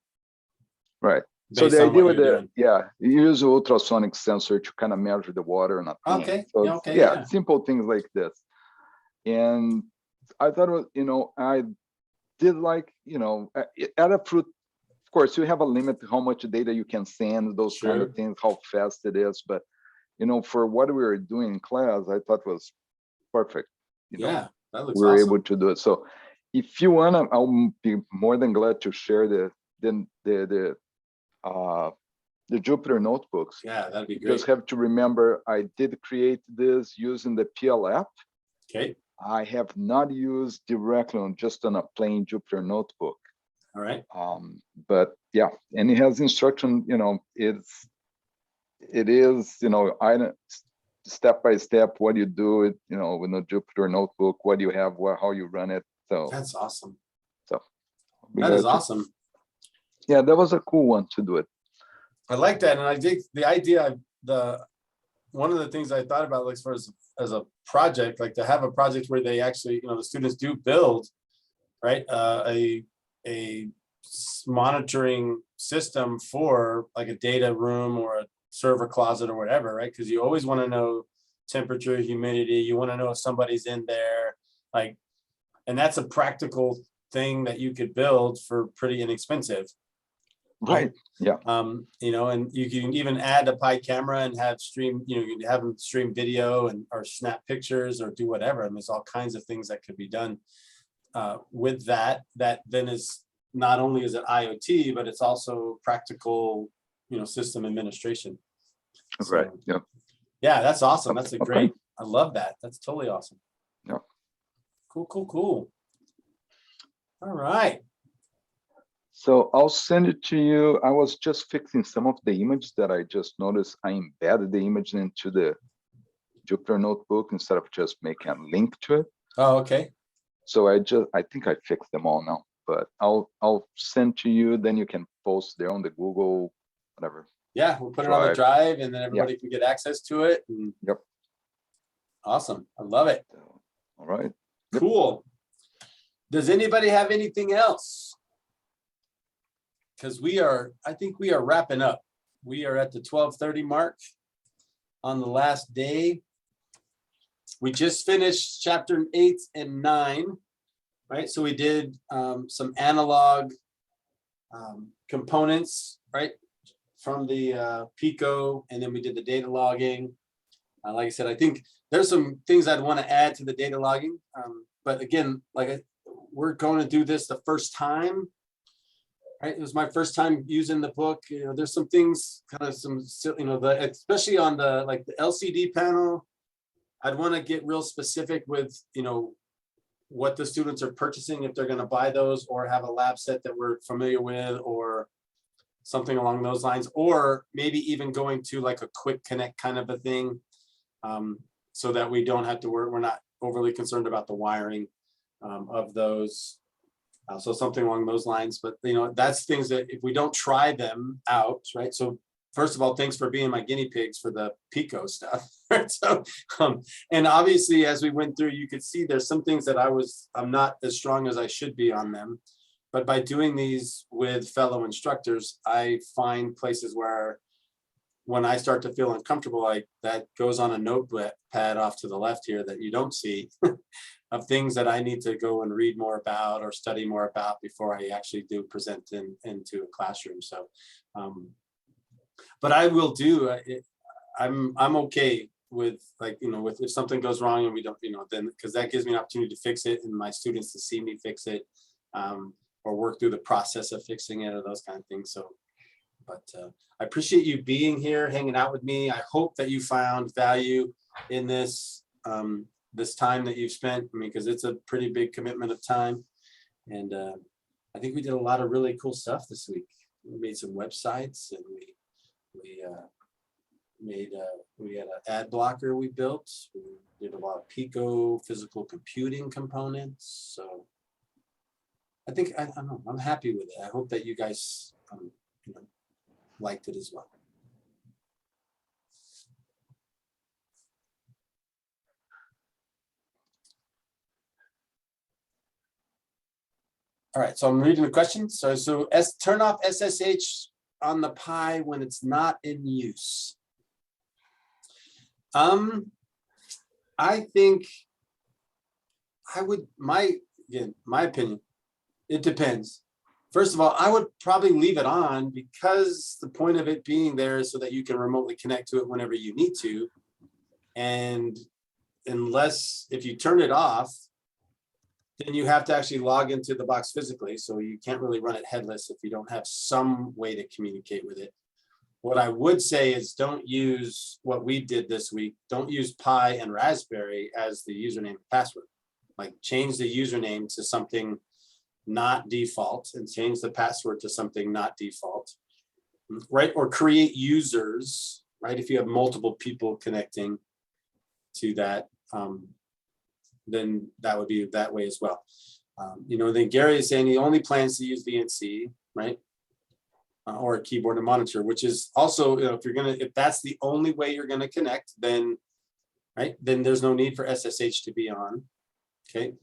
Right. So based the on idea what with you're the, doing. yeah, you use an ultrasonic sensor to kind of measure the water in a tank. Okay, So yeah, okay, yeah, yeah. simple things like this. And I thought, I did like, at a fruit, of course, you have a limit to how much data you can send, those kind Sure. of things, how fast it is. But, for what we were doing in class, I thought was perfect. Yeah, that looks We were awesome. able to do it. So if you want to, I'll be more than glad to share the Jupyter notebooks. Yeah, that'd be You great. just have to remember, I did create this using the PL app. Okay, I have not used directly just on a plain Jupyter notebook. all right. But yeah, and it has instruction, it is, I step by step what you do it, with a Jupyter notebook, what you have, how you run it. So That's awesome. so That is awesome. yeah, that was a cool one to do it. I like that, and I think the idea, one of the things I thought about, like, as a project, like to have a project where they actually, the students do build, right, a monitoring system for like a data room or a server closet or whatever, right? Because you always want to know temperature, humidity. You want to know if somebody's in there, like, and that's a practical thing that you could build for pretty inexpensive. Right. Yeah. And you can even add a Pi camera and have stream, you can have them stream video or snap pictures or do whatever. And there's all kinds of things that could be done with that then is not only is it IoT, but it's also practical, system administration. Right. So, Yeah. yeah, that's awesome. That's a Okay. great, I love that. That's totally awesome. Yeah. Cool. All right. So I'll send it to you. I was just fixing some of the images that I just noticed. I embedded the image into the Jupyter notebook instead of just making a link to it. Oh, okay. So I think I fixed them all now, but I'll send to you, then you can post there on the Google, whatever. Yeah, we'll put it on the drive and then everybody can get access to it. And Yep. Awesome. I love it. All right. Cool. Does anybody have anything else? Because I think we are wrapping up. We are at the 12:30 mark on the last day. We just finished chapter 8 and 9, right? So we did some analog components, right? From the Pico, and then we did the data logging. Like I said, I think there's some things I'd want to add to the data logging. But again, we're going to do this the first time. Right, it was my first time using the book. There's some things, especially on the the LCD panel. I'd want to get real specific with what the students are purchasing, if they're going to buy those or have a lab set that we're familiar with, or something along those lines, or maybe even going to like a quick connect kind of a thing, so that we don't have to we're not overly concerned about the wiring of those. So something along those lines, but that's things that if we don't try them out, right? So first of all, thanks for being my guinea pigs for the Pico stuff. Right? So, and obviously as we went through, you could see there's some things that I'm not as strong as I should be on them. But by doing these with fellow instructors, I find places where when I start to feel uncomfortable, like that goes on a notepad off to the left here that you don't see of things that I need to go and read more about or study more about before I actually do present into a classroom. So, but I will do, I'm okay with with if something goes wrong and we don't, then because that gives me an opportunity to fix it and my students to see me fix it, or work through the process of fixing it or those kind of things. So, but I appreciate you being here, hanging out with me. I hope that you found value in this, this time that you've spent, because it's a pretty big commitment of time. And I think we did a lot of really cool stuff this week. We made some websites, and we had an ad blocker we built. We did a lot of Pico physical computing components. So I think, I don't know, I'm happy with it. I hope that you guys liked it as well. All right, so I'm reading the question. So turn off SSH on the Pi when it's not in use. I think I would, my opinion, it depends. First of all, I would probably leave it on, because the point of it being there is so that you can remotely connect to it whenever you need to. And unless, if you turn it off, then you have to actually log into the box physically. So you can't really run it headless if you don't have some way to communicate with it. What I would say is don't use what we did this week. Don't use Pi and Raspberry as the username and password. Like, change the username to something not default and change the password to something not default, right? Or create users, right? If you have multiple people connecting to that, then that would be that way as well. Then Gary is saying he only plans to use VNC, right? Or a keyboard and monitor, which is also, if that's the only way you're gonna connect, then, right, then there's no need for SSH to be on, okay?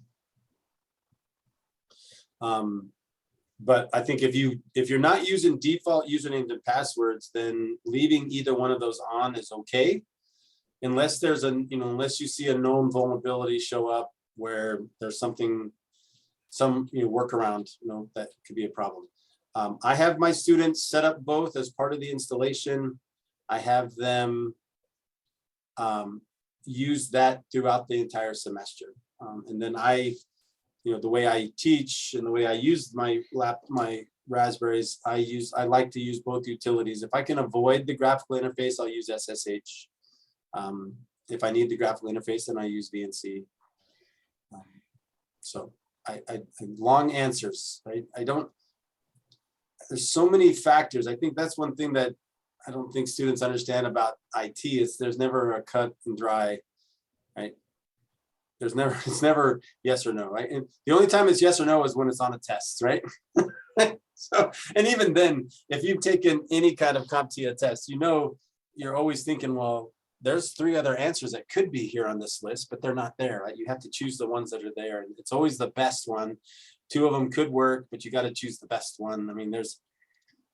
But I think if you're not using default usernames and passwords, then leaving either one of those on is okay. Unless there's unless you see a known vulnerability show up where there's some workaround, that could be a problem. I have my students set up both as part of the installation. I have them use that throughout the entire semester. And then the way I teach and the way I use my Raspberries, I like to use both utilities. If I can avoid the graphical interface, I'll use SSH. If I need the graphical interface, then I use VNC. So I long answers, right? There's so many factors. I think that's one thing that I don't think students understand about IT is there's never a cut and dry, right? It's never yes or no, right? And the only time it's yes or no is when it's on a test, right? So, and even then, if you've taken any kind of CompTIA test, you're always thinking, well, there's 3 other answers that could be here on this list, but they're not there, right? You have to choose the ones that are there, and it's always the best one. 2 of them could work, but you got to choose the best one. I mean, there's,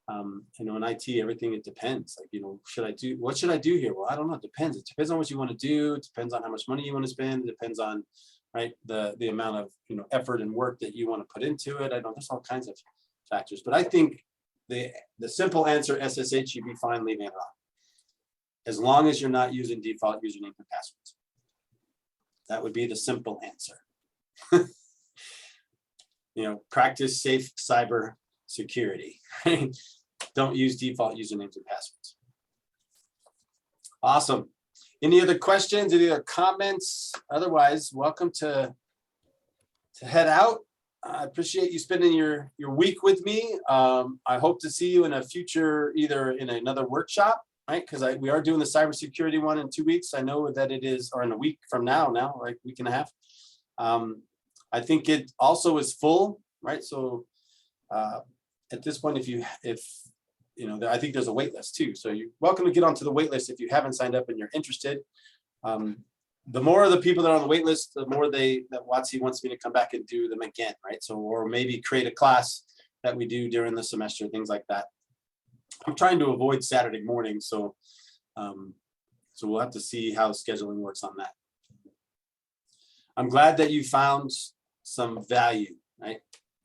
in IT, everything, it depends. Like, what should I do here? Well, I don't know. It depends. It depends on what you want to do. It depends on how much money you want to spend. It depends on, right, the amount of, effort and work that you want to put into it. I know there's all kinds of factors, but I think the simple answer, SSH, you'd be fine leaving it on, as long as you're not using default username and passwords. That would be the simple answer. Practice safe cyber security. Don't use default usernames and passwords. Awesome. Any other questions? Any other comments? Otherwise, welcome to head out. I appreciate you spending your week with me. I hope to see you in a future, either in another workshop, right? Because we are doing the cybersecurity one in 2 weeks. I know that it is, or in a week from now, like a week and a half. I think it also is full, right? So at this point, if you know, I think there's a wait list too. So you're welcome to get onto the wait list if you haven't signed up and you're interested. The more of the people that are on the wait list, the more that WotC wants me to come back and do them again, right? So, or maybe create a class that we do during the semester, things like that. I'm trying to avoid Saturday morning, so we'll have to see how scheduling works on that. I'm glad that you found some value, right,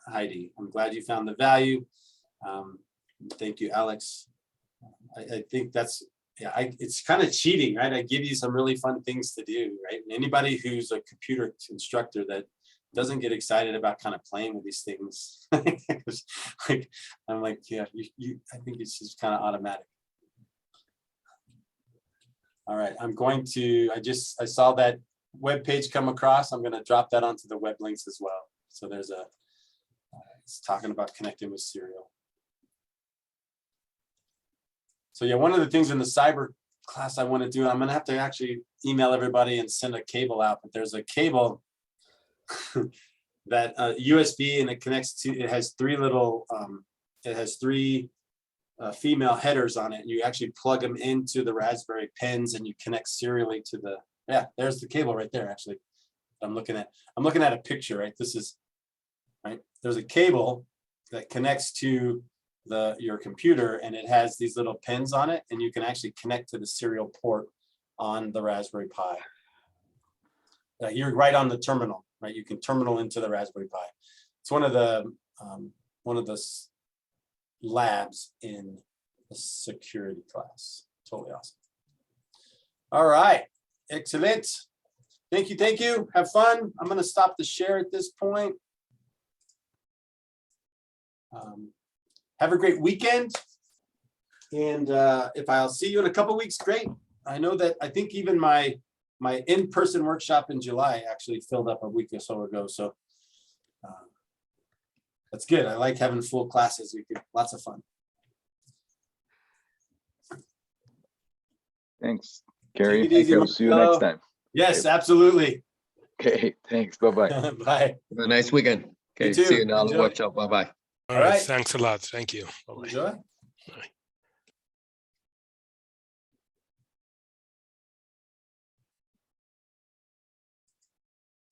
Heidi? I'm glad you found the value. Thank you, Alex. I think that's, yeah, it's kind of cheating, right? I give you some really fun things to do, right? And anybody who's a computer instructor that doesn't get excited about kind of playing with these things, like, I'm like, yeah, I think it's just kind of automatic. All right, I'm going to, I saw that web page come across. I'm going to drop that onto the web links as well. So there's it's talking about connecting with Serial. So yeah, one of the things in the cyber class I want to do, I'm going to have to actually email everybody and send a cable out, but there's a cable that USB, and it connects to, it has three little, female headers on it, and you actually plug them into the Raspberry pins and you connect serially to the, yeah, there's the cable right there. Actually, I'm looking at a picture, right? This is, right, there's a cable that connects to your computer, and it has these little pins on it, and you can actually connect to the serial port on the Raspberry Pi. You're right on the terminal, right? You can terminal into the Raspberry Pi. It's one of the labs in the security class. Totally awesome. All right, excellent. Thank you, thank you. Have fun. I'm going to stop the share at this point. Have a great weekend. And if I'll see you in a couple weeks, great. I know that I think even my in-person workshop in July actually filled up a week or so ago. So that's good. I like having full classes. Lots of fun. Thanks, Gary. Take it easy, I'll see you next time. Yes, absolutely. Okay, thanks. Bye-bye. Bye. Have a nice weekend. Okay, too. see you in the Enjoy. workshop. Bye-bye. All right, right. thanks a lot. Thank you. Bye-bye. Enjoy. Bye.